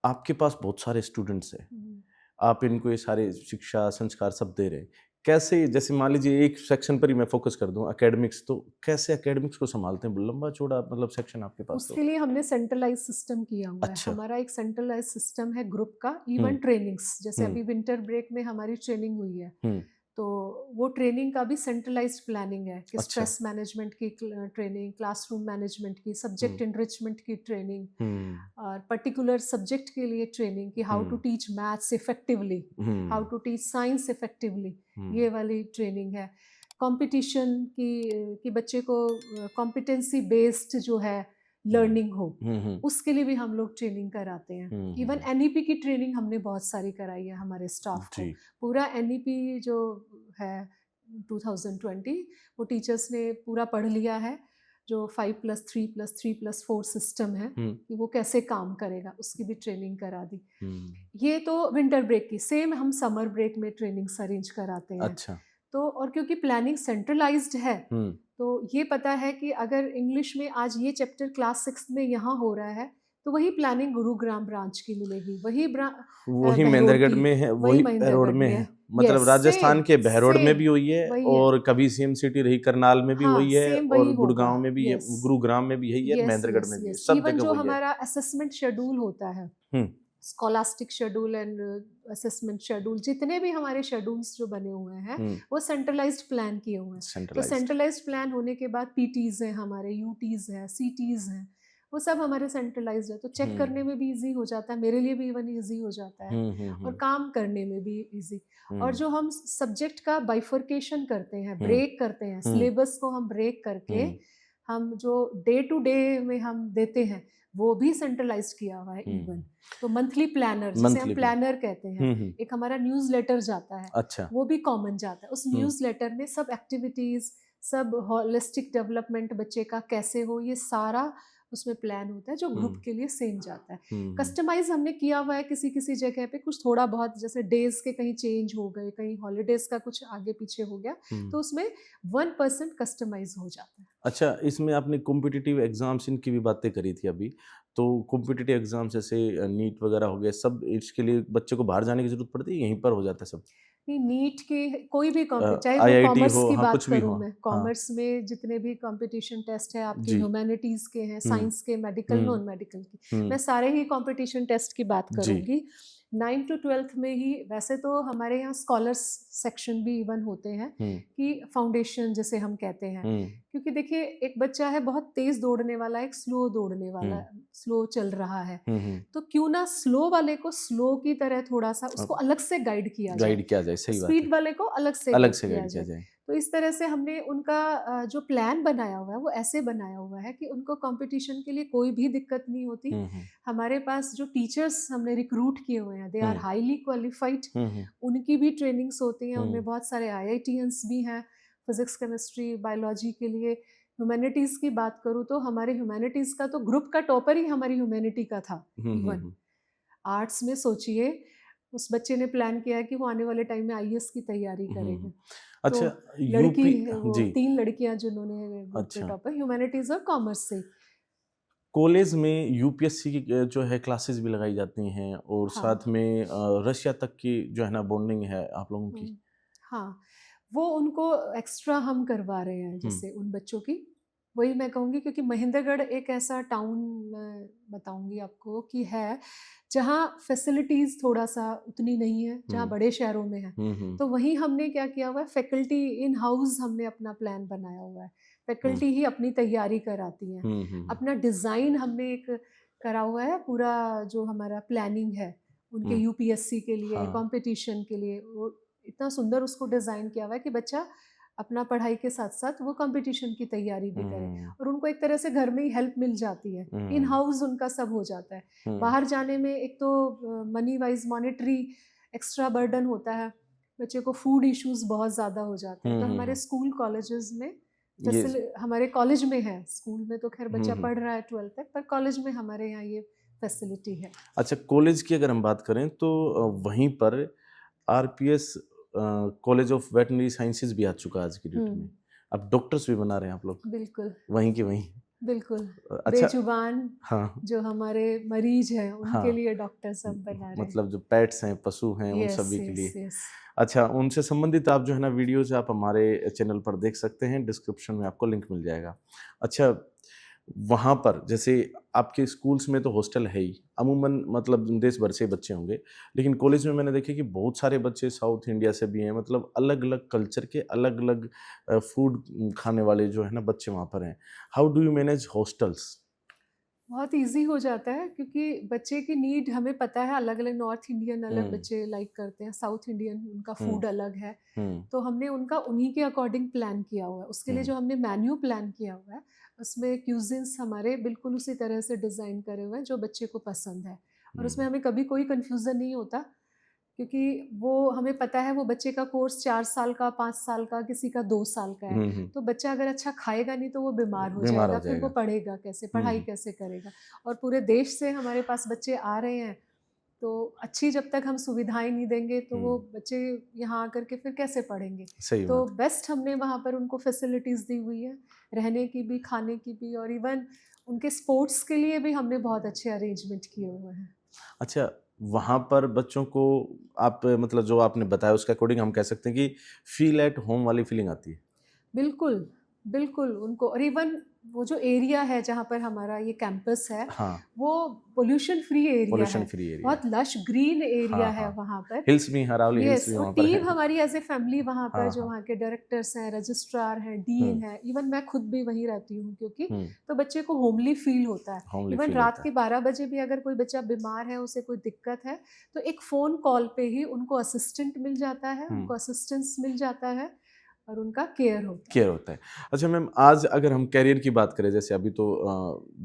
आपके पास बहुत सारे स्टूडेंट्स हैं, आप इनको ये सारे शिक्षा संस्कार सब दे रहे हैं, कैसे, जैसे मान लीजिए एक सेक्शन पर ही मैं फोकस कर दूं एकेडमिक्स, तो कैसे एकेडमिक्स को संभालते हैं? लंबा चौड़ा मतलब सेक्शन आपके पास तो। उसके लिए हमने सेंट्रलाइज सिस्टम किया हुआ है, अच्छा। हमारा एक सेंट्रलाइज सिस्टम है ग्रुप का, इवन हम्म। ट्रेनिंग्स, जैसे हम्म। अभी विंटर ब्रेक में हमारी ट्रेनिंग हुई है, हम्म। तो वो ट्रेनिंग का भी सेंट्रलाइज्ड प्लानिंग है, कि अच्छा। स्ट्रेस मैनेजमेंट की ट्रेनिंग, क्लासरूम मैनेजमेंट की, सब्जेक्ट इनरिचमेंट की ट्रेनिंग, और पर्टिकुलर सब्जेक्ट के लिए ट्रेनिंग, कि how to teach maths effectively, how to teach science effectively, ये वाली ट्रेनिंग है। कंपटीशन की, कि बच्चे को कॉम्पिटेंसी बेस्ड जो है लर्निंग हो, उसके लिए भी हम लोग ट्रेनिंग कराते हैं। इवन एनईपी की ट्रेनिंग हमने बहुत सारी कराई है हमारे स्टाफ को, पूरा एनईपी जो है 2020 वो टीचर्स ने पूरा पढ़ लिया है, जो 5+3+3+4 सिस्टम है कि वो कैसे काम करेगा, उसकी भी ट्रेनिंग करा दी। ये तो विंटर ब्रेक की, सेम हम समर ब्रेक में ट्रेनिंग्स अरेंज कराते हैं। अच्छा। तो और क्योंकि प्लानिंग सेंट्रलाइज्ड है, तो ये पता है कि अगर इंग्लिश में आज ये चैप्टर क्लास 6 में यहाँ हो रहा है, तो वही प्लानिंग गुरुग्राम ब्रांच की मिलेगी, वही महेंद्रगढ़ में है, वही बहरोड में है, मतलब राजस्थान के बहरोड में भी हुई है, और कभी सेम सिटी रही करनाल में भी हुई है, और गुड़गांव में भी है, गुरुग्राम में भी यही है, महेंद्रगढ़ में भी है, सब इवन जगह जो वही है। हमारा असेसमेंट शेड्यूल होता है scholastic schedule and assessment schedule, जितने भी हमारे शेड्यूल्स जो बने हुए हैं हम्म, वो सेंट्रलाइज्ड प्लान किए हुए हैं। तो सेंट्रलाइज्ड। सेंट्रलाइज्ड प्लान होने के बाद पीटीज हैं, हमारे यूटीज हैं, सीटीज हैं, वो सब हमारे सेंट्रलाइज्ड है, तो चेक करने में भी इजी हो जाता है, मेरे लिए भी इवन इजी हो जाता है और काम करने में भी इजी। और जो हम सब्जेक्ट का बाइफर्केशन करते हैं, ब्रेक करते हैं, सिलेबस को हम ब्रेक करके हम जो डे टू डे में हम देते हैं वो भी सेंट्रलाइज किया हुआ है इवन। तो मंथली प्लानर, जिसे हम प्लानर कहते हैं, एक हमारा न्यूज़लेटर जाता है, अच्छा। वो भी कॉमन जाता है। उस न्यूज़लेटर में सब एक्टिविटीज, सब होलिस्टिक डेवलपमेंट बच्चे का कैसे हो, ये सारा उसमें प्लान होता है जो ग्रुप के लिए सेम जाता है। कस्टमाइज हमने किया हुआ है किसी किसी जगह पे, कुछ थोड़ा बहुत, जैसे डेज के कहीं चेंज हो गए, कहीं हॉलीडेज का कुछ आगे पीछे हो गया, तो उसमें 1% कस्टमाइज हो जाता है। अच्छा, इसमें आपने कॉम्पिटिटिव एग्जाम्स इनकी भी बातें करी थी अभी, तो कॉम्पिटिटिव एग्जाम्स जैसे नीट वगैरह हो गए, सब इसके लिए बच्चे को बाहर जाने की जरूरत पड़ती है, यहीं पर हो जाता है सब? नहीं, नीट के कोई भी चाहे वो आईआईटी कॉमर्स हो, की हाँ बात कुछ भी करूँ हो, मैं, हाँ कॉमर्स में जितने भी कंपटीशन टेस्ट है आपके, जी, ह्यूमैनिटीज के हैं, साइंस के, मेडिकल, नॉन मेडिकल की, मैं सारे ही कंपटीशन टेस्ट की बात जी, करूंगी। 9 to 12th में ही, वैसे तो हमारे यहाँ स्कॉलर्स सेक्शन भी इवन होते हैं कि फाउंडेशन जिसे हम कहते हैं, क्योंकि देखिए एक बच्चा है बहुत तेज दौड़ने वाला, एक स्लो दौड़ने वाला, स्लो चल रहा है, तो क्यों ना स्लो वाले को स्लो की तरह थोड़ा सा उसको अलग से गाइड किया जाए, सही बात स्पीड है, वाले को अलग से अलग गाइड से किया गाइड किया जाए। जाए। तो इस तरह से हमने उनका जो प्लान बनाया हुआ है वो ऐसे बनाया हुआ है कि उनको कंपटीशन के लिए कोई भी दिक्कत नहीं होती। हमारे पास जो टीचर्स हमने रिक्रूट किए हुए हैं, दे आर हाईली क्वालिफाइड, उनकी भी ट्रेनिंग्स होती हैं, उनमें बहुत सारे IITians भी हैं, फिजिक्स, केमिस्ट्री, बायोलॉजी के लिए। ह्यूमैनिटीज़ की बात करूँ तो हमारे ह्यूमैनिटीज़ का तो ग्रुप का टॉपर ही हमारी ह्यूमैनिटी का था इवन। आर्ट्स में सोचिए, उस बच्चे ने प्लान किया है कि वो आने वाले टाइम में IAS की तैयारी करेगा। अच्छा, तो लड़की यूपी वो जी, 3 लड़कियां जिन्होंने ग्रुप के अच्छा, टॉपर, ह्यूमैनिटीज और कॉमर्स से। कॉलेज में यूपीएससी की जो है क्लासेस भी लगाई जाती हैं और हाँ, साथ में रशिया तक की जो है ना बॉन्डिंग है आप लोगों की। हाँ, वो उनको एक्स्ट्रा हम करवा रहे हैं, जैसे उन बच्चों की, वही मैं कहूँगी, क्योंकि महेंद्रगढ़ एक ऐसा टाउन मैं बताऊँगी आपको कि है जहाँ फैसिलिटीज़ थोड़ा सा उतनी नहीं है जहाँ बड़े शहरों में है। तो वहीं हमने क्या किया हुआ है, फैकल्टी इन हाउस हमने अपना प्लान बनाया हुआ है, फैकल्टी ही अपनी तैयारी कराती हैं, अपना डिज़ाइन हमने एक करा हुआ है पूरा, जो हमारा प्लानिंग है उनके UPSC के लिए, कंपटीशन के लिए, वो इतना सुंदर उसको डिज़ाइन किया हुआ है कि बच्चा अपना पढ़ाई के साथ साथ वो कंपटीशन की तैयारी भी करे, और उनको एक तरह से घर में ही हेल्प मिल जाती है, इन हाउस उनका सब हो जाता है। बाहर जाने में एक तो money wise monetary extra burden होता है, बच्चे को फूड इश्यूज बहुत ज़्यादा हो जाते हैं। तो हमारे स्कूल कॉलेजेस में हमारे कॉलेज में है, स्कूल में तो खैर बच्चा पढ़ रहा है 12th तक, पर कॉलेज में हमारे यहाँ ये फैसिलिटी है। अच्छा, कॉलेज की अगर हम बात करें तो वहीं पर RPS college of veterinary sciences भी आ चुका है आज की डेट में, अब डॉक्टर्स भी बना रहे हैं आप लोग बिल्कुल वहीं के वहीं। बिल्कुल, अच्छा, बेजुबान हाँ जो हमारे मरीज हैं हाँ, उनके लिए डॉक्टर सब बना रहे हैं। मतलब जो पेट्स हैं, पशु हैं, उन यस सभी के यस लिए। यस। अच्छा, उनसे संबंधित आप जो है ना वीडियोज आप हमारे चैनल पर देख सकते हैं, डिस्क्रिप्शन में आपको लिंक मिल जाएगा। अच्छा, वहाँ पर जैसे आपके स्कूल्स में तो हॉस्टल है ही, अमूमन मतलब देश भर से बच्चे होंगे, लेकिन कॉलेज में मैंने देखे कि बहुत सारे बच्चे साउथ इंडिया से भी हैं, मतलब अलग-अलग कल्चर के अलग-अलग फूड खाने वाले जो है ना बच्चे वहाँ पर हैं। How do you manage hostels? बहुत इजी हो जाता है, क्योंकि बच्चे की नीड हमें पता है, अलग अलग नॉर्थ इंडियन अलग बच्चे लाइक करते हैं, साउथ इंडियन उनका फूड अलग है, तो हमने उनका उन्हीं के अकॉर्डिंग प्लान किया हुआ है। उसके लिए जो हमने मेन्यू प्लान किया हुआ है उसमें क्यूजिन्स हमारे बिल्कुल उसी तरह से डिज़ाइन करे हुए हैं जो बच्चे को पसंद है, और उसमें हमें कभी कोई कन्फ्यूज़न नहीं होता, क्योंकि वो हमें पता है वो बच्चे का कोर्स 4 साल का, 5 साल का, किसी का 2 साल का है। तो बच्चा अगर अच्छा खाएगा नहीं तो वो बीमार हो बीमार हो जाएगा, फिर वो जाएगा। पढ़ेगा कैसे, पढ़ाई कैसे करेगा। और पूरे देश से हमारे पास बच्चे आ रहे हैं, तो अच्छी जब तक हम सुविधाएं नहीं देंगे तो वो बच्चे यहाँ आकर के फिर कैसे पढ़ेंगे। सही तो बात। बेस्ट हमने वहाँ पर उनको फैसिलिटीज़ दी हुई है, रहने की भी, खाने की भी, और इवन उनके स्पोर्ट्स के लिए भी हमने बहुत अच्छे अरेंजमेंट किए हुए हैं। अच्छा, वहाँ पर बच्चों को आप मतलब जो आपने बताया उसके अकॉर्डिंग हम कह सकते हैं कि फ़ील एट होम वाली फीलिंग आती है। बिल्कुल, बिल्कुल उनको, और इवन वो जो एरिया है जहाँ पर हमारा ये कैंपस है, हाँ, वो पोल्यूशन फ्री एरिया पोल्यूशन है, फ्री एरिया। बहुत लश ग्रीन एरिया हाँ, है हाँ। वहाँ पर। हिल्स भी, अरावली हिल्स यस, भी और वहाँ पर टीम है। हमारी एज ए फैमिली वहाँ पर, हाँ, जो हाँ। वहाँ के डायरेक्टर्स हैं, रजिस्ट्रार हैं, डीन हुँ, है, इवन मैं खुद भी वहीं रहती हूँ क्योंकि हुँ, तो बच्चे को होमली फील होता है। होमली इवन फील रात होता के है। 12 बजे भी अगर कोई बच्चा बीमार है, उसे कोई दिक्कत है, तो एक फ़ोन कॉल पे ही उनको असिस्टेंट मिल जाता है, हुँ। उनको असिस्टेंस मिल जाता है और उनका केयर होता है। केयर होता है। अच्छा मैम, आज अगर हम करियर की बात करें, जैसे अभी तो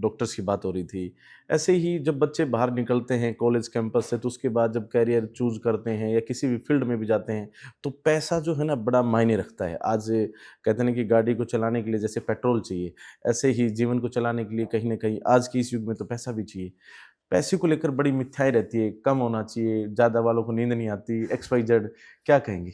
डॉक्टर्स की बात हो रही थी, ऐसे ही जब बच्चे बाहर निकलते हैं कॉलेज कैंपस से, तो उसके बाद जब करियर चूज़ करते हैं या किसी भी फील्ड में भी जाते हैं, तो पैसा जो है ना बड़ा मायने रखता है। आज कहते हैं ना कि गाड़ी को चलाने के लिए जैसे पेट्रोल चाहिए, ऐसे ही जीवन को चलाने के लिए कहीं न कहीं आज के इस युग में तो पैसा भी चाहिए। पैसे को लेकर बड़ी मिथ्याएँ रहती है, कम होना चाहिए, ज़्यादा वालों को नींद नहीं आती, एक्स, वाई, ज़ेड, क्या कहेंगी?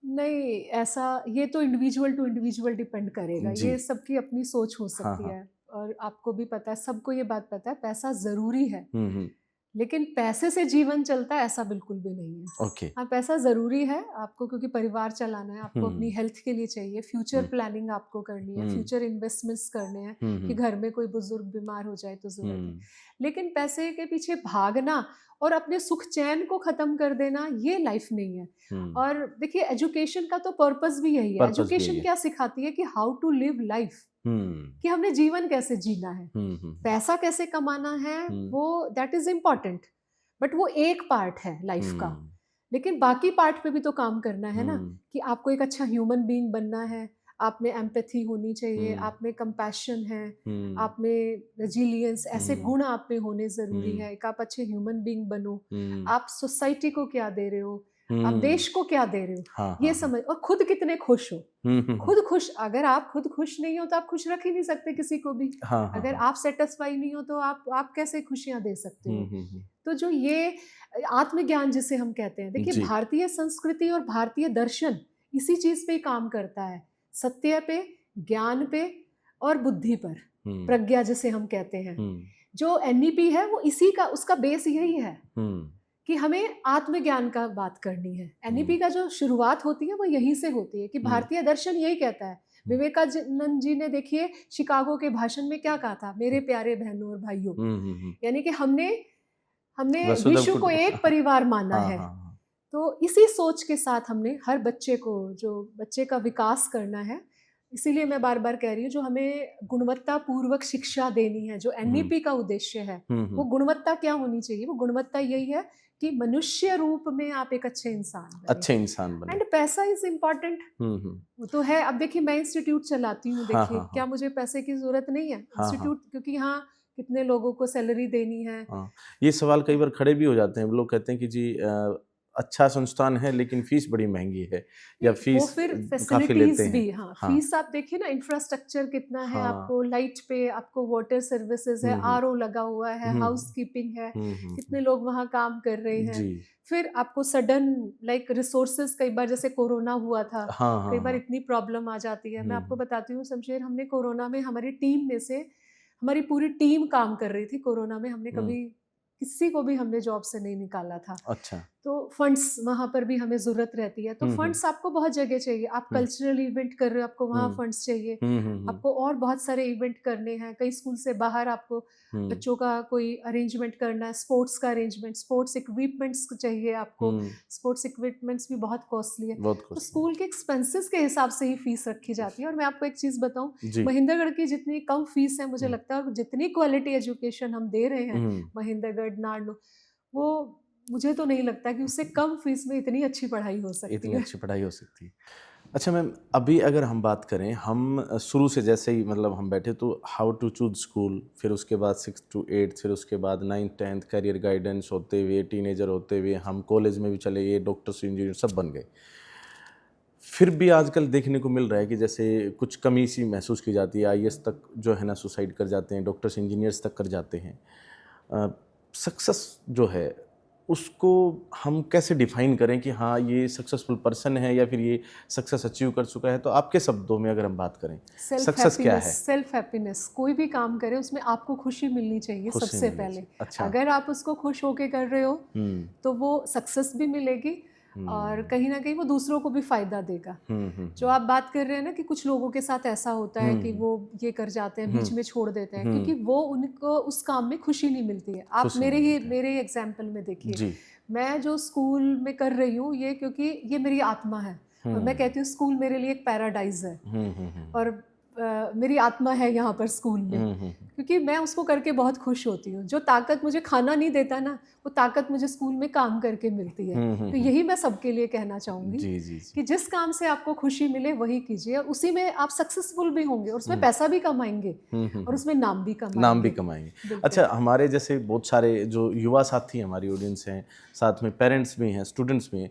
नहीं, ऐसा ये तो इंडिविजुअल टू इंडिविजुअल डिपेंड करेगा। जी। ये सबकी अपनी सोच हो हाँ, सकती हाँ। है और आपको भी पता है, सबको ये बात पता है, पैसा ज़रूरी है। हुँ, हुँ। लेकिन पैसे से जीवन चलता है ऐसा बिल्कुल भी नहीं है। ओके। हाँ, पैसा ज़रूरी है आपको क्योंकि परिवार चलाना है, आपको अपनी हुँ, हेल्थ के लिए चाहिए, फ्यूचर हुँ, प्लानिंग आपको करनी है, हुँ, फ्यूचर इन्वेस्टमेंट्स करने हैं हुँ, कि हुँ, घर में कोई बुज़ुर्ग बीमार हो जाए तो ज़रूरत है। हुँ, लेकिन पैसे के पीछे भागना और अपने सुख चैन को ख़त्म कर देना, ये लाइफ़ नहीं है। हुँ। और देखिए, एजुकेशन का तो पर्पस भी यही है। पर्पस भी यही एजुकेशन है। क्या सिखाती है कि हाउ टू लिव लाइफ़, हुँ, कि हमने जीवन कैसे जीना है। हुँ, हुँ, पैसा कैसे कमाना है, हुँ, वो दैट इज़ इम्पोर्टेंट, बट वो एक पार्ट है लाइफ का। हुँ, लेकिन बाकी पार्ट पे भी तो काम करना है ना, हुँ, कि आपको एक अच्छा ह्यूमन बीइंग बनना है, आप में एम्पैथी होनी चाहिए, हुँ, आप में कंपैशन है, हुँ, आप में रेजिलियंस, ऐसे हुँ, गुण आप में होने ज़रूरी हुँ, है। एक आप अच्छे ह्यूमन बीइंग बनो, हुँ, आप सोसाइटी को क्या दे रहे हो, आप हुँ। देश को क्या दे रहे हो, हाँ, ये हाँ, हाँ। समझ, और खुद कितने खुश हो। हुँ, हुँ, हुँ। खुद खुश, अगर आप खुद खुश नहीं हो तो आप खुश रख ही नहीं सकते किसी को भी। हाँ, हाँ, अगर हाँ। आप सैटिस्फाई नहीं हो तो आप कैसे खुशियाँ दे सकते हुँ, हो? हुँ, हुँ। तो जो ये आत्मज्ञान जिसे हम कहते हैं, देखिए जी। भारतीय संस्कृति और भारतीय दर्शन इसी चीज़ पे ही काम करता है। सत्य पे, ज्ञान पे और बुद्धि पर, हुँ, प्रज्ञा जिसे हम कहते हैं। हुँ, जो एनईपी है वो इसी का, उसका बेस यही है हुँ, कि हमें आत्मज्ञान का बात करनी है। हुँ, एनईपी का जो शुरुआत होती है वो यहीं से होती है कि हुँ, भारतीय दर्शन यही कहता है। हुँ, विवेकानंद जी ने देखिए शिकागो के भाषण में क्या कहा था, मेरे प्यारे बहनों और भाइयों, हुँ, हुँ, हुँ। यानी कि हमने हमने वसुधैव विश्व को एक परिवार माना हाँ, है। हाँ, हाँ। तो इसी सोच के साथ हमने हर बच्चे को, जो बच्चे का विकास करना है, इसीलिए मैं बार-बार कह रही हूँ, जो हमें गुणवत्तापूर्वक शिक्षा देनी है, जो हुँ, एनईपी का उद्देश्य है, हुँ, वो हुँ। गुणवत्ता क्या होनी चाहिए? वो गुणवत्ता यही है कि मनुष्य रूप में आप एक अच्छे इंसान बनें। अच्छे इंसान बने। एंड पैसा इज़ इम्पोर्टेंट, हुँ, हुँ। वो तो है। अब देखिए, मैं इंस्टीट्यूट चलाती हूँ, हाँ, देखिए हाँ, क्या हाँ। मुझे पैसे की ज़रूरत नहीं है? हाँ, हाँ। इंस्टीट्यूट, क्योंकि यहाँ कितने लोगों को सैलरी देनी है। हाँ, ये सवाल कई बार खड़े भी हो जाते हैं। लोग कहते हैं कि जी अच्छा संस्थान है लेकिन फ़ीस बड़ी महँगी है या नहीं, वो फ़ीस फिर काफ़ी लेते फैसिलिटीज़ हैं। भी, हाँ, हाँ, फीस आप देखिए ना, इंफ्रास्ट्रक्चर कितना है, हाँ। आपको लाइट पे, आपको वाटर सर्विसेज़ है, हुँ, हुँ। आरओ लगा हुआ है, हुँ, हाउसकीपिंग है, हुँ, हुँ, कितने हुँ। लोग वहाँ काम कर रहे हैं। जी। फिर आपको सडन लाइक रिसोर्सेज़, कई बार जैसे कोरोना हुआ था, हाँ, कई हाँ, बार हाँ। इतनी प्रॉब्लम आ जाती है। मैं हुँ, आपको हुँ। बताती हूँ शमशेर, हमने कोरोना में हमारी टीम में से, हमारी पूरी टीम काम कर रही थी कोरोना में, हमने हुँ। कभी किसी को भी हमने जॉब से नहीं निकाला था। अच्छा। तो फंड्स वहाँ पर भी हमें ज़रूरत रहती है। तो हुँ, हुँ। फंड्स आपको बहुत जगह चाहिए। आप हुँ, कल्चरल इवेंट कर रहे हो, आपको वहाँ हुँ। फंड्स चाहिए। हुँ, हुँ, हुँ। आपको और बहुत सारे इवेंट करने हैं। कई स्कूल से बाहर आपको हुँ, बच्चों का कोई अरेंजमेंट करना है, स्पोर्ट्स का अरेंजमेंट, स्पोर्ट्स इक्विपमेंट्स चाहिए आपको। हुँ। स्पोर्ट्स इक्विपमेंट्स भी बहुत कॉस्टली है। बहुत तो कॉस्टली है। स्कूल के एक्सपेंसेस के हिसाब से ही फीस रखी जाती है। और मैं आपको एक चीज़ बताऊँ, जी। महेंद्रगढ़ की जितनी कम फीस है, मुझे हुँ, लगता है, और जितनी क्वालिटी एजुकेशन हम दे रहे हैं हुँ। महेंद्रगढ़, नारनौ, वो मुझे तो नहीं लगता कि उससे कम फीस में इतनी अच्छी पढ़ाई हो सकती इतनी है। अच्छी पढ़ाई हो सकती है। अच्छा मैम, अभी अगर हम बात करें, हम शुरू से जैसे ही मतलब हम बैठे तो हाउ टू चूज़ स्कूल, फिर उसके बाद 6th to 8th, फिर उसके बाद 9th 10th करियर गाइडेंस होते हुए, टीनेजर होते हुए हम कॉलेज में भी चले गए, डॉक्टर्स, इंजीनियर सब बन गए। फिर भी आजकल देखने को मिल रहा है कि जैसे कुछ कमी सी महसूस की जाती है, आईएएस तक जो है ना सुसाइड कर जाते हैं, डॉक्टर्स, इंजीनियर्स तक कर जाते हैं। सक्सेस जो है उसको हम कैसे डिफाइन करें कि हाँ ये सक्सेसफुल पर्सन है या फिर ये सक्सेस अचीव कर चुका है? तो आपके शब्दों में अगर हम बात करें, सक्सेस क्या है? सेल्फ हैप्पीनेस, कोई भी काम करें उसमें आपको खुशी मिलनी चाहिए खुशी सबसे मिलनी पहले। चाहिए। अच्छा। अगर आप उसको खुश होके कर रहे हो हुँ, तो वो सक्सेस भी मिलेगी। और कहीं ना कहीं वो दूसरों को भी फ़ायदा देगा। जो आप बात कर रहे हैं ना कि कुछ लोगों के साथ ऐसा होता है कि वो ये कर जाते हैं, बीच में छोड़ देते हैं, क्योंकि वो उनको उस काम में खुशी नहीं मिलती है। आप मेरे एग्जाम्पल में देखिए, जी। मैं जो स्कूल में कर रही हूँ ये क्योंकि ये मेरी आत्मा है, और मैं कहती हूँ स्कूल मेरे लिए एक पैराडाइज है, और मेरी आत्मा है यहाँ पर स्कूल में, क्योंकि मैं उसको करके बहुत खुश होती हूँ। जो ताकत मुझे खाना नहीं देता ना, वो ताकत मुझे स्कूल में काम करके मिलती है। तो यही मैं सबके लिए कहना चाहूँगी कि जिस काम से आपको खुशी मिले वही कीजिए, और उसी में आप सक्सेसफुल भी होंगे, और उसमें पैसा भी कमाएंगे, और उसमें नाम भी कमाएंगे। अच्छा, हमारे जैसे बहुत सारे जो युवा साथी हमारी ऑडियंस हैं, साथ में पेरेंट्स भी हैं, स्टूडेंट्स भी हैं,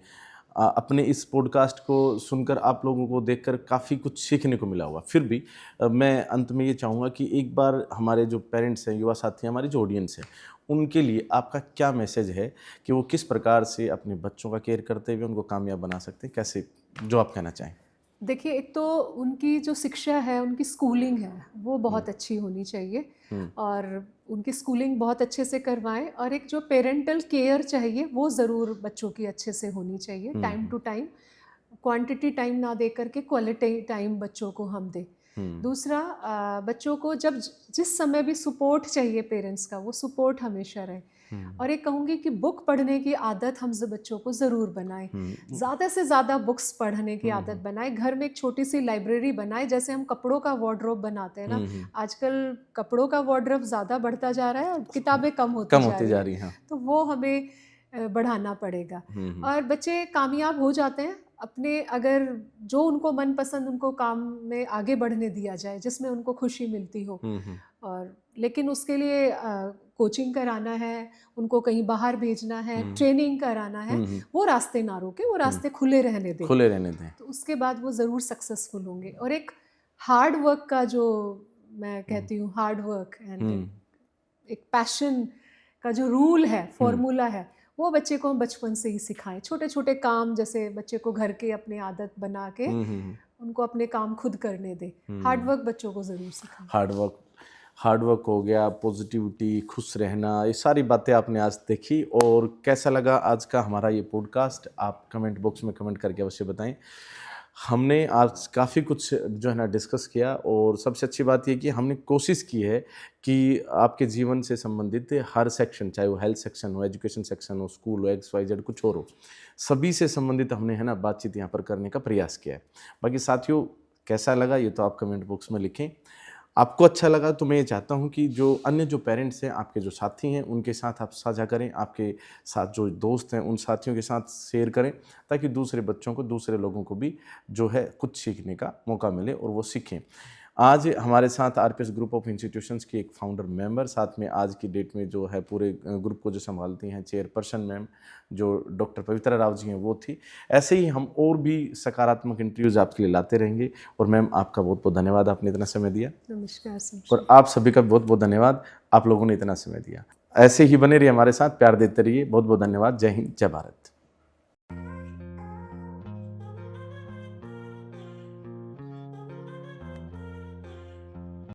अपने इस पॉडकास्ट को सुनकर आप लोगों को देखकर काफ़ी कुछ सीखने को मिला होगा। फिर भी मैं अंत में ये चाहूँगा कि एक बार हमारे जो पेरेंट्स हैं, युवा साथी हैं, हमारी जो ऑडियंस है, उनके लिए आपका क्या मैसेज है कि वो किस प्रकार से अपने बच्चों का केयर करते हुए उनको कामयाब बना सकते हैं, कैसे, जो आप कहना चाहें? देखिए, एक तो उनकी जो शिक्षा है, उनकी स्कूलिंग है, वो बहुत अच्छी होनी चाहिए, और उनकी स्कूलिंग बहुत अच्छे से करवाएं, और एक जो पेरेंटल केयर चाहिए वो ज़रूर बच्चों की अच्छे से होनी चाहिए। Time to time, quantity time ना दे करके क्वालिटी टाइम बच्चों को हम दें। दूसरा, बच्चों को जब जिस समय भी सपोर्ट चाहिए पेरेंट्स का, वो सपोर्ट हमेशा रहे। और एक कहूँगी कि बुक पढ़ने की आदत हम बच्चों को ज़रूर बनाएं, ज़्यादा से ज़्यादा बुक्स पढ़ने की आदत बनाएं। घर में एक छोटी सी लाइब्रेरी बनाएं, जैसे हम कपड़ों का वार्डरोब बनाते हैं ना, आजकल कपड़ों का वार्डरोब ज़्यादा बढ़ता जा रहा है और किताबें कम होती जा रही हैं। तो वो हमें बढ़ाना पड़ेगा। और बच्चे कामयाब हो जाते हैं अपने, अगर जो उनको मनपसंद उनको काम में आगे बढ़ने दिया जाए, जिसमें उनको खुशी मिलती हो। और लेकिन उसके लिए कोचिंग कराना है, उनको कहीं बाहर भेजना है, ट्रेनिंग कराना है, वो रास्ते ना रोके, वो रास्ते खुले रहने दें, तो उसके बाद वो ज़रूर सक्सेसफुल होंगे। और एक हार्ड वर्क का, जो मैं कहती हूँ हार्ड वर्क एंड एक पैशन का जो रूल है, फॉर्मूला है, वो बच्चे को हम बचपन से ही सिखाएं। छोटे छोटे काम, जैसे बच्चे को घर के अपने आदत बना के उनको अपने काम खुद करने दे। हार्ड वर्क बच्चों को ज़रूर सिखाएं। हार्ड वर्क हो गया, पॉजिटिविटी, खुश रहना, ये सारी बातें आपने आज देखी। और कैसा लगा आज का हमारा ये पॉडकास्ट, आप कमेंट बॉक्स में कमेंट करके अवश्य बताएं। हमने आज काफ़ी कुछ जो है ना डिस्कस किया, और सबसे अच्छी बात ये कि हमने कोशिश की है कि आपके जीवन से संबंधित हर सेक्शन, चाहे वो हेल्थ सेक्शन हो, एजुकेशन सेक्शन हो, स्कूल हो, XYZ कुछ और हो, सभी से संबंधित हमने है ना बातचीत यहाँ पर करने का प्रयास किया है। बाकी साथियों, कैसा लगा ये तो आप कमेंट बॉक्स में लिखें। आपको अच्छा लगा तो मैं ये चाहता हूँ कि जो अन्य जो पेरेंट्स हैं, आपके जो साथी हैं, उनके साथ आप साझा करें, आपके साथ जो दोस्त हैं उन साथियों के साथ शेयर करें, ताकि दूसरे बच्चों को, दूसरे लोगों को भी जो है कुछ सीखने का मौका मिले और वो सीखें। आज हमारे साथ RPS ग्रुप ऑफ इंस्टीट्यूशंस की एक फाउंडर मेंबर, साथ में आज की डेट में जो है पूरे ग्रुप को जो संभालती हैं चेयरपर्सन मैम, जो डॉक्टर पवित्रा राव जी हैं, वो थी। ऐसे ही हम और भी सकारात्मक इंटरव्यूज़ आपके लिए लाते रहेंगे। और मैम, आपका बहुत बहुत धन्यवाद, आपने इतना समय दिया। नमस्कार। और आप सभी का बहुत बहुत धन्यवाद, आप लोगों ने इतना समय दिया। ऐसे ही बने रहिए हमारे साथ, प्यार देते रहिए। बहुत बहुत धन्यवाद। जय हिंद, जय भारत।